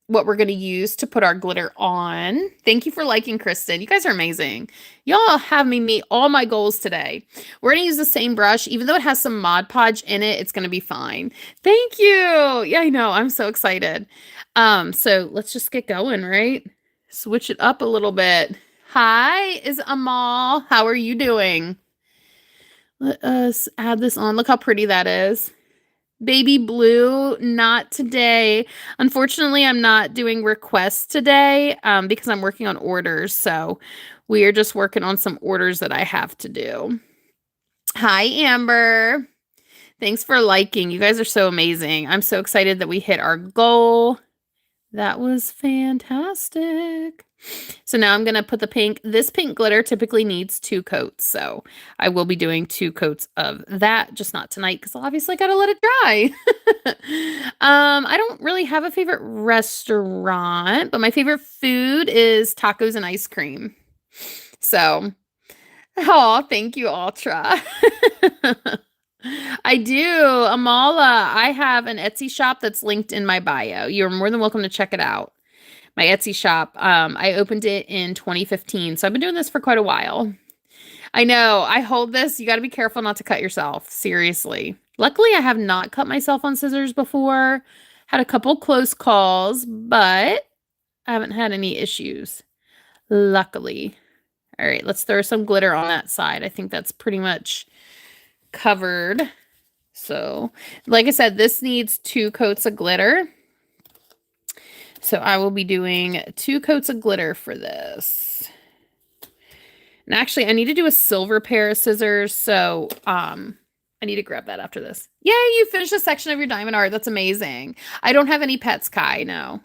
what we're going to use to put our glitter on. Thank you for liking, Kristen. You guys are amazing. Y'all have me meet all my goals today. We're going to use the same brush. Even though it has some Mod Podge in it, it's going to be fine. Thank you. Yeah, I know. I'm so excited. So let's just get going, right? Switch it up a little bit. Hi, is Amal. How are you doing? Let us add this on. Look how pretty that is. Baby blue, not today. Unfortunately, I'm not doing requests today because I'm working on orders. So we are just working on some orders that I have to do. Hi, Amber. Thanks for liking. You guys are so amazing. I'm so excited that we hit our goal. That was fantastic. So now I'm going to put the pink. This pink glitter typically needs 2 coats. So I will be doing 2 coats of that, just not tonight because obviously I got to let it dry. I don't really have a favorite restaurant, but my favorite food is tacos and ice cream. So, oh, thank you, Ultra. I do. Amala, I have an Etsy shop that's linked in my bio. You're more than welcome to check it out. My Etsy shop. I opened it in 2015, so I've been doing this for quite a while. I know. I hold this. You got to be careful not to cut yourself. Seriously. Luckily, I have not cut myself on scissors before. Had a couple close calls, but I haven't had any issues. Luckily. All right, let's throw some glitter on that side. I think that's pretty much covered. So, like I said, this needs 2 coats of glitter. So I will be doing 2 coats of glitter for this. And actually, I need to do a silver pair of scissors. So I need to grab that after this. Yay, you finished a section of your diamond art. That's amazing. I don't have any pets, Kai, no.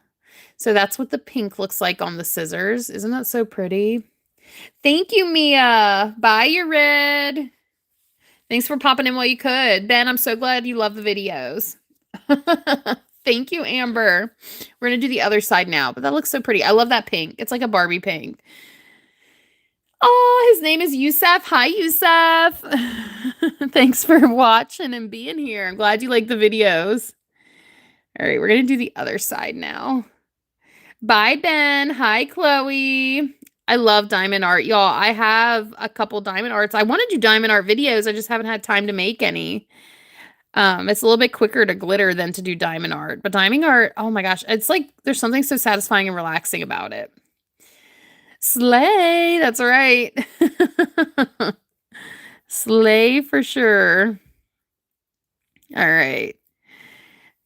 So that's what the pink looks like on the scissors. Isn't that so pretty? Thank you, Mia. Bye, you're red. Thanks for popping in while you could. Ben, I'm so glad you love the videos. Thank you, Amber. We're going to do the other side now, but that looks so pretty. I love that pink. It's like a Barbie pink. Oh, his name is Yusef. Hi, Yusef. Thanks for watching and being here. I'm glad you like the videos. All right, we're going to do the other side now. Bye, Ben. Hi, Chloe. I love diamond art, y'all. I have a couple diamond arts. I want to do diamond art videos. I just haven't had time to make any. It's a little bit quicker to glitter than to do diamond art. But diamond art, oh my gosh, it's like there's something so satisfying and relaxing about it. Slay, that's right. Slay for sure. All right.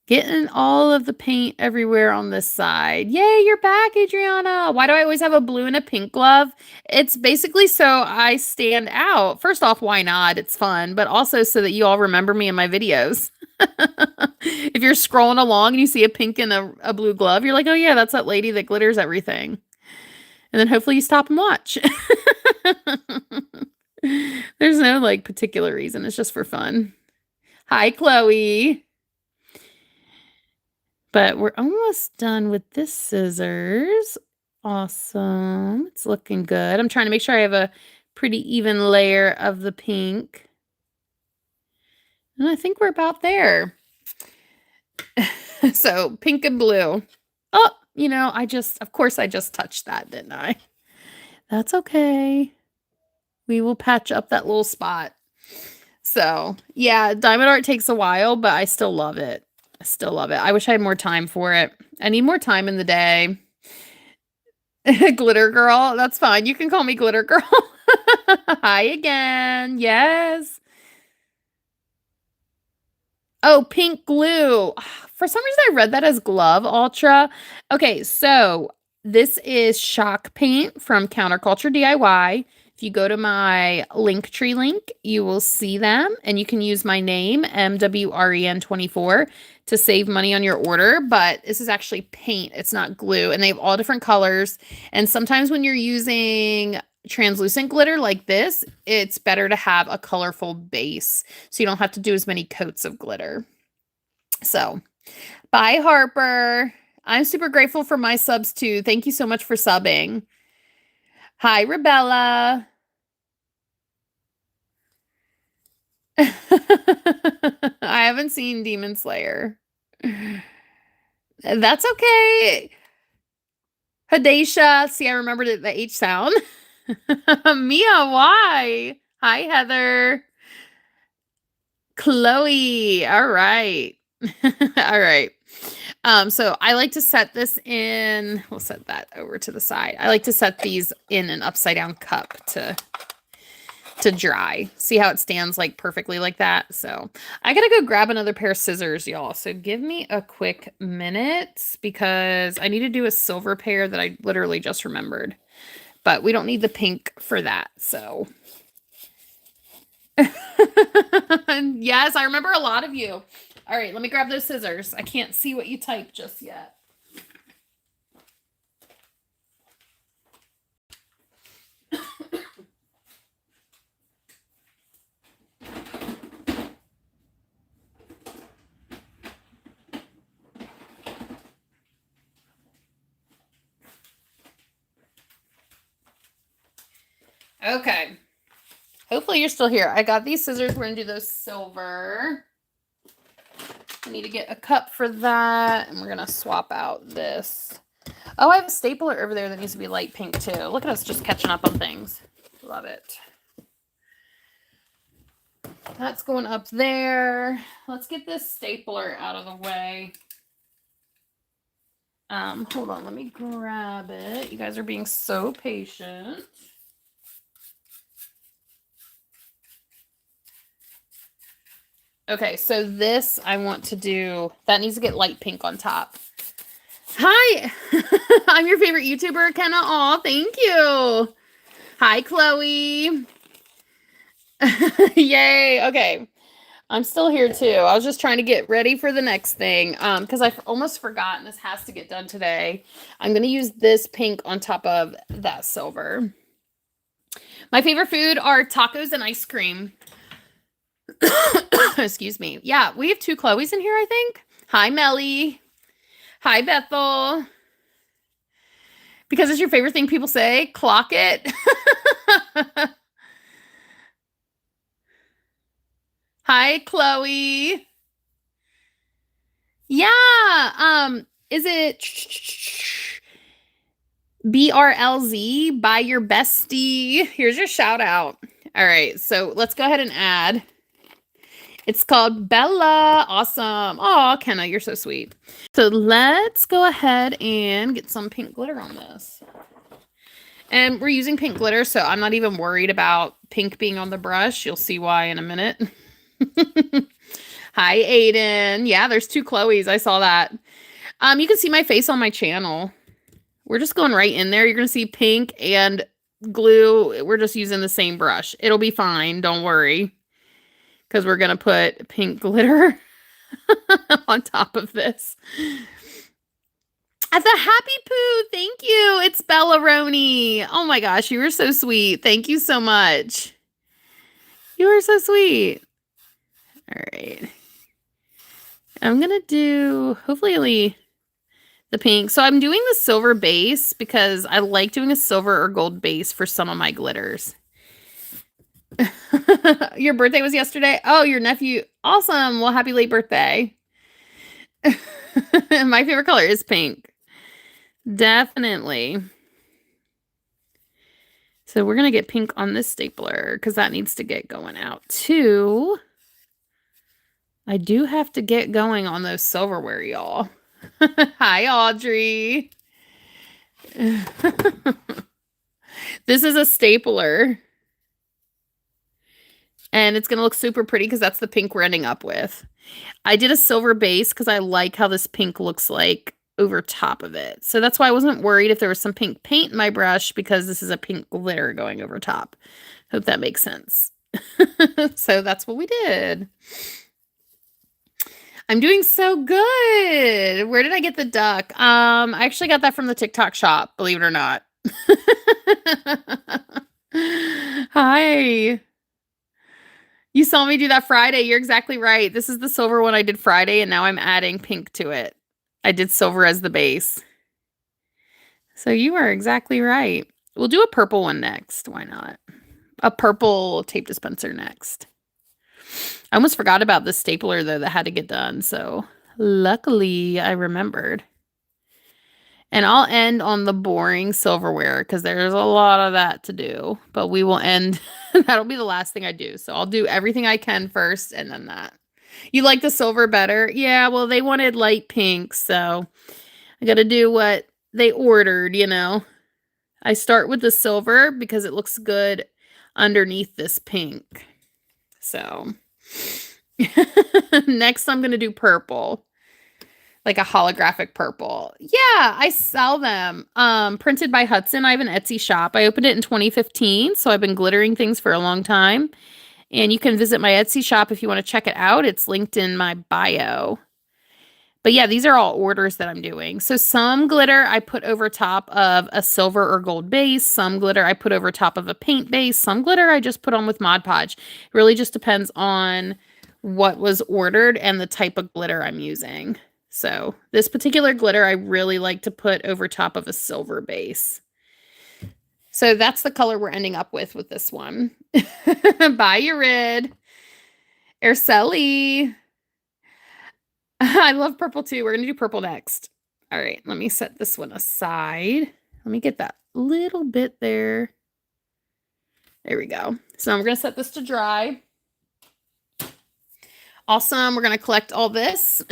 Getting all of the paint everywhere on this side. Yay, you're back, Adriana. Why do I always have a blue and a pink glove? It's basically so I stand out. First off, why not? It's fun, but also so that you all remember me in my videos. If you're scrolling along and you see a pink and a blue glove, you're like, oh yeah, that's that lady that glitters everything. And then hopefully you stop and watch. There's no like particular reason. It's just for fun. Hi, Chloe. But we're almost done with this scissors. Awesome. It's looking good. I'm trying to make sure I have a pretty even layer of the pink. And I think we're about there. So pink and blue. Oh, you know, of course I just touched that, didn't I? That's okay. We will patch up that little spot. So yeah, diamond art takes a while, but I still love it. I still love it. I wish I had more time for it. I need more time in the day. Glitter girl. That's fine. You can call me glitter girl. Hi again. Yes. Oh, pink glue. For some reason, I read that as glove ultra. Okay, so this is Shock Paint from Counterculture DIY. If you go to my Linktree link, you will see them, and you can use my name, MWren24, to save money on your order. But this is actually paint. It's not glue, and they have all different colors. And sometimes when you're using translucent glitter like this, it's better to have a colorful base so you don't have to do as many coats of glitter. So, bye, Harper. I'm super grateful for my subs too. Thank you so much for subbing. Hi, Rebella. I haven't seen Demon Slayer. That's okay. Hadesha. See, I remembered the H sound. Mia, why? Hi, Heather. Chloe. All right. All right. So I like to set this in, we'll set that over to the side. I like to set these in an upside down cup to dry. See how it stands like perfectly like that? So I gotta go grab another pair of scissors, y'all. So give me a quick minute because I need to do a silver pair that I literally just remembered. But we don't need the pink for that, so. Yes, I remember a lot of you. All right, let me grab those scissors. I can't see what you typed just yet. Okay. Hopefully you're still here. I got these scissors. We're going to do those silver. I need to get a cup for that. And we're going to swap out this. Oh, I have a stapler over there that needs to be light pink too. Look at us just catching up on things. Love it. That's going up there. Let's get this stapler out of the way. Hold on, let me grab it. You guys are being so patient. Okay, so this I want to do, that needs to get light pink on top. Hi, I'm your favorite YouTuber, Kenna. Aw, thank you. Hi, Chloe. Yay, okay. I'm still here too. I was just trying to get ready for the next thing because I almost forgot, and this has to get done today. I'm going to use this pink on top of that silver. My favorite food are tacos and ice cream. Excuse me. Yeah, we have 2 Chloes in here, I think. Hi, Melly. Hi, Bethel. Because it's your favorite thing people say, clock it. Hi, Chloe. Yeah, is it BRLZ, by your bestie? Here's your shout out. All right, so let's go ahead and add. It's called Bella. Awesome. Oh, Kenna, you're so sweet. So let's go ahead and get some pink glitter on this. And we're using pink glitter, so I'm not even worried about pink being on the brush. You'll see why in a minute. Hi, Aiden. Yeah, there's 2 Chloes. I saw that. You can see my face on my channel. We're just going right in there. You're going to see pink and glue. We're just using the same brush. It'll be fine. Don't worry. Because we're going to put pink glitter on top of this. At the Happy Poo, thank you. It's Bellaroni. Oh my gosh, you were so sweet. Thank you so much. You were so sweet. All right. I'm going to do, hopefully, the pink. So I'm doing the silver base because I like doing a silver or gold base for some of my glitters. Your birthday was yesterday? Oh, your nephew. Awesome. Well, happy late birthday. My favorite color is pink. Definitely. So we're going to get pink on this stapler because that needs to get going out too. I do have to get going on those silverware, y'all. Hi, Audrey. This is a stapler. And it's going to look super pretty because that's the pink we're ending up with. I did a silver base because I like how this pink looks like over top of it. So that's why I wasn't worried if there was some pink paint in my brush because this is a pink glitter going over top. Hope that makes sense. So that's what we did. I'm doing so good. Where did I get the duck? I actually got that from the TikTok shop, believe it or not. Hi. You saw me do that Friday. You're exactly right. This is the silver one I did Friday, and now I'm adding pink to it. I did silver as the base. So you are exactly right. We'll do a purple one next. Why not? A purple tape dispenser next. I almost forgot about the stapler, though, that had to get done. So luckily, I remembered. And I'll end on the boring silverware because there's a lot of that to do. But we will end. That'll be the last thing I do. So I'll do everything I can first and then that. You like the silver better? Yeah, well, they wanted light pink. So I got to do what they ordered, you know. I start with the silver because it looks good underneath this pink. So next I'm going to do purple. Like a holographic purple. Yeah, I sell them. Printed by Hudson. I have an Etsy shop. I opened it in 2015, so I've been glittering things for a long time. And you can visit my Etsy shop if you want to check it out. It's linked in my bio. But yeah, these are all orders that I'm doing. So some glitter I put over top of a silver or gold base. Some glitter I put over top of a paint base. Some glitter I just put on with Mod Podge. It really just depends on what was ordered and the type of glitter I'm using. So this particular glitter I really like to put over top of a silver base. So that's the color we're ending up with this one. Bye, Yurid. Arceli. I love purple too. We're going to do purple next. All right, let me set this one aside. Let me get that little bit there. There we go. So I'm going to set this to dry. Awesome. We're going to collect all this.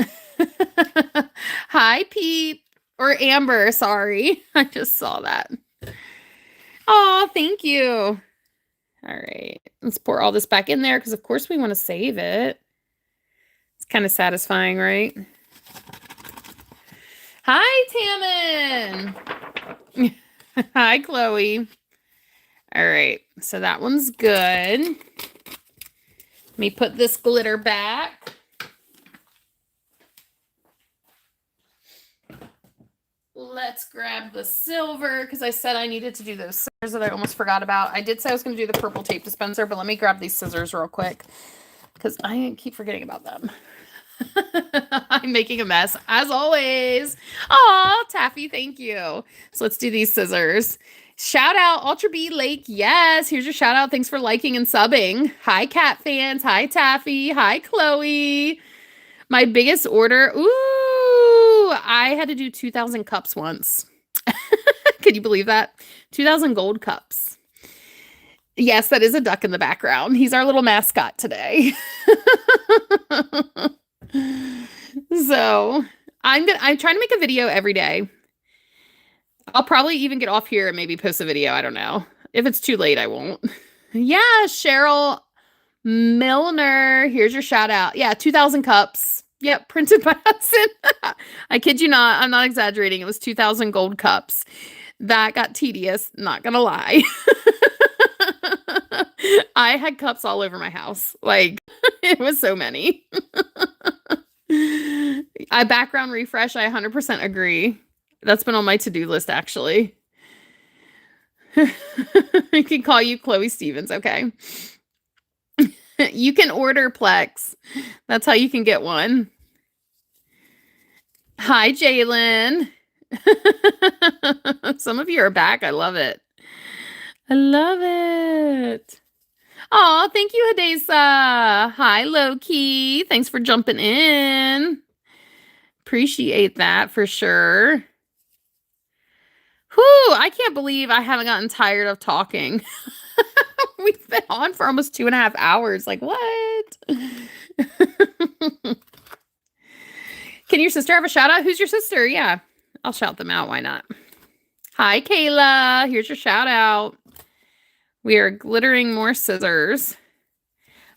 Hi, Pete. Or Amber, sorry. I just saw that. Oh, thank you. All right. Let's pour all this back in there because, of course, we want to save it. It's kind of satisfying, right? Hi, Tammin. Hi, Chloe. All right. So that one's good. Let me put this glitter back. Let's grab the silver because I said I needed to do those scissors that I almost forgot about. I did say I was going to do the purple tape dispenser, but let me grab these scissors real quick because I keep forgetting about them. I'm making a mess as always. Aw, Taffy, thank you. So let's do these scissors. Shout out Ultra B Lake. Yes, here's your shout out. Thanks for liking and subbing. Hi, cat fans. Hi, Taffy. Hi, Chloe. My biggest order. Ooh, I had to do 2,000 cups once. Could you believe that? 2,000 gold cups. Yes, that is a duck in the background. He's our little mascot today. So I'm trying to make a video every day. I'll probably even get off here and maybe post a video. I don't know. If it's too late, I won't. Yeah, Cheryl Milner. Here's your shout out. Yeah, 2,000 cups. Yep, printed by Hudson. I kid you not. I'm not exaggerating. It was 2,000 gold cups. That got tedious. Not gonna lie. I had cups all over my house. Like, it was so many. I background refresh. I 100% agree. That's been on my to-do list, actually. I can call you Chloe Stevens. Okay. You can order Plex. That's how you can get one. Hi, Jalen. Some of you are back. I love it. I love it. Oh, thank you, Hadesa. Hi, Loki. Thanks for jumping in. Appreciate that for sure. Whew, I can't believe I haven't gotten tired of talking. We've been on for almost 2.5 hours. Like, what? Can your sister have a shout out? Who's your sister? Yeah, I'll shout them out. Why not? Hi, Kayla. Here's your shout out. We are glittering more scissors.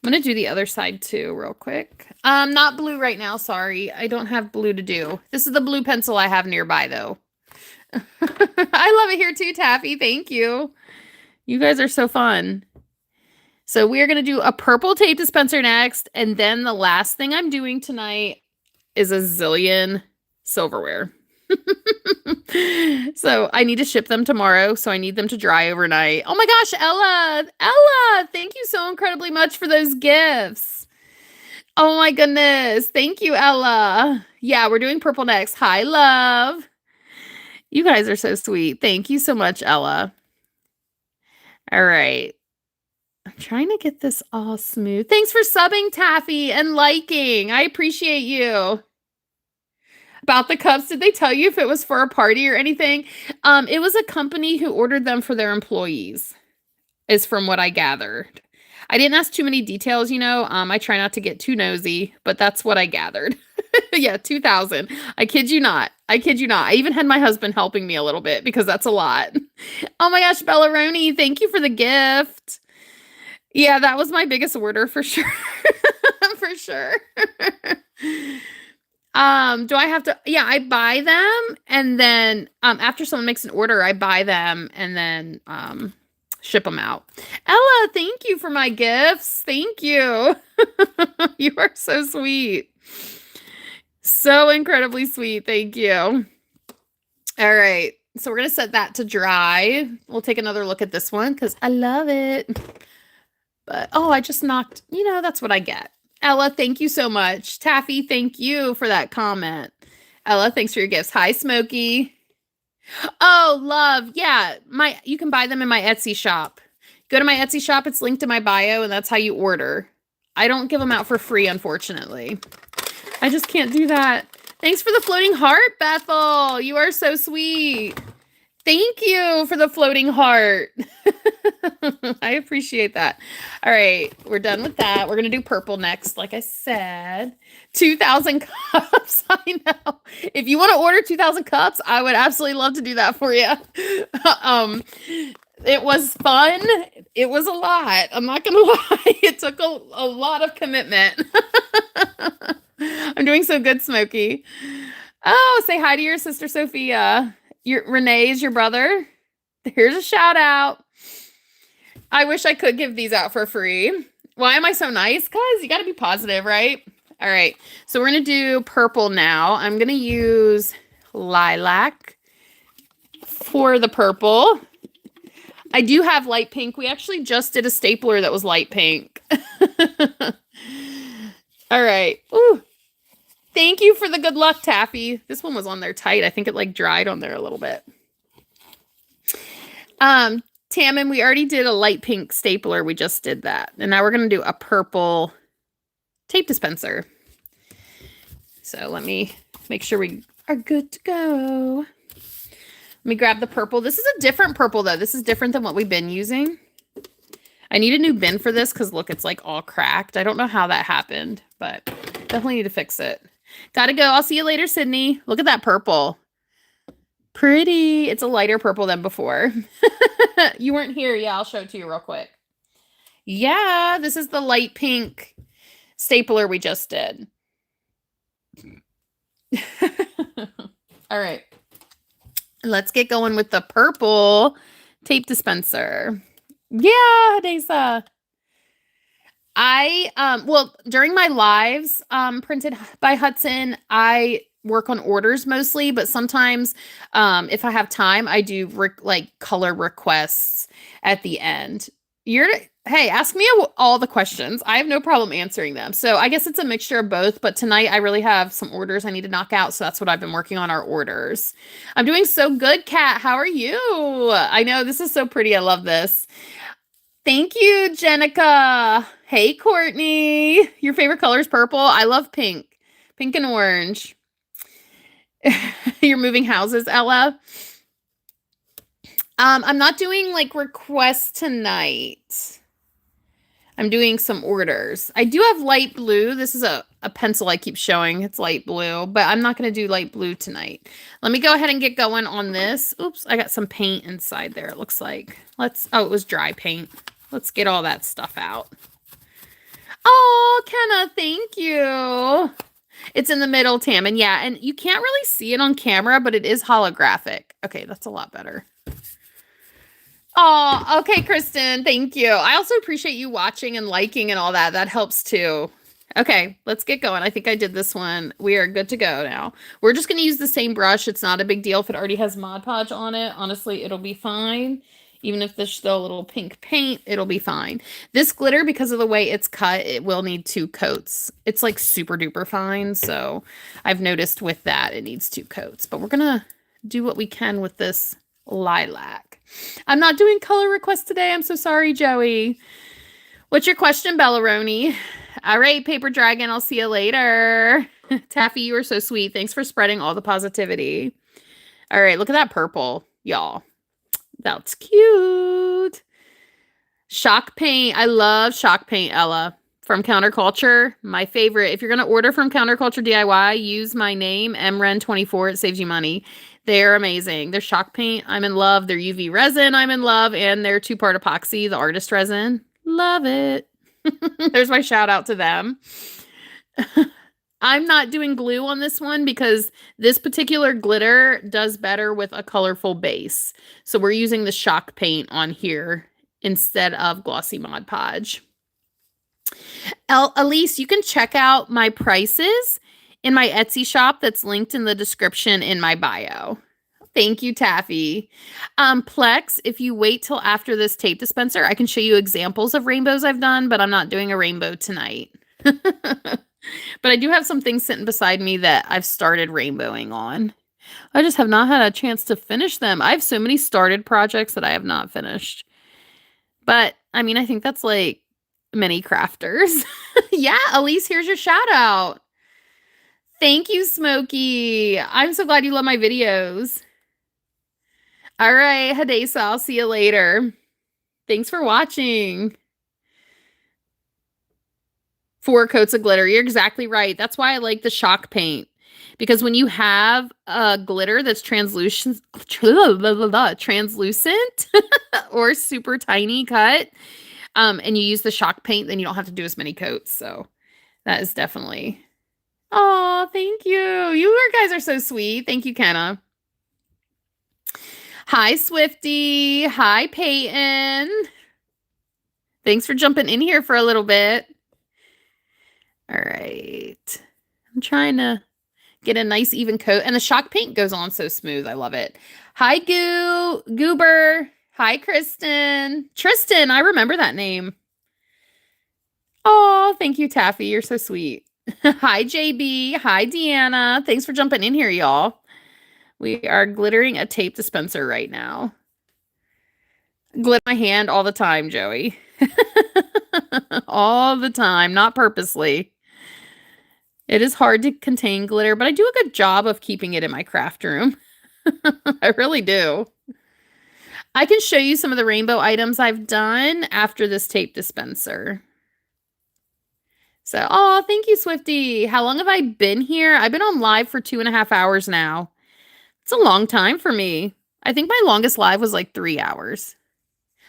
I'm going to do the other side too real quick. Not blue right now. Sorry. I don't have blue to do. This is the blue pencil I have nearby though. I love it here too, Taffy. Thank you. You guys are so fun. So we're going to do a purple tape dispenser next. And then the last thing I'm doing tonight is a zillion silverware. So I need to ship them tomorrow. So I need them to dry overnight. Oh my gosh, Ella. Ella, thank you so incredibly much for those gifts. Oh my goodness. Thank you, Ella. Yeah, we're doing purple next. Hi, love. You guys are so sweet. Thank you so much, Ella. All right. I'm trying to get this all smooth. Thanks for subbing, Taffy, and liking. I appreciate you. About the cups, did they tell you if it was for a party or anything? It was a company who ordered them for their employees, is from what I gathered. I didn't ask too many details, you know. I try not to get too nosy, but that's what I gathered. Yeah, 2,000. I kid you not. I kid you not. I even had my husband helping me a little bit because that's a lot. Oh my gosh, Bellaroni, thank you for the gift. Yeah, that was my biggest order for sure. For sure. Do I have to? Yeah, I buy them and then after someone makes an order, I buy them and then ship them out. Ella, thank you for my gifts. Thank you. You are so sweet. So incredibly sweet. Thank you. All right. So we're going to set that to dry. We'll take another look at this one because I love it. But, oh, I just knocked, you know, that's what I get. Ella, thank you so much. Taffy, thank you for that comment. Ella, thanks for your gifts. Hi, Smokey. Oh, love. Yeah. You can buy them in my Etsy shop. Go to my Etsy shop. It's linked in my bio, and that's how you order. I don't give them out for free, unfortunately. I just can't do that. Thanks for the floating heart, Bethel. You are so sweet. Thank you for the floating heart. I appreciate that. All right, we're done with that. We're going to do purple next, like I said. 2,000 cups. I know. If you want to order 2,000 cups, I would absolutely love to do that for you. It was fun. It was a lot. I'm not going to lie. It took a lot of commitment. I'm doing so good, Smokey. Oh, say hi to your sister, Sophia. Renee is your brother. Here's a shout out. I wish I could give these out for free. Why am I so nice? Because you got to be positive, right? All right. So we're going to do purple now. I'm going to use lilac for the purple. I do have light pink. We actually just did a stapler that was light pink. All right. Ooh. Thank you for the good luck, Taffy. This one was on there tight. I think it like dried on there a little bit. Tammin, we already did a light pink stapler. We just did that. And now we're going to do a purple tape dispenser. So let me make sure we are good to go. Let me grab the purple. This is a different purple, though. This is different than what we've been using. I need a new bin for this because, look, it's like all cracked. I don't know how that happened, but definitely need to fix it. Gotta go. I'll see you later, Sydney. Look at that purple. Pretty. It's a lighter purple than before. You weren't here. Yeah, I'll show it to you real quick. Yeah, this is the light pink stapler we just did. All right. Let's get going with the purple tape dispenser. Yeah, Desa. Well, during my lives, printed by Hudson, I work on orders mostly, but sometimes, if I have time, I do color requests at the end. Hey, ask me all the questions. I have no problem answering them. So I guess it's a mixture of both, but tonight I really have some orders I need to knock out. So that's what I've been working on, our orders. I'm doing so good, Kat. How are you? I know this is so pretty. I love this. Thank you, Jenica. Hey, Courtney. Your favorite color is purple. I love pink. Pink and orange. You're moving houses, Ella. I'm not doing like requests tonight. I'm doing some orders. I do have light blue. This is a pencil I keep showing. It's light blue, but I'm not going to do light blue tonight. Let me go ahead and get going on this. Oops, I got some paint inside there, it looks like. Oh, it was dry paint. Let's get all that stuff out. Oh, Kenna, thank you. It's in the middle, Tammin. Yeah, and you can't really see it on camera, but it is holographic. Okay, that's a lot better. Oh, okay, Kristen. Thank you. I also appreciate you watching and liking and all that. That helps too. Okay, let's get going. I think I did this one. We are good to go now. We're just going to use the same brush. It's not a big deal if it already has Mod Podge on it. Honestly, it'll be fine. Even if there's still a little pink paint, it'll be fine. This glitter, because of the way it's cut, it will need 2 coats. It's like super duper fine, so I've noticed with that it needs 2 coats. But we're going to do what we can with this lilac. I'm not doing color requests today. I'm so sorry, Joey. What's your question, Bellaroni? All right, Paper Dragon, I'll see you later. Taffy, you are so sweet. Thanks for spreading all the positivity. All right, look at that purple, y'all. That's cute. Shock paint. I love shock paint, Ella. From Counterculture. My favorite. If you're going to order from Counterculture DIY, use my name, MWren24. It saves you money. They're amazing. They're shock paint. I'm in love. They're UV resin. I'm in love. And they're 2-part epoxy, the artist resin. Love it. There's my shout out to them. I'm not doing glue on this one because this particular glitter does better with a colorful base. So we're using the shock paint on here instead of glossy Mod Podge. Elise, you can check out my prices in my Etsy shop that's linked in the description in my bio. Thank you, Taffy. Plex, if you wait till after this tape dispenser, I can show you examples of rainbows I've done, but I'm not doing a rainbow tonight. But I do have some things sitting beside me that I've started rainbowing on. I just have not had a chance to finish them. I have so many started projects that I have not finished. But, I mean, I think that's like many crafters. Yeah, Elise, here's your shout out. Thank you, Smokey. I'm so glad you love my videos. All right, Hadesa, I'll see you later. Thanks for watching. 4 coats of glitter. You're exactly right. That's why I like the shock paint. Because when you have a glitter that's translucent or super tiny cut, and you use the shock paint, then you don't have to do as many coats. So that is definitely... Oh, thank you. You guys are so sweet. Thank you, Kenna. Hi, Swifty. Hi, Peyton. Thanks for jumping in here for a little bit. All right. I'm trying to get a nice even coat. And the shock paint goes on so smooth. I love it. Hi, Goober. Hi, Kristen. Tristan, I remember that name. Oh, thank you, Taffy. You're so sweet. Hi, JB. Hi, Deanna. Thanks for jumping in here, y'all. We are glittering a tape dispenser right now. Glitter my hand all the time, Joey. All the time, not purposely. It is hard to contain glitter, but I do a good job of keeping it in my craft room. I really do. I can show you some of the rainbow items I've done after this tape dispenser. So, oh, thank you, Swifty. How long have I been here? I've been on live for 2.5 hours now. It's a long time for me. I think my longest live was like 3 hours.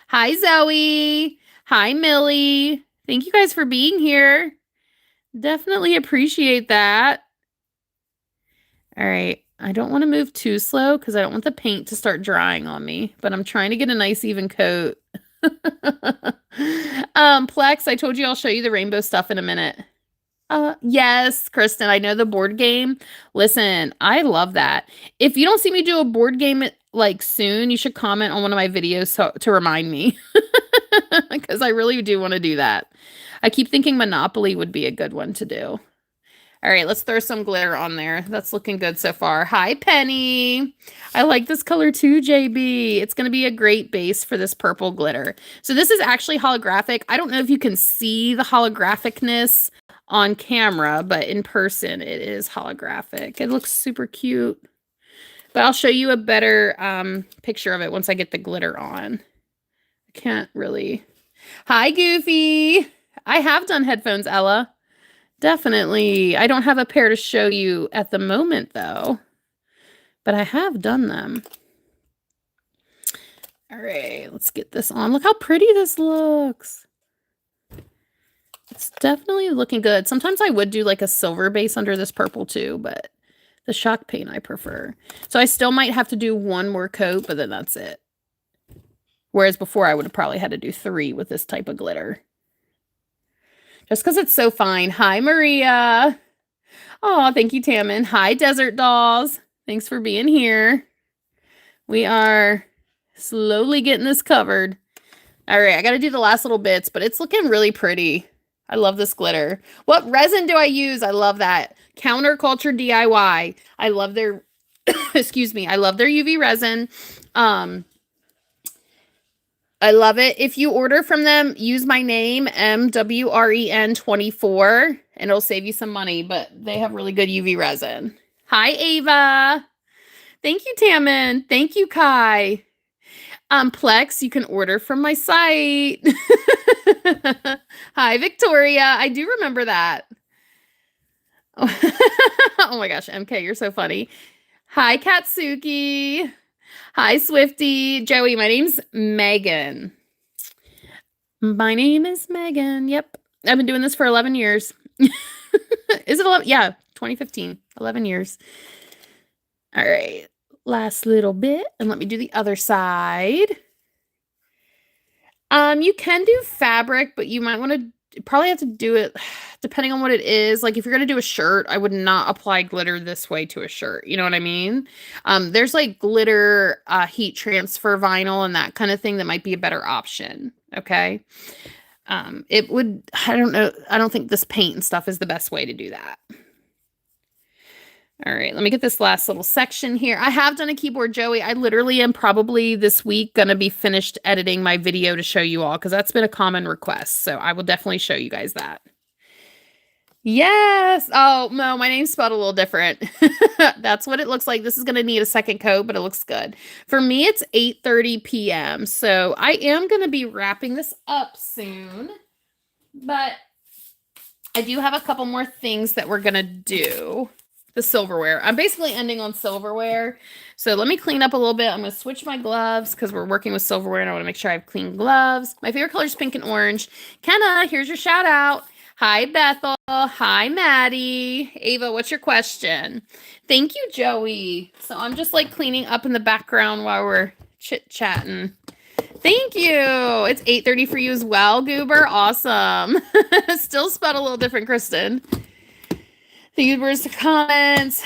Hi, Zoe. Hi, Millie. Thank you guys for being here. Definitely appreciate that. All right. I don't want to move too slow because I don't want the paint to start drying on me, but I'm trying to get a nice even coat. Plex, I told you I'll show you the rainbow stuff in a minute. Yes, Kristen, I know the board game. Listen, I love that. If you don't see me do a board game like soon, you should comment on one of my videos to remind me. Because I really do want to do that. I keep thinking Monopoly would be a good one to do. All right, let's throw some glitter on there. That's looking good so far. Hi, Penny. I like this color too, JB. It's going to be a great base for this purple glitter. So this is actually holographic. I don't know if you can see the holographicness on camera, but in person it is holographic. It looks super cute. But I'll show you a better picture of it once I get the glitter on. I can't really... Hi, Goofy. I have done headphones, Ella. Definitely. I don't have a pair to show you at the moment, though. But I have done them. All right, let's get this on. Look how pretty this looks. It's definitely looking good. Sometimes I would do like a silver base under this purple too, but the shock paint I prefer. So I still might have to do 1 more coat, but then that's it. Whereas before I would have probably had to do 3 with this type of glitter. Just because it's so fine. Hi, Maria. Oh, thank you, Tammin. Hi, Desert Dolls. Thanks for being here. We are slowly getting this covered. All right, I got to do the last little bits, but it's looking really pretty. I love this glitter. What resin do I use? I love that. Counterculture DIY. I love their, excuse me, I love their UV resin. I love it. If you order from them, use my name, MWren24, and it'll save you some money, but they have really good UV resin. Hi, Ava. Thank you, Tammin. Thank you, Kai. Plex, you can order from my site. Hi, Victoria. I do remember that. Oh my gosh, MK, you're so funny. Hi, Katsuki. Hi, Swifty. Joey, my name's Megan. My name is Megan. Yep. I've been doing this for 11 years. Is it 11? Yeah, 2015. 11 years. All right. Last little bit. And let me do the other side. You can do fabric, but you might want to probably have to do it depending on what it is. Like if you're going to do a shirt, I would not apply glitter this way to a shirt. You know what I mean? There's like glitter, heat transfer vinyl and that kind of thing that might be a better option. Okay. It would, I don't know. I don't think this paint and stuff is the best way to do that. All right, let me get this last little section here. I have done a keyboard, Joey. I literally am probably this week going to be finished editing my video to show you all because that's been a common request. So I will definitely show you guys that. Yes. Oh, no, my name's spelled a little different. That's what it looks like. This is going to need a second coat, but it looks good. For me, it's 8:30 p.m. So I am going to be wrapping this up soon, but I do have a couple more things that we're going to do. The silverware. I'm basically ending on silverware. So let me clean up a little bit. I'm going to switch my gloves because we're working with silverware and I want to make sure I have clean gloves. My favorite color is pink and orange. Kenna, here's your shout out. Hi, Bethel. Hi, Maddie. Ava, what's your question? Thank you, Joey. So I'm just like cleaning up in the background while we're chit-chatting. Thank you. It's 8:30 for you as well, Goober. Awesome. Still spelled a little different, Kristen. Thank you for the comments.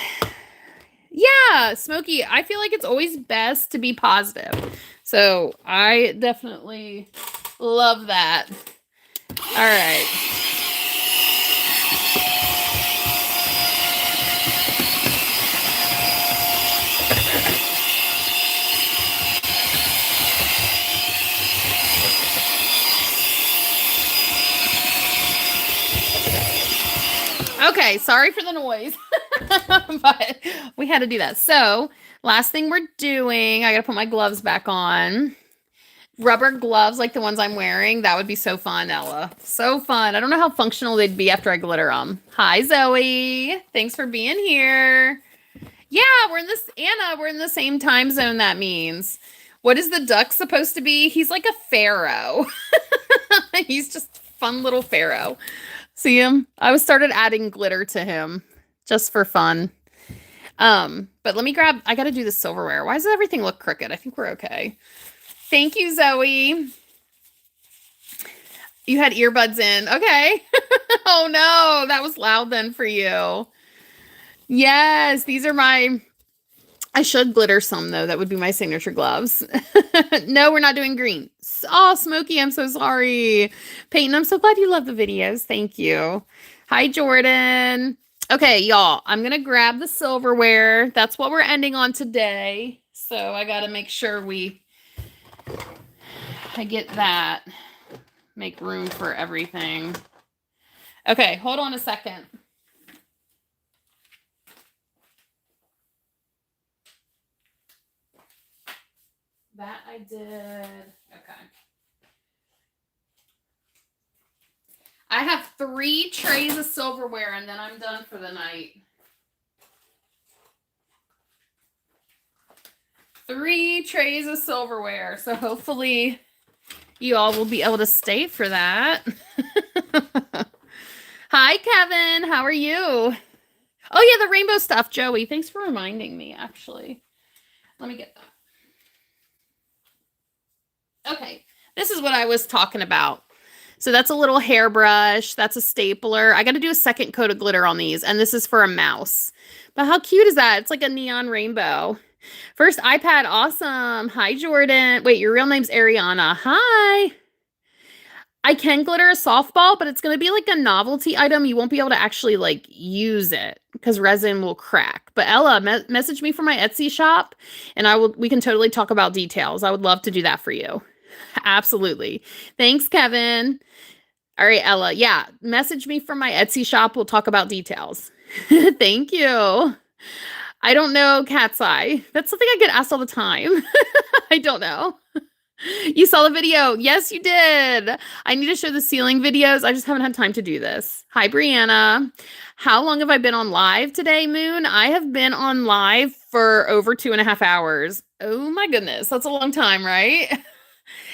Yeah, Smokey, I feel like it's always best to be positive. So I definitely love that. All right. Okay, sorry for the noise, but we had to do that. So last thing we're doing, I got to put my gloves back on. Rubber gloves like the ones I'm wearing. That would be so fun, Ella. So fun. I don't know how functional they'd be after I glitter them. Hi, Zoe. Thanks for being here. Yeah, Anna, we're in the same time zone, that means. What is the duck supposed to be? He's like a pharaoh. He's just a fun little pharaoh. See him? I started adding glitter to him just for fun. But let me I got to do the silverware. Why does everything look crooked? I think we're okay. Thank you, Zoe. You had earbuds in. Okay. Oh, no. That was loud then for you. Yes, these are I should glitter some, though. That would be my signature gloves. No, we're not doing green. Oh, Smokey, I'm so sorry. Peyton, I'm so glad you love the videos. Thank you. Hi, Jordan. Okay, y'all, I'm going to grab the silverware. That's what we're ending on today. So I got to make sure I get that. Make room for everything. Okay, hold on a second. That I did. Okay. I have 3 trays of silverware and then I'm done for the night. 3 trays of silverware. So hopefully you all will be able to stay for that. Hi, Kevin. How are you? Oh, yeah, the rainbow stuff, Joey. Thanks for reminding me, actually. Let me get that. Okay, this is what I was talking about. So that's a little hairbrush. That's a stapler. I got to do a second coat of glitter on these, and this is for a mouse. But how cute is that? It's like a neon rainbow. First iPad, awesome. Hi, Jordan. Wait, your real name's Ariana. Hi. I can glitter a softball, but it's going to be like a novelty item. You won't be able to actually like use it because resin will crack. But Ella, message me for my Etsy shop and we can totally talk about details. I would love to do that for you. Absolutely. Thanks, Kevin. All right, Ella. Yeah, message me from my Etsy shop. We'll talk about details. Thank you. I don't know, Cat's Eye. That's something I get asked all the time. I don't know. You saw the video. Yes, you did. I need to show the ceiling videos. I just haven't had time to do this. Hi, Brianna. How long have I been on live today, Moon? I have been on live for over 2.5 hours. Oh my goodness. That's a long time, right?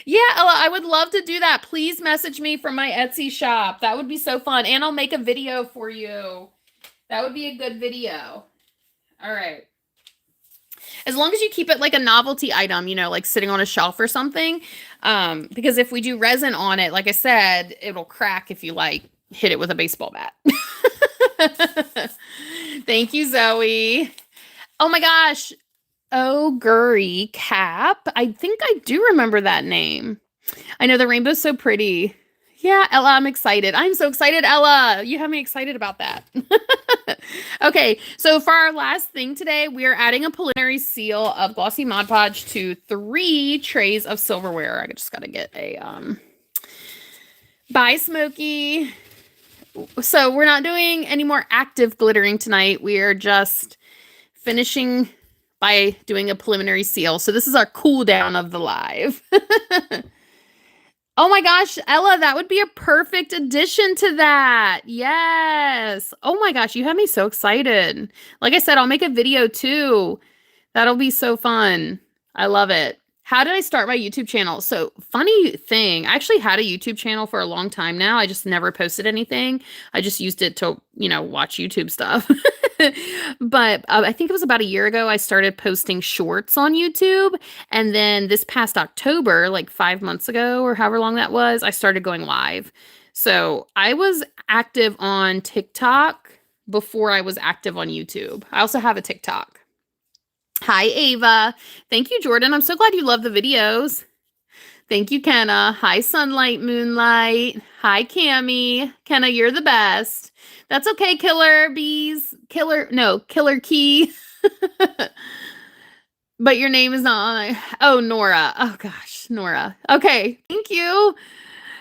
Yeah, Ella, I would love to do that. Please message me from my Etsy shop. That would be so fun. And I'll make a video for you. That would be a good video. All right. As long as you keep it like a novelty item, like sitting on a shelf or something. Because if we do resin on it, like I said, it'll crack if you like hit it with a baseball bat. Thank you, Zoe. Oh my gosh. Oh, Gurry Cap. I think I do remember that name. I know the rainbow's so pretty. Yeah, Ella, I'm excited. I'm so excited, Ella. You have me excited about that. Okay, so for our last thing today, we are adding a preliminary seal of glossy Mod Podge to 3 trays of silverware. I just gotta get a Bye, Smokey. So we're not doing any more active glittering tonight. We are just finishing by doing a preliminary seal. So this is our cool down of the live. Oh my gosh, Ella, that would be a perfect addition to that. Yes. Oh my gosh, you have me so excited. Like I said, I'll make a video too. That'll be so fun. I love it. How did I start my YouTube channel? So, funny thing, I actually had a YouTube channel for a long time now. I just never posted anything. I just used it to, watch YouTube stuff. But I think it was about a year ago, I started posting shorts on YouTube. And then this past October, like 5 months ago or however long that was, I started going live. So, I was active on TikTok before I was active on YouTube. I also have a TikTok. Hi, Ava. Thank you, Jordan. I'm so glad you love the videos. Thank you, Kenna. Hi, Sunlight Moonlight. Hi, Cami. Kenna, you're the best. That's okay, Killer Bees. Killer Key. But your name is not on. Oh, Nora. Oh, gosh, Nora. Okay, thank you.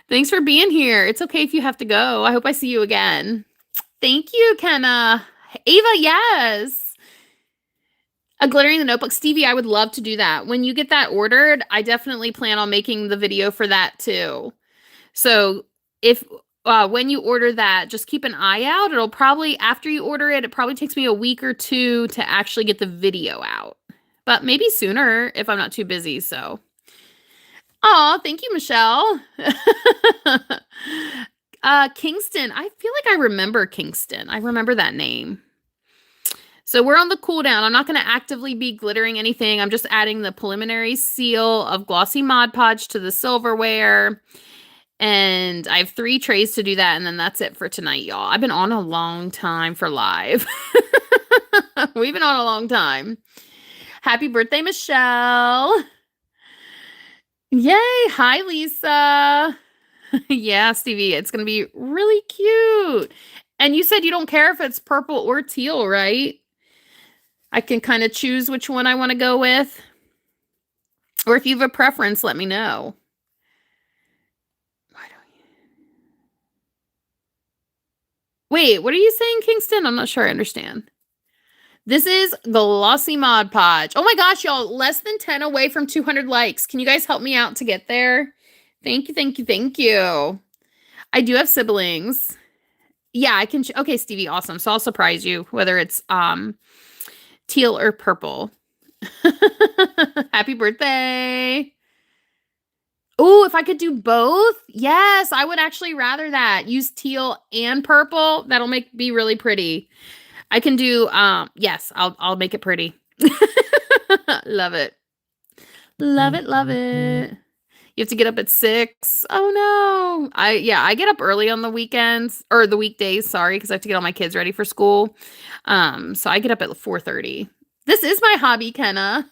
Thanks for being here. It's okay if you have to go. I hope I see you again. Thank you, Kenna. Ava, yes. A glittering the notebook. Stevie, I would love to do that. When you get that ordered, I definitely plan on making the video for that too. So if when you order that, just keep an eye out. It'll probably, after you order it, it probably takes me a week or 2 to actually get the video out. But maybe sooner if I'm not too busy, so. Oh, thank you, Michelle. Kingston. I feel like I remember Kingston. I remember that name. So we're on the cool down. I'm not going to actively be glittering anything. I'm just adding the preliminary seal of glossy Mod Podge to the silverware. And I have 3 trays to do that. And then that's it for tonight, y'all. I've been on a long time for live. We've been on a long time. Happy birthday, Michelle. Yay. Hi, Lisa. Yeah, Stevie, it's going to be really cute. And you said you don't care if it's purple or teal, right? I can kind of choose which one I want to go with. Or if you have a preference, let me know. Why don't you? Wait, what are you saying, Kingston? I'm not sure I understand. This is Glossy Mod Podge. Oh my gosh, y'all, less than 10 away from 200 likes. Can you guys help me out to get there? Thank you, thank you, thank you. I do have siblings. Yeah, I can. Okay, Stevie, awesome. So I'll surprise you, whether it's teal or purple. Happy birthday. Oh, if I could do both, yes, I would actually rather that. Use teal and purple. That'll be really pretty. I can do yes, I'll make it pretty. Love it. Love it, love it. You have to get up at 6. Oh no. I get up early on the weekends or the weekdays, sorry, because I have to get all my kids ready for school. So I get up at 4:30. This is my hobby, Kenna.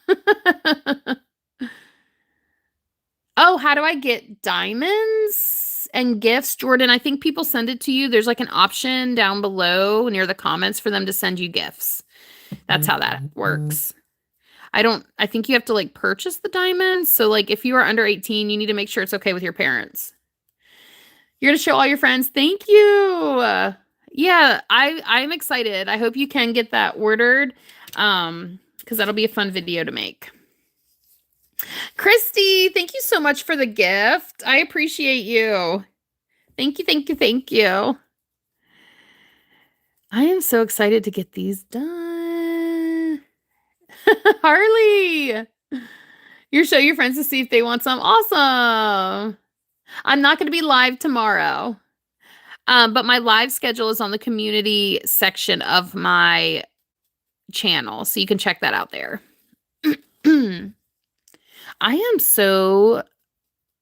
Oh, how do I get diamonds and gifts? Jordan, I think people send it to you. There's like an option down below near the comments for them to send you gifts. That's how that works. I think you have to like purchase the diamonds. So like if you are under 18, you need to make sure it's okay with your parents. You're going to show all your friends. Thank you. Yeah, I'm excited. I hope you can get that ordered. Because that'll be a fun video to make. Christy, thank you so much for the gift. I appreciate you. Thank you, thank you, thank you. I am so excited to get these done. Harley, you show your friends to see if they want some. Awesome. I'm not going to be live tomorrow. But my live schedule is on the community section of my channel. So you can check that out there. I am so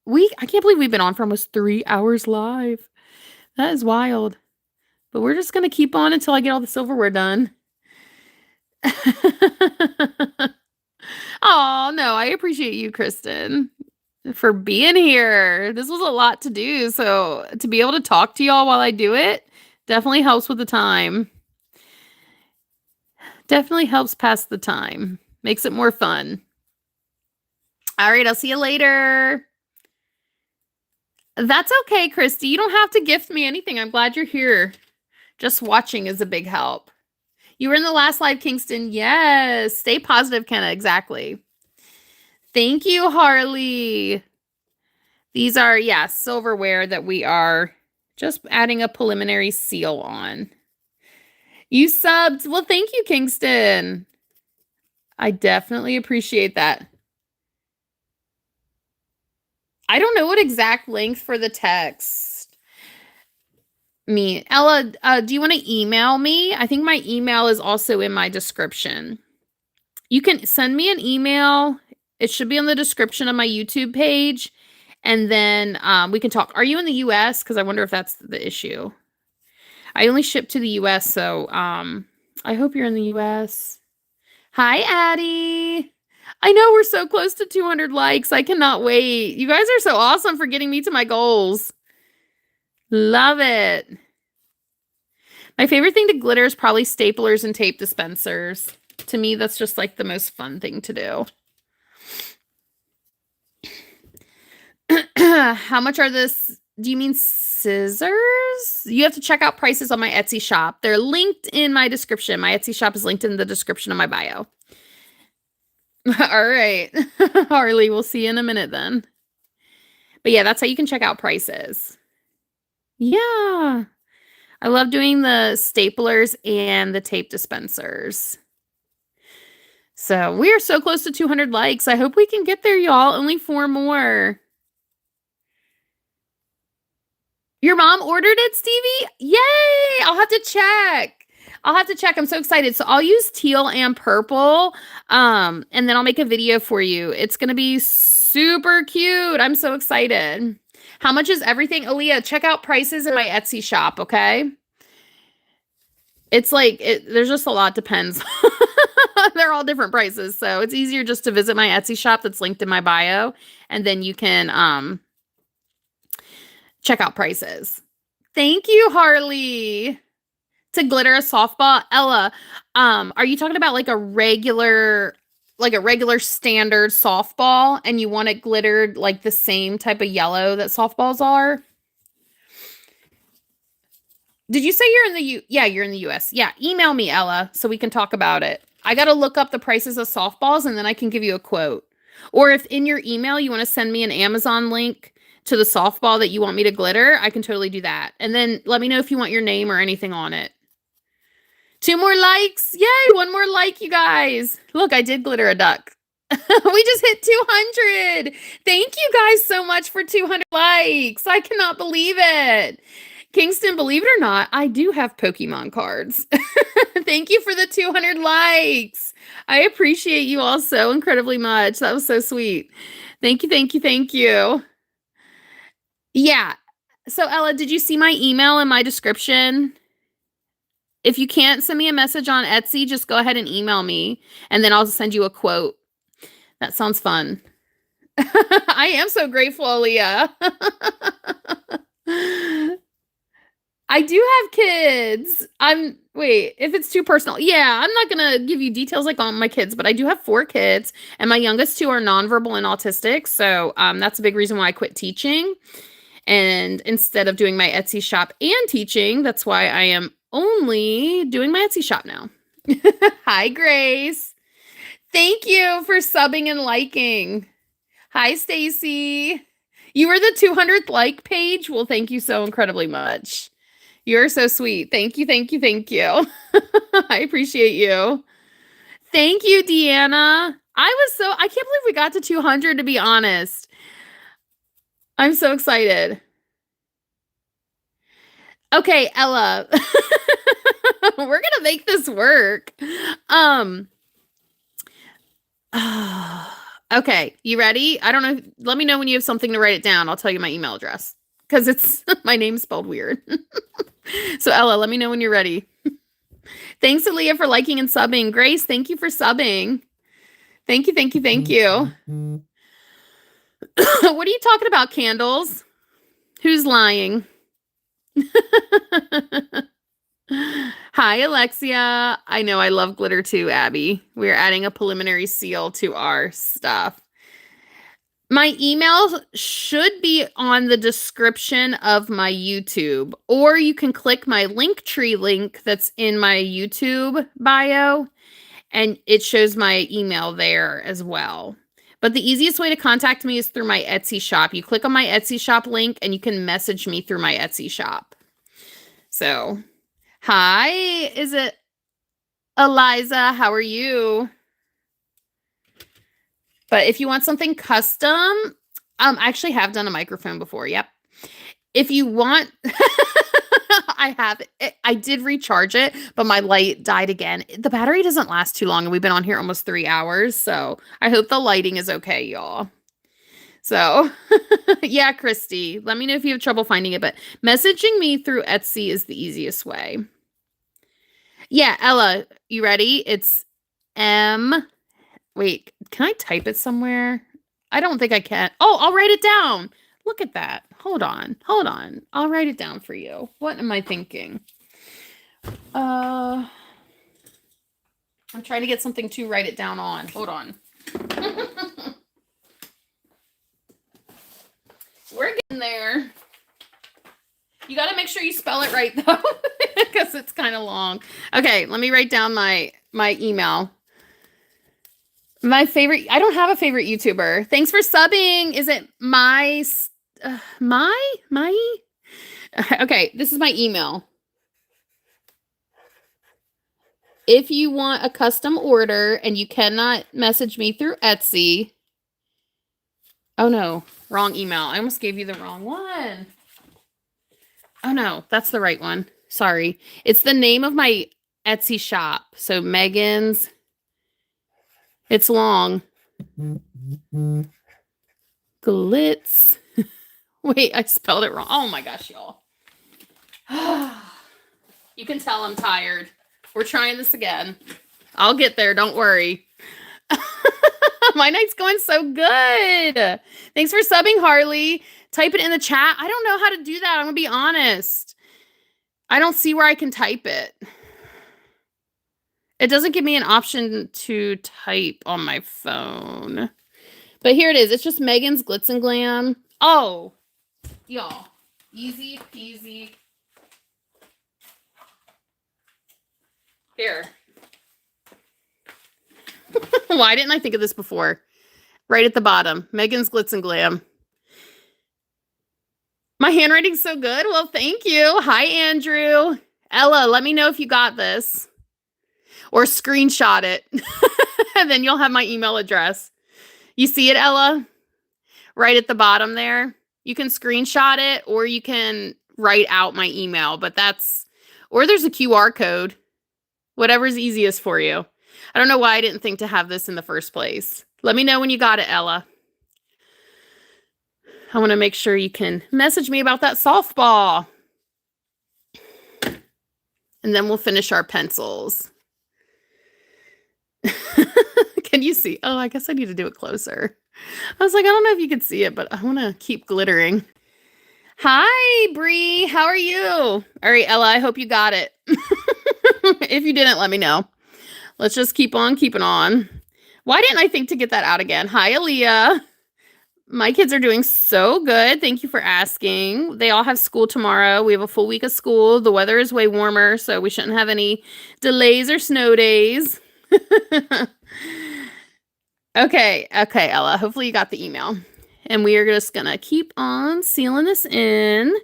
I can't believe we've been on for almost 3 hours live. That is wild. But we're just going to keep on until I get all the silverware done. Oh, no, I appreciate you, Kristen. for being here. This was a lot to do, so to be able to talk to y'all while I do it definitely helps with the time. Definitely helps pass the time. Makes it more fun. All right, I'll see you later. That's okay, Christy. You don't have to gift me anything. I'm glad you're here. Just watching is a big help. You were in the last live, Kingston. Yes. Stay positive, Kenna. Exactly. Thank you, Harley. These are, yeah, silverware that we are just adding a preliminary seal on. You subbed. Well, thank you, Kingston. I definitely appreciate that. I don't know what exact length for the text mean. Ella, do you want to email me? I think my email is also in my description. You can send me an email. It should be on the description of my YouTube page. And then we can talk. Are you in the US? Because I wonder if that's the issue. I only ship to the US, so I hope you're in the US. Hi, Addie. I know we're so close to 200 likes. I cannot wait. You guys are so awesome for getting me to my goals. Love it. My favorite thing to glitter is probably staplers and tape dispensers. To me, that's just like the most fun thing to do. How much are this? Do you mean scissors? You have to check out prices on my Etsy shop. They're linked in my description. My Etsy shop is linked in the description of my bio. All right. Harley, we'll see you in a minute then. But yeah, that's how you can check out prices. Yeah. I love doing the staplers and the tape dispensers. So we are so close to 200 likes. I hope we can get there, y'all. Only 4 more. Your mom ordered it, Stevie? Yay! I'll have to check. I'm so excited. So I'll use teal and purple. And then I'll make a video for you. It's going to be super cute. I'm so excited. How much is everything? Aaliyah, check out prices in my Etsy shop, okay? It's like, there's just a lot, depends. They're all different prices. So it's easier just to visit my Etsy shop that's linked in my bio. And then you can check out prices. Thank you, Harley. To glitter a softball. Ella, are you talking about like a regular standard softball and you want it glittered like the same type of yellow that softballs are? Did you say you're in the Yeah, you're in the US. Yeah, email me, Ella, so we can talk about it. I got to look up the prices of softballs and then I can give you a quote. Or if in your email you want to send me an Amazon link to the softball that you want me to glitter, I can totally do that. And then let me know if you want your name or anything on it. 2 more likes. Yay, 1 more like, you guys. Look, I did glitter a duck. We just hit 200. Thank you guys so much for 200 likes. I cannot believe it. Kingston, believe it or not, I do have Pokemon cards. Thank you for the 200 likes. I appreciate you all so incredibly much. That was so sweet. Thank you, thank you, thank you. Yeah. So, Ella, did you see my email in my description? If you can't send me a message on Etsy, just go ahead and email me, and then I'll send you a quote. That sounds fun. I am so grateful, Aaliyah. I do have kids. Wait, if it's too personal. Yeah, I'm not going to give you details like on my kids, but I do have 4 kids, and my youngest 2 are nonverbal and autistic. So that's a big reason why I quit teaching. And instead of doing my Etsy shop and teaching, that's why I am only doing my Etsy shop now. Hi, Grace. Thank you for subbing and liking. Hi, Stacy. You were the 200th like page. Well, thank you so incredibly much. You're so sweet. Thank you, thank you, thank you. I appreciate you. Thank you, Deanna. I can't believe we got to 200, to be honest. I'm so excited. Okay, Ella. We're going to make this work. Okay, you ready? I don't know. Let me know when you have something to write it down. I'll tell you my email address because it's my name's spelled weird. So Ella, let me know when you're ready. Thanks, Aaliyah, for liking and subbing. Grace, thank you for subbing. Thank you, thank you, thank you. What are you talking about, candles? Who's lying? Hi, Alexia. I know I love glitter too, Abby. We're adding a preliminary seal to our stuff. My email should be on the description of my YouTube, or you can click my Linktree link that's in my YouTube bio, and it shows my email there as well. But the easiest way to contact me is through my Etsy shop. You click on my Etsy shop link, and you can message me through my Etsy shop. So, hi, is it Eliza? How are you? But if you want something custom, I actually have done a microphone before. Yep. If you want, I have. I did recharge it, but my light died again. The battery doesn't last too long, and we've been on here almost 3 hours. So I hope the lighting is okay, y'all. So, yeah, Christy, let me know if you have trouble finding it, but messaging me through Etsy is the easiest way. Yeah, Ella, you ready? It's wait, can I type it somewhere? I don't think I can. Oh, I'll write it down. Look at that. Hold on. I'll write it down for you. What am I thinking? I'm trying to get something to write it down on. Hold on. We're getting there. You got to make sure you spell it right, though, because it's kind of long. Okay, let me write down my email. My favorite, I don't have a favorite YouTuber. Thanks for subbing. Is it my? Okay, this is my email. If you want a custom order and you cannot message me through Etsy. Oh no, wrong email. I almost gave you the wrong one. Oh no, that's the right one. Sorry. It's the name of my Etsy shop. So Megan's. It's long. Glitz. Wait, I spelled it wrong. Oh my gosh, y'all. You can tell I'm tired. We're trying this again. I'll get there. Don't worry. My night's going so good. Thanks for subbing, Harley. Type it in the chat. I don't know how to do that. I'm going to be honest. I don't see where I can type it. It doesn't give me an option to type on my phone. But here it is. It's just Megan's Glitz and Glam. Oh, y'all. Easy peasy. Here. Why didn't I think of this before? Right at the bottom. Megan's Glitz and Glam. My handwriting's so good. Well, thank you. Hi, Andrew. Ella, let me know if you got this. Or screenshot it. And then you'll have my email address. You see it, Ella? Right at the bottom there. You can screenshot it or you can write out my email. But or there's a QR code. Whatever's easiest for you. I don't know why I didn't think to have this in the first place. Let me know when you got it, Ella. I want to make sure you can message me about that softball. And then we'll finish our pencils. Can you see? Oh, I guess I need to do it closer. I was like, I don't know if you can see it, but I want to keep glittering. Hi, Bree. How are you? All right, Ella, I hope you got it. If you didn't, let me know. Let's just keep on keeping on. Why didn't I think to get that out again? Hi, Aaliyah. My kids are doing so good. Thank you for asking. They all have school tomorrow. We have a full week of school. The weather is way warmer, so we shouldn't have any delays or snow days. Okay, Ella. Hopefully you got the email. And we are just going to keep on sealing this in.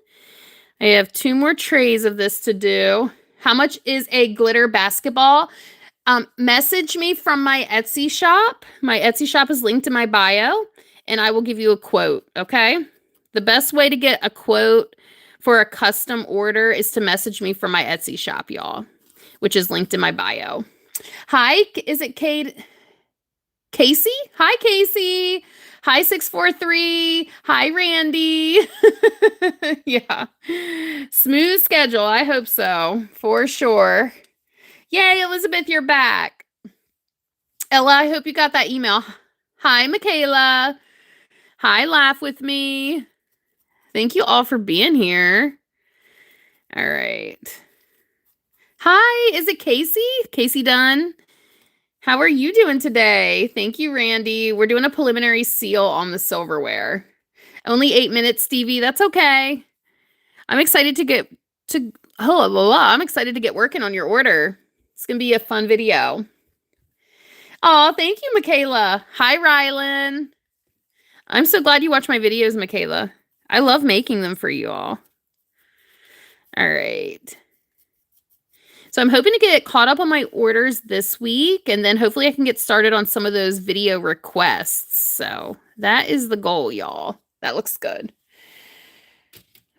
I have 2 more trays of this to do. How much is a glitter basketball? Message me from my Etsy shop. My Etsy shop is linked in my bio, and I will give you a quote, okay? The best way to get a quote for a custom order is to message me from my Etsy shop, y'all, which is linked in my bio. Hi, is it Kate? Casey? Hi, Casey. Hi, 643. Hi, Randy. Yeah. Smooth schedule. I hope so. For sure. Yay, Elizabeth, you're back. Ella, I hope you got that email. Hi, Michaela. Hi, Laugh With Me. Thank you all for being here. All right. Hi, is it Casey? Casey Dunn? How are you doing today? Thank you, Randy. We're doing a preliminary seal on the silverware. Only 8 minutes, Stevie. That's okay. I'm excited to get I'm excited to get working on your order. It's going to be a fun video. Oh, thank you, Michaela. Hi, Rylan. I'm so glad you watch my videos, Michaela. I love making them for you all. All right. So I'm hoping to get caught up on my orders this week, and then hopefully I can get started on some of those video requests. So that is the goal, y'all. That looks good.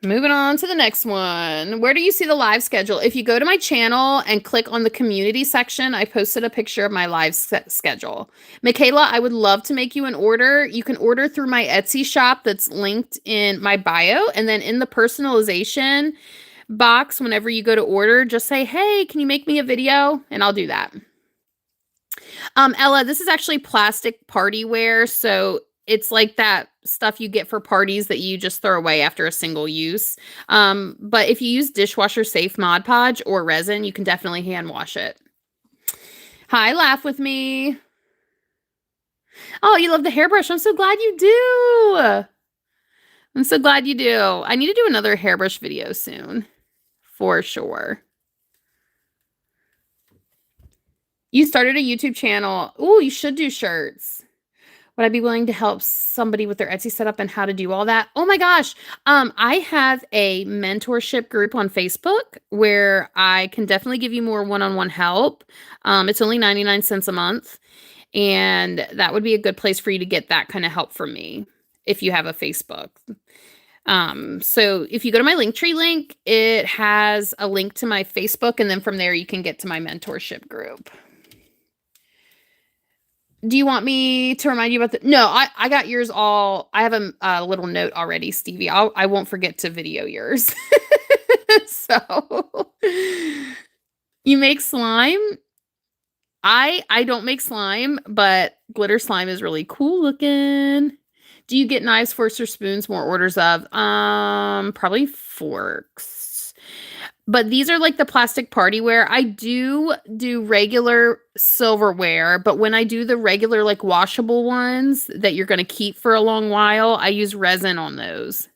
Moving on to the next one. Where do you see the live schedule? If you go to my channel and click on the community section, I posted a picture of my live schedule. Michaela, I would love to make you an order. You can order through my Etsy shop that's linked in my bio. And then in the personalization box, whenever you go to order, just say, hey, can you make me a video? And I'll do that. Ella, this is actually plastic party wear. So it's like that stuff you get for parties that you just throw away after a single use. But if you use dishwasher safe Mod Podge or resin, you can definitely hand wash it. Hi, Laugh With Me. Oh, you love the hairbrush. I'm so glad you do. I'm so glad you do. I need to do another hairbrush video soon. For sure. You started a YouTube channel. Ooh, you should do shirts. Would I be willing to help somebody with their Etsy setup and how to do all that? Oh my gosh. I have a mentorship group on Facebook where I can definitely give you more one-on-one help. It's only 99 cents a month. And that would be a good place for you to get that kind of help from me if you have a Facebook. So if you go to my Linktree link, it has a link to my Facebook. And then from there, you can get to my mentorship group. Do you want me to remind you about the... No, I got yours all... I have a little note already, Stevie. I won't forget to video yours. So... You make slime? I don't make slime, but glitter slime is really cool looking. Do you get knives, forks, or spoons? More orders of? Probably forks. But these are like the plastic partyware. I do regular silverware, but when I do the regular like washable ones that you're going to keep for a long while, I use resin on those.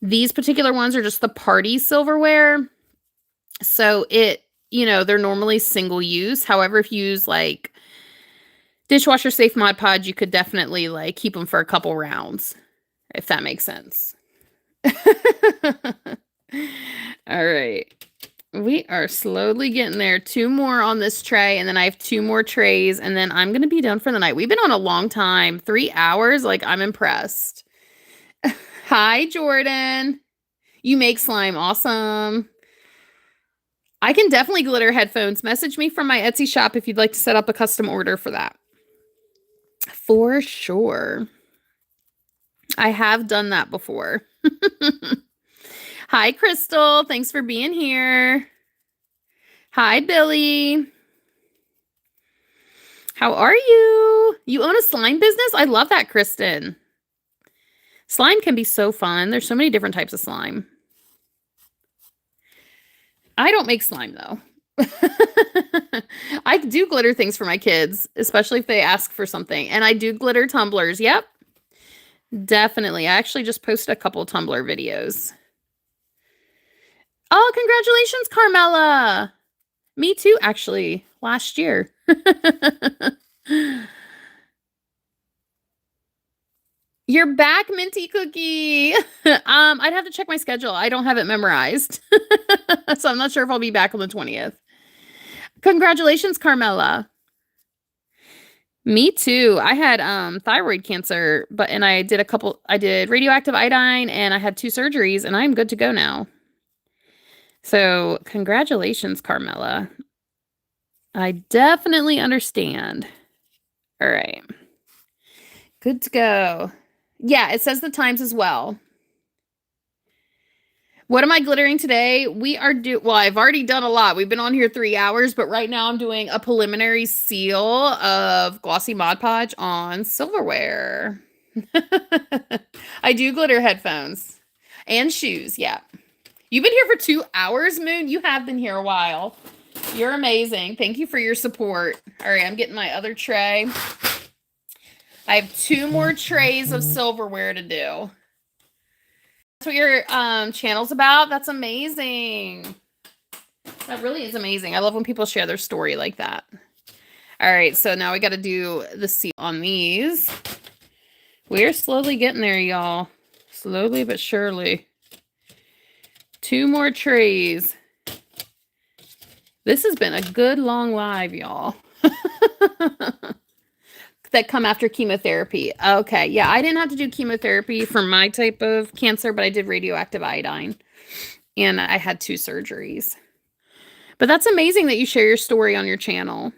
These particular ones are just the party silverware. So they're normally single use. However, if you use like dishwasher safe Mod Podge, you could definitely like keep them for a couple rounds, if that makes sense. All right. We are slowly getting there. 2 more on this tray, and then I have 2 more trays, and then I'm going to be done for the night. We've been on a long time. 3 hours. Like, I'm impressed. Hi, Jordan. You make slime. Awesome. I can definitely glitter headphones. Message me from my Etsy shop if you'd like to set up a custom order for that. For sure. I have done that before. Hi, Crystal. Thanks for being here. Hi, Billy. How are you? You own a slime business? I love that, Kristen. Slime can be so fun. There's so many different types of slime. I don't make slime, though. I do glitter things for my kids, especially if they ask for something. And I do glitter tumblers. Yep. Definitely. I actually just posted a couple Tumblr videos. Oh, congratulations, Carmela. Me too, actually. Last year. You're back, Minty Cookie. I'd have to check my schedule. I don't have it memorized. So I'm not sure if I'll be back on the 20th. Congratulations, Carmela. Me too. I had thyroid cancer, and I did radioactive iodine, and I had 2 surgeries, and I'm good to go now. So congratulations, Carmela. I definitely understand. All right. Good to go. Yeah, it says the times as well. What am I glittering today? Well, I've already done a lot. We've been on here 3 hours, but right now I'm doing a preliminary seal of glossy Mod Podge on silverware. I do glitter headphones and shoes. Yeah. You've been here for 2 hours, Moon. You have been here a while. You're amazing. Thank you for your support. All right, I'm getting my other tray. I have 2 more trays of silverware to do. That's what your channel's about? That's amazing. That really is amazing. I love when people share their story like that. All right, so now we got to do the seal on these. We're slowly getting there, y'all. Slowly but surely. 2 more trays. This has been a good long live, y'all. That come after chemotherapy. Okay, yeah, I didn't have to do chemotherapy for my type of cancer, but I did radioactive iodine. And I had 2 surgeries. But that's amazing that you share your story on your channel.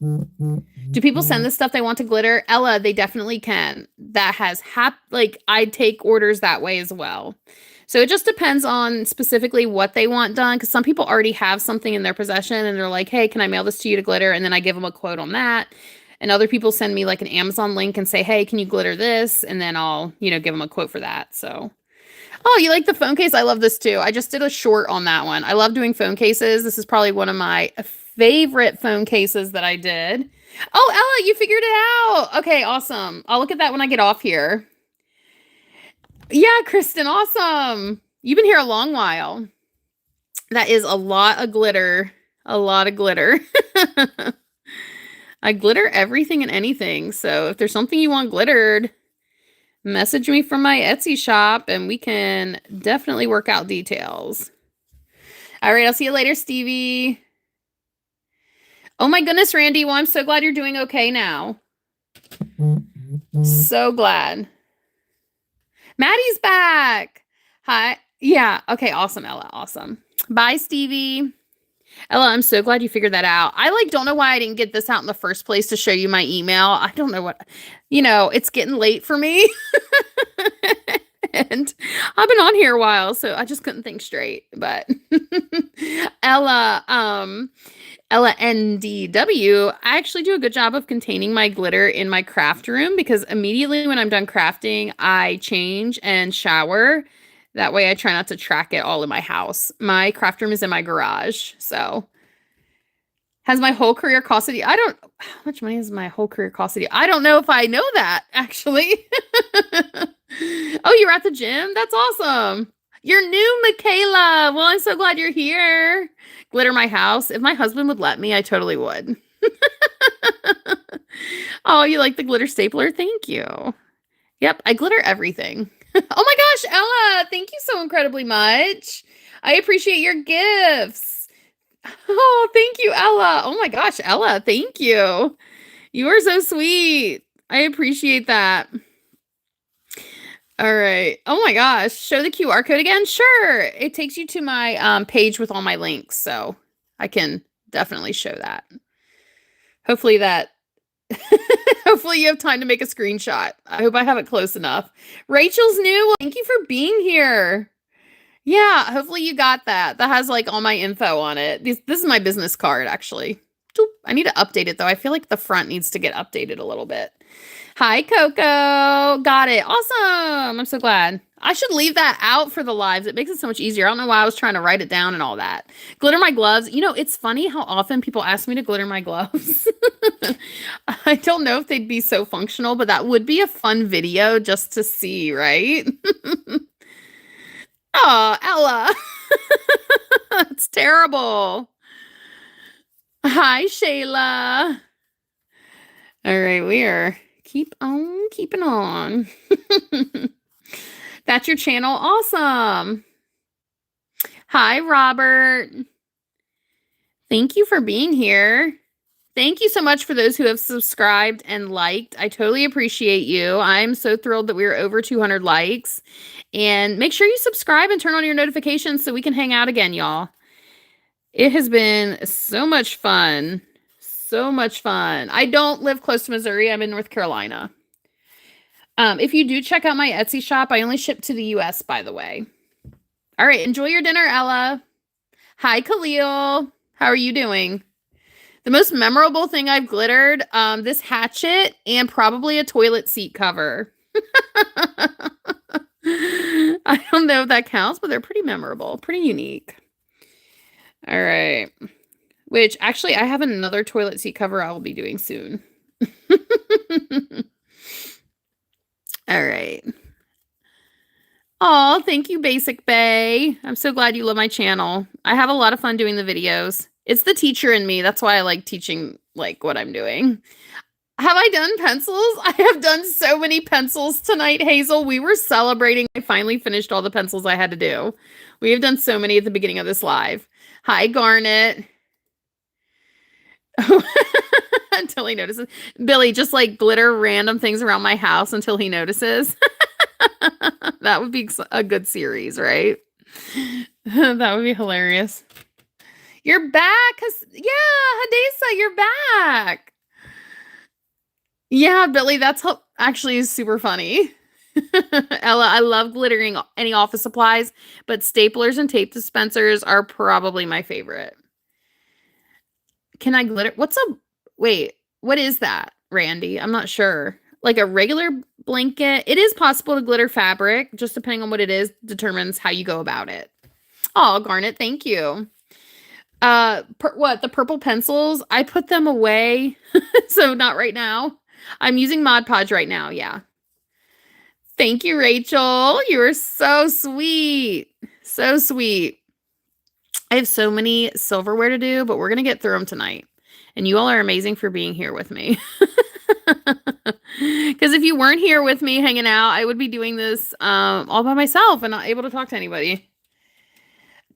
Do people send this stuff they want to glitter? Ella, they definitely can. That has like I take orders that way as well. So it just depends on specifically what they want done, because some people already have something in their possession and they're like, hey, can I mail this to you to glitter? And then I give them a quote on that. And other people send me like an Amazon link and say, hey, can you glitter this? And then I'll, give them a quote for that. So, oh, you like the phone case? I love this too. I just did a short on that one. I love doing phone cases. This is probably one of my favorite phone cases that I did. Oh, Ella, you figured it out. Okay, awesome. I'll look at that when I get off here. Yeah, Kristen, awesome. You've been here a long while. That is a lot of glitter. A lot of glitter. I glitter everything and anything. So if there's something you want glittered, message me from my Etsy shop and we can definitely work out details. All right, I'll see you later, Stevie. Oh my goodness, Randy. Well, I'm so glad you're doing okay now. So glad. Maddie's back. Hi. Yeah. Okay. Awesome, Ella. Awesome. Bye, Stevie. Ella, I'm so glad you figured that out. I don't know why I didn't get this out in the first place to show you my email. I don't know what, it's getting late for me. And I've been on here a while, so I just couldn't think straight. But Ella NDW, I actually do a good job of containing my glitter in my craft room, because immediately when I'm done crafting, I change and shower. That way I try not to track it all in my house. My craft room is in my garage. So has my whole career costed you? How much money has my whole career costed you? I don't know if I know that, actually. Oh, you're at the gym? That's awesome. You're new, Michaela. Well, I'm so glad you're here. Glitter my house. If my husband would let me, I totally would. Oh, you like the glitter stapler? Thank you. Yep, I glitter everything. Oh my gosh, Ella, thank you so incredibly much. I appreciate your gifts. Oh, thank you, Ella. Oh my gosh, Ella, thank you. You are so sweet. I appreciate that. All right. Oh my gosh. Show the QR code again? Sure. It takes you to my page with all my links, so I can definitely show that. Hopefully hopefully you have time to make a screenshot. I hope I have it close enough. Rachel's new. Well, thank you for being here. Yeah, hopefully you got that. That has all my info on it. This is my business card, actually. I need to update it, though. I feel like the front needs to get updated a little bit. Hi, Coco. Got it. Awesome. I'm so glad. I should leave that out for the lives. It makes it so much easier. I don't know why I was trying to write it down and all that. Glitter my gloves. It's funny how often people ask me to glitter my gloves. I don't know if they'd be so functional, but that would be a fun video just to see, right? Oh, Ella. That's terrible. Hi, Shayla. All right, we are keep on keeping on. That's your channel. Awesome. Hi, Robert. Thank you for being here. Thank you so much for those who have subscribed and liked. I totally appreciate you. I'm so thrilled that we're over 200 likes. And make sure you subscribe and turn on your notifications so we can hang out again, y'all. It has been so much fun. So much fun. I don't live close to Missouri. I'm in North Carolina. If you do check out my Etsy shop, I only ship to the US, by the way. All right. Enjoy your dinner, Ella. Hi, Khalil. How are you doing? The most memorable thing I've glittered, this hatchet and probably a toilet seat cover. I don't know if that counts, but they're pretty memorable, pretty unique. All right. Which actually I have another toilet seat cover I will be doing soon. All right. Oh, thank you, Basic Bay. I'm so glad you love my channel. I have a lot of fun doing the videos. It's the teacher in me. That's why I like teaching like what I'm doing. Have I done pencils? I have done so many pencils tonight, Hazel. We were celebrating. I finally finished all the pencils I had to do. We have done so many at the beginning of this live. Hi, Garnet. Until he notices. Billy, just like glitter random things around my house until he notices. That would be a good series, right? That would be hilarious. You're back. Yeah, Hadesa, you're back. Yeah, Billy, that's actually is super funny. Ella, I love glittering any office supplies, but staplers and tape dispensers are probably my favorite. Can I glitter? Wait, what is that, Randy? I'm not sure. Like a regular blanket. It is possible to glitter fabric, just depending on what it is, determines how you go about it. Oh, Garnet, thank you. What, the purple pencils? I put them away, so not right now. I'm using Mod Podge right now, yeah. Thank you, Rachel. You are so sweet. So sweet. I have so many silverware to do, but we're going to get through them tonight. And you all are amazing for being here with me. Because if you weren't here with me hanging out, I would be doing this all by myself and not able to talk to anybody.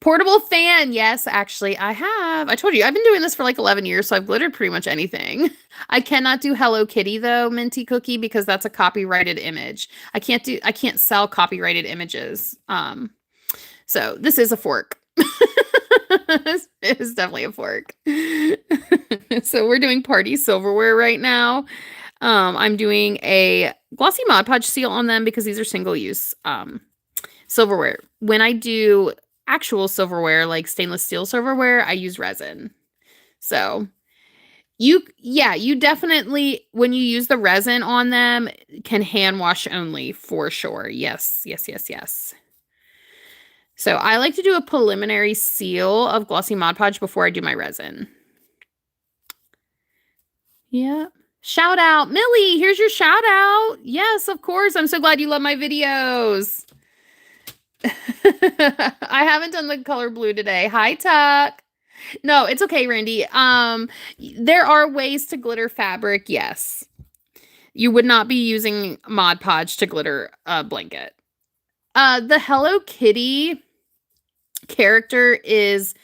Portable fan. Yes, actually, I have. I told you, I've been doing this for like 11 years, so I've glittered pretty much anything. I cannot do Hello Kitty, though, Minty Cookie, because that's a copyrighted image. I can't sell copyrighted images. So this is a fork. It is definitely a fork. So we're doing party silverware right now. I'm doing a glossy Mod Podge seal on them because these are single-use silverware. When I do actual silverware, like stainless steel silverware, I use resin. So you definitely, when you use the resin on them, can hand wash only for sure. Yes. So I like to do a preliminary seal of glossy Mod Podge before I do my resin. Yeah. Shout out. Millie, here's your shout out. Yes, of course. I'm so glad you love my videos. I haven't done the color blue today. Hi, Tuck. No, it's okay, Randy. There are ways to glitter fabric, yes. You would not be using Mod Podge to glitter a blanket. The Hello Kitty character is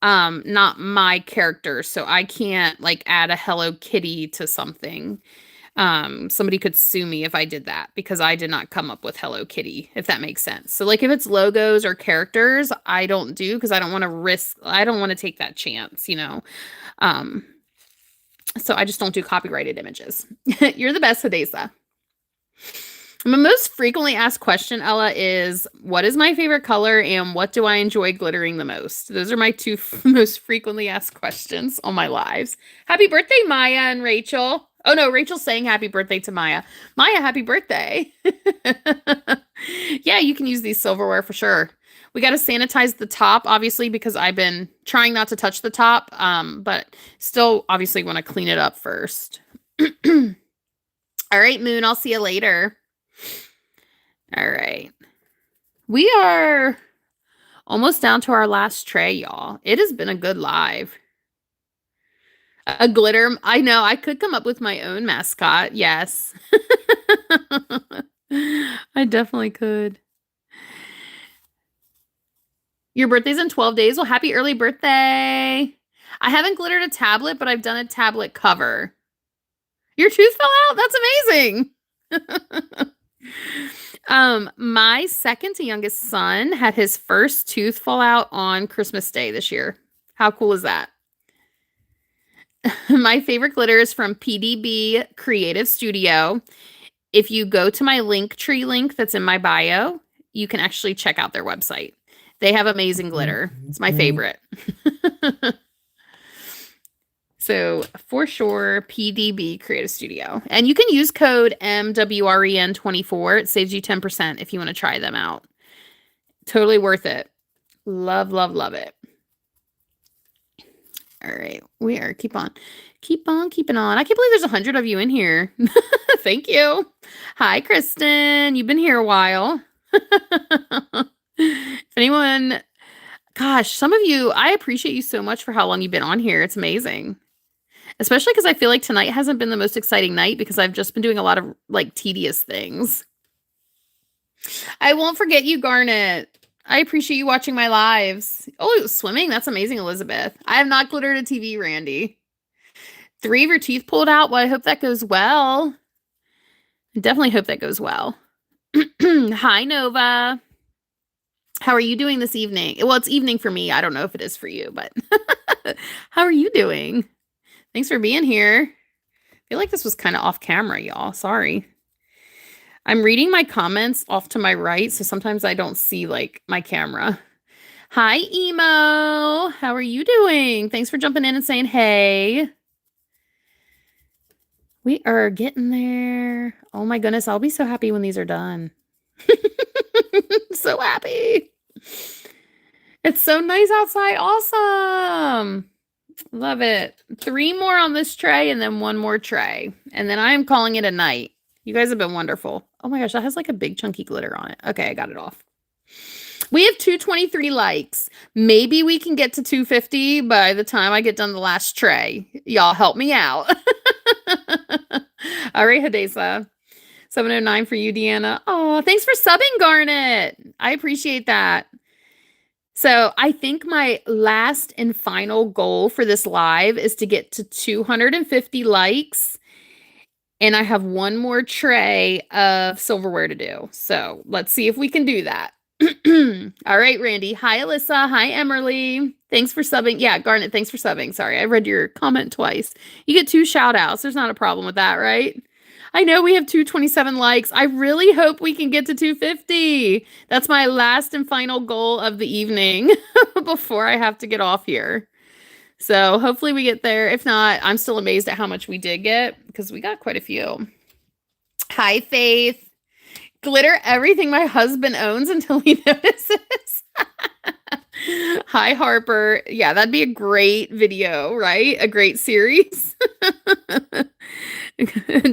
not my character, so I can't like add a Hello Kitty to something. Somebody could sue me if I did that because I did not come up with Hello Kitty, if that makes sense. So like if it's logos or characters, I don't do because I don't want to take that chance, you know. So I just don't do copyrighted images. You're the best, Hadesa. My most frequently asked question, Ella, is what is my favorite color and what do I enjoy glittering the most? Those are my two most frequently asked questions on my lives. Happy birthday, Maya and Rachel. Oh no, Rachel's saying happy birthday to Maya. Maya, happy birthday. Yeah, you can use these silverware for sure. We got to sanitize the top, obviously, because I've been trying not to touch the top, but still obviously want to clean it up first. All right, Moon, I'll see you later. All right. We are almost down to our last tray, y'all. It has been a good live. A glitter. I know. I could come up with my own mascot. Yes. I definitely could. Your birthday's in 12 days. Well, happy early birthday. I haven't glittered a tablet, but I've done a tablet cover. Your tooth fell out? That's amazing. My second to youngest son had his first tooth fall out on Christmas Day this year. How cool is that? My favorite glitter is from PDB Creative Studio. If you go to my Linktree link that's in my bio, you can actually check out their website. They have amazing glitter. It's my favorite. So for sure, PDB Creative Studio. And you can use code MWRen24. It saves you 10% if you want to try them out. Totally worth it. Love, love, love it. All right. We are keep on keeping on. I can't believe there's 100 of you in here. Thank you. Hi, Kristen. You've been here a while. If anyone, gosh, some of you, I appreciate you so much for how long you've been on here. It's amazing. Especially because I feel like tonight hasn't been the most exciting night because I've just been doing a lot of like tedious things. I won't forget you, Garnet. I appreciate you watching my lives. Oh, it was swimming. That's amazing, Elizabeth. I have not glittered a TV, Randy. 3 of your teeth pulled out. Well, I hope that goes well. I definitely hope that goes well. Hi, Nova. How are you doing this evening? Well, it's evening for me. I don't know if it is for you, but how are you doing? Thanks for being here. I feel like this was kind of off camera, y'all. Sorry. I'm reading my comments off to my right, so sometimes I don't see like my camera. Hi, Emo. How are you doing? Thanks for jumping in and saying hey. We are getting there. Oh my goodness, I'll be so happy when these are done. So happy. It's so nice outside. Awesome. Love it. 3 more on this tray and then 1 more tray. And then I am calling it a night. You guys have been wonderful. Oh my gosh, that has like a big chunky glitter on it. Okay, I got it off. We have 223 likes. Maybe we can get to 250 by the time I get done the last tray. Y'all help me out. All right, Hadesa. 709 for you, Deanna. Oh, thanks for subbing, Garnet. I appreciate that. So I think my last and final goal for this live is to get to 250 likes. And I have 1 more tray of silverware to do. So let's see if we can do that. All right, Randy. Hi, Alyssa. Hi, Emerly. Thanks for subbing. Yeah, Garnet, thanks for subbing. Sorry, I read your comment twice. You get 2 shout outs. There's not a problem with that, right? I know we have 227 likes. I really hope we can get to 250. That's my last and final goal of the evening before I have to get off here. So hopefully we get there. If not, I'm still amazed at how much we did get because we got quite a few. Hi, Faith. Glitter everything my husband owns until he notices. Hi, Harper. Yeah, that'd be a great video, right? A great series.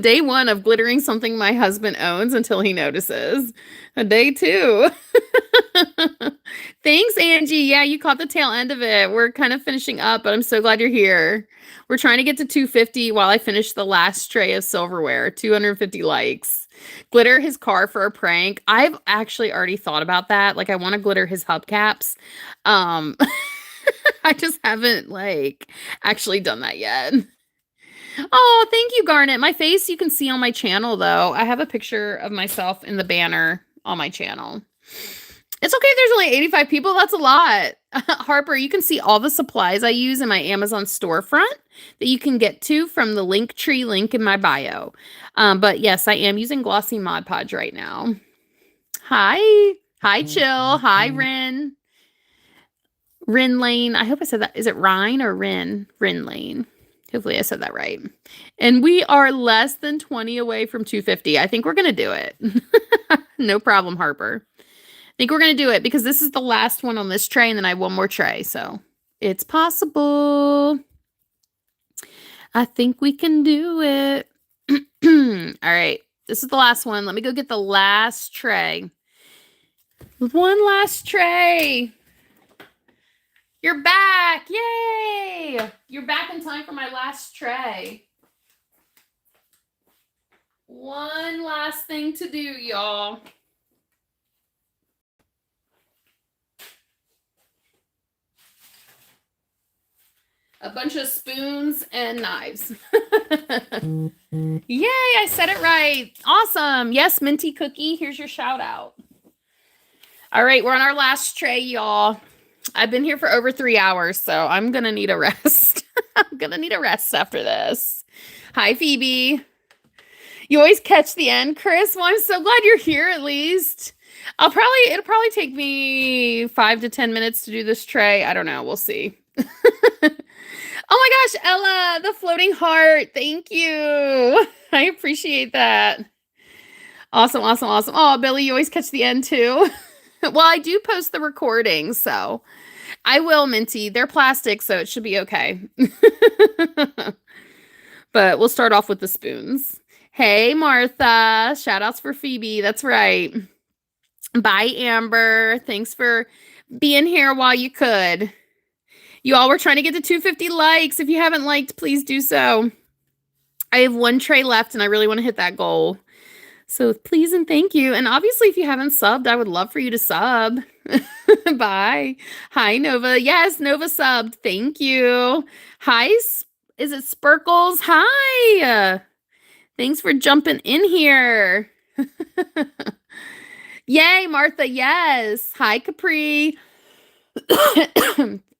Day 1 of glittering something my husband owns until he notices. Day 2. Thanks, Angie. Yeah, you caught the tail end of it. We're kind of finishing up, but I'm so glad you're here. We're trying to get to 250 while I finish the last tray of silverware. 250 likes. Glitter his car for a prank. I've actually already thought about that. Like, I want to glitter his hubcaps. I just haven't, like, actually done that yet. Oh, thank you, Garnet. My face you can see on my channel, though. I have a picture of myself in the banner on my channel. It's okay if there's only 85 people. That's a lot. Harper, you can see all the supplies I use in my Amazon storefront that you can get to from the Linktree link in my bio. But yes, I am using Glossy Mod Podge right now. Hi. Hi, Chill. Hi, Rin. Rin Lane. I hope I said that. Is it Rhine or Rin? Rin Lane. Hopefully I said that right. And we are less than 20 away from 250. I think we're going to do it. No problem, Harper. I think we're going to do it because this is the last one on this tray and then I have 1 more tray. So it's possible. I think we can do it. All right. This is the last one. Let me go get the last tray. 1 last tray. You're back. Yay. You're back in time for my last tray. 1 last thing to do, y'all. A bunch of spoons and knives. Yay, I said it right. Awesome. Yes, Minty Cookie, here's your shout out. All right, we're on our last tray, y'all. I've been here for over 3 hours, so I'm going to need a rest. I'm going to need a rest after this. Hi, Phoebe. You always catch the end, Chris. Well, I'm so glad you're here at least. It'll probably take me 5 to 10 minutes to do this tray. I don't know. We'll see. Oh my gosh, Ella, the floating heart. Thank you. I appreciate that. Awesome, awesome, awesome. Oh, Billy, you always catch the end too. Well, I do post the recordings, so I will, Minty. They're plastic, so it should be okay. But we'll start off with the spoons. Hey, Martha. Shout outs for Phoebe. That's right. Bye, Amber. Thanks for being here while you could. You all were trying to get to 250 likes. If you haven't liked, please do so. I have one tray left, and I really want to hit that goal. So please and thank you. And obviously, if you haven't subbed, I would love for you to sub. Bye. Hi, Nova. Yes, Nova subbed. Thank you. Hi, is it Sparkles? Hi. Thanks for jumping in here. Yay, Martha. Yes. Hi, Capri.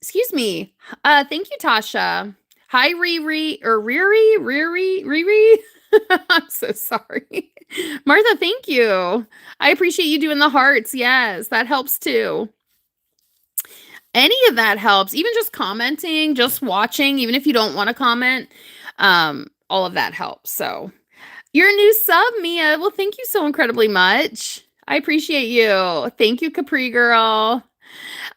Excuse me. Thank you, Tasha. Hi, Riri. Riri. I'm so sorry. Martha, thank you. I appreciate you doing the hearts. Yes, that helps too. Any of that helps. Even just commenting, just watching, even if you don't want to comment, all of that helps. So you're a new sub, Mia. Well, thank you so incredibly much. I appreciate you. Thank you, Capri girl.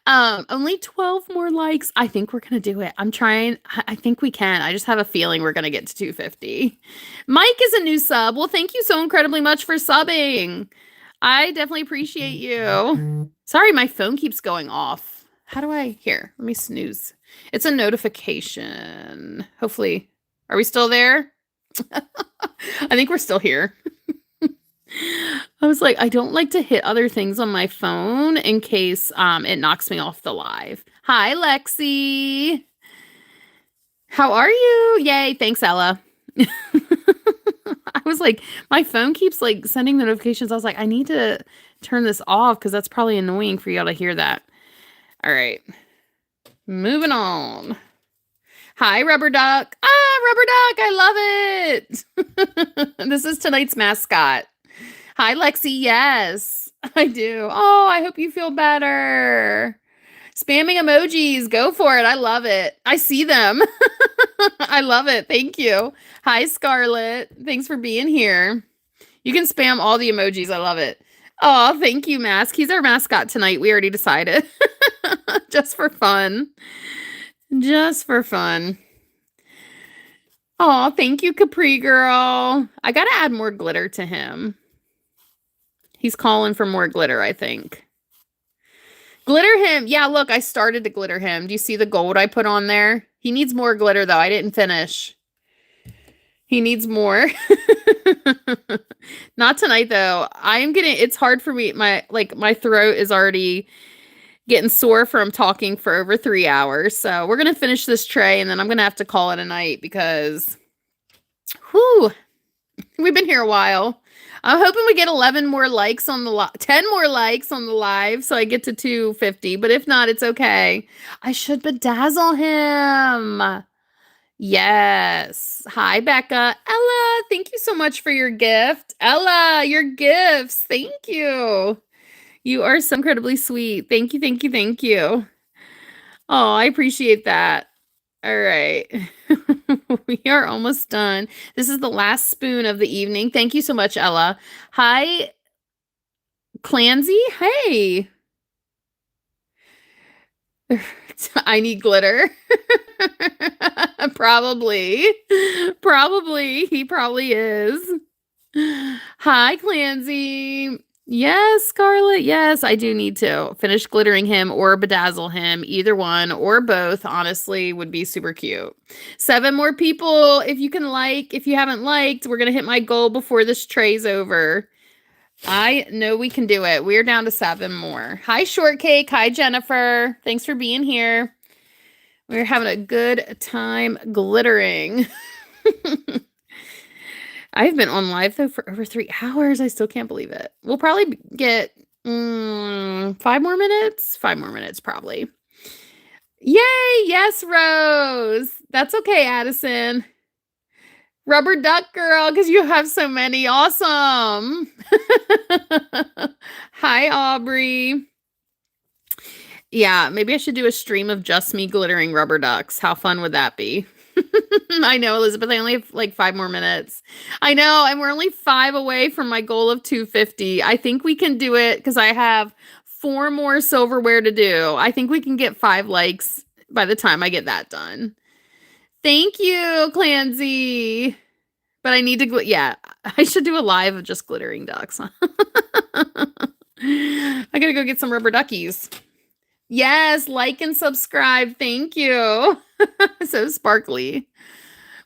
Only 12 more likes. I think we're gonna do it. I'm trying. I think we can. I just have a feeling we're gonna get to 250. Mike is a new sub. Well, thank you so incredibly much for subbing. I definitely appreciate you. Sorry, my phone keeps going off. How do I? Here, let me snooze. It's a notification. Hopefully, are we still there? I think we're still here. I was like, I don't like to hit other things on my phone in case it knocks me off the live. Hi, Lexi. How are you? Yay. Thanks, Ella. I was like, my phone keeps like sending notifications. I was like, I need to turn this off because that's probably annoying for y'all to hear that. All right. Moving on. Hi, Rubber Duck. Rubber Duck. I love it. This is tonight's mascot. Hi, Lexi. Yes, I do. Oh, I hope you feel better. Spamming emojis. Go for it. I love it. I see them. I love it. Thank you. Hi, Scarlett. Thanks for being here. You can spam all the emojis. I love it. Oh, thank you, Mask. He's our mascot tonight. We already decided. Just for fun. Just for fun. Oh, thank you, Capri girl. I got to add more glitter to him. He's calling for more glitter, I think. Glitter him. Yeah, look, I started to glitter him. Do you see the gold I put on there? He needs more glitter, though. I didn't finish. He needs more. Not tonight, though. It's hard for me. My throat is already getting sore from talking for over 3 hours. So we're going to finish this tray, and then I'm going to have to call it a night because, we've been here a while. I'm hoping we get 11 more likes on the 10 more likes on the live so I get to 250. But if not, it's okay. I should bedazzle him. Yes. Hi, Becca. Ella, thank you so much for your gift. Ella, your gifts. Thank you. You are so incredibly sweet. Thank you, thank you, thank you. Oh, I appreciate that. All right. We are almost done. This is the last spoon of the evening. Thank you so much, Ella. Hi, Clancy. Hey. I need glitter. Probably. He probably is. Hi, Clancy. Yes, Scarlett. Yes, I do need to finish glittering him or bedazzle him. Either one or both, honestly, would be super cute. 7 more people. If you can if you haven't liked, we're going to hit my goal before this tray's over. I know we can do it. We're down to 7 more. Hi, Shortcake. Hi, Jennifer. Thanks for being here. We're having a good time glittering. I've been on live, though, for over 3 hours. I still can't believe it. We'll probably get 5 more minutes. 5 more minutes, probably. Yay! Yes, Rose. That's okay, Addison. Rubber duck girl, because you have so many. Awesome. Hi, Aubrey. Yeah, maybe I should do a stream of just me glittering rubber ducks. How fun would that be? I know, Elizabeth, I only have like 5 more minutes. I know, and we're only 5 away from my goal of 250. I think we can do it because I have 4 more silverware to do. I think we can get 5 likes by the time I get that done. Thank you, Clancy. But I need to, yeah, I should do a live of just glittering ducks. I gotta go get some rubber duckies. Yes, like and subscribe. Thank you. So sparkly.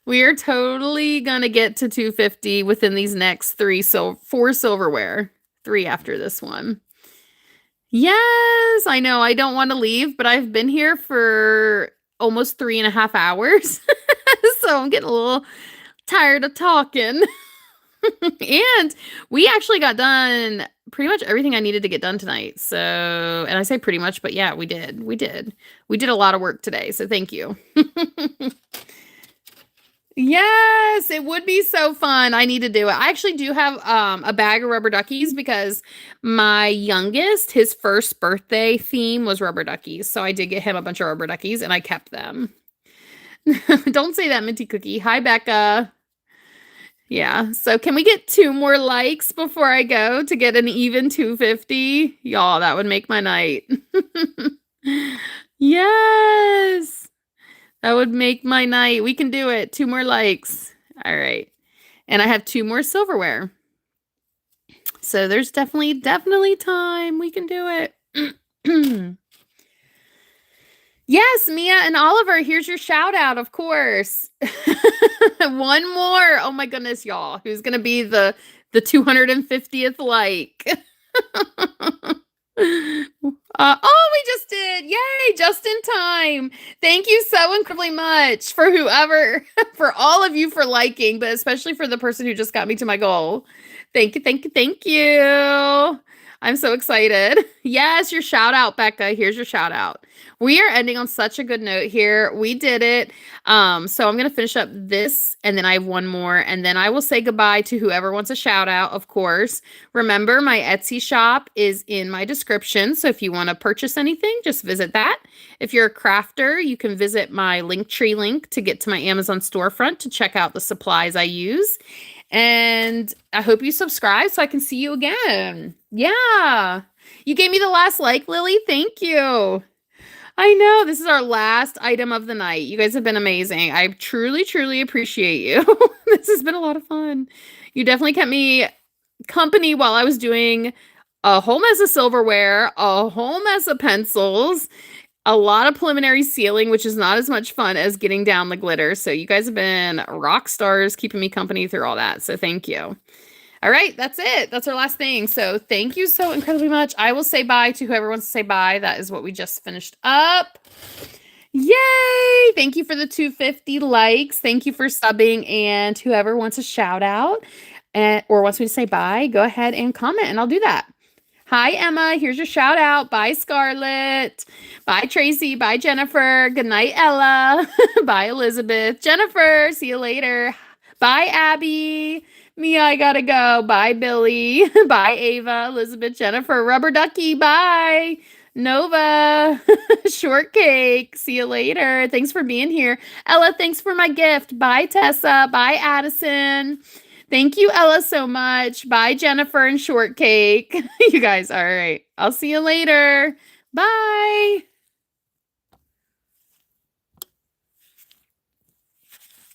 We are totally gonna get to 250 within these next 4 silverware. 3 after this one. Yes, I know. I don't want to leave, but I've been here for almost 3.5 hours. So I'm getting a little tired of talking. And we actually got done pretty much everything I needed to get done tonight. So, and I say pretty much, but yeah, we did. We did a lot of work today. So thank you. Yes, it would be so fun. I need to do it. I actually do have a bag of rubber duckies because my youngest, his first birthday theme was rubber duckies. So I did get him a bunch of rubber duckies and I kept them. Don't say that, Minty Cookie. Hi, Becca. Yeah, so can we get 2 more likes before I go to get an even 250? Y'all, that would make my night. Yes, that would make my night. We can do it. 2 more likes. All right. And I have 2 more silverware. So there's definitely time. We can do it. Yes, Mia and Oliver, here's your shout out, of course. 1 more. Oh my goodness, y'all. Who's going to be the 250th like? Oh, we just did. Yay, just in time. Thank you so incredibly much for for all of you for liking, but especially for the person who just got me to my goal. Thank you. I'm so excited. Yes, your shout out, Becca. Here's your shout out. We are ending on such a good note here. We did it. So I'm going to finish up this and then I have 1 more and then I will say goodbye to whoever wants a shout out, of course. Remember, my Etsy shop is in my description. So if you want to purchase anything, just visit that. If you're a crafter, you can visit my Linktree link to get to my Amazon storefront to check out the supplies I use. And I hope you subscribe so I can see you again. Yeah. You gave me the last like, Lily. Thank you. I know. This is our last item of the night. You guys have been amazing. I truly, truly appreciate you. This has been a lot of fun. You definitely kept me company while I was doing a whole mess of silverware, a whole mess of pencils, a lot of preliminary sealing, which is not as much fun as getting down the glitter. So you guys have been rock stars keeping me company through all that. So thank you. All right, that's it. That's our last thing. So thank you so incredibly much. I will say bye to whoever wants to say bye. That is what we just finished up. Yay! Thank you for the 250 likes. Thank you for subbing. And whoever wants a shout out or wants me to say bye, go ahead and comment and I'll do that. Hi, Emma. Here's your shout out. Bye, Scarlett. Bye, Tracy. Bye, Jennifer. Good night, Ella. Bye, Elizabeth. Jennifer, see you later. Bye, Abby. Mia, I gotta go. Bye, Billy. Bye, Ava. Elizabeth, Jennifer. Rubber Ducky. Bye. Nova. Shortcake. See you later. Thanks for being here. Ella, thanks for my gift. Bye, Tessa. Bye, Addison. Thank you, Ella, so much. Bye, Jennifer and Shortcake. You guys, all right. I'll see you later. Bye.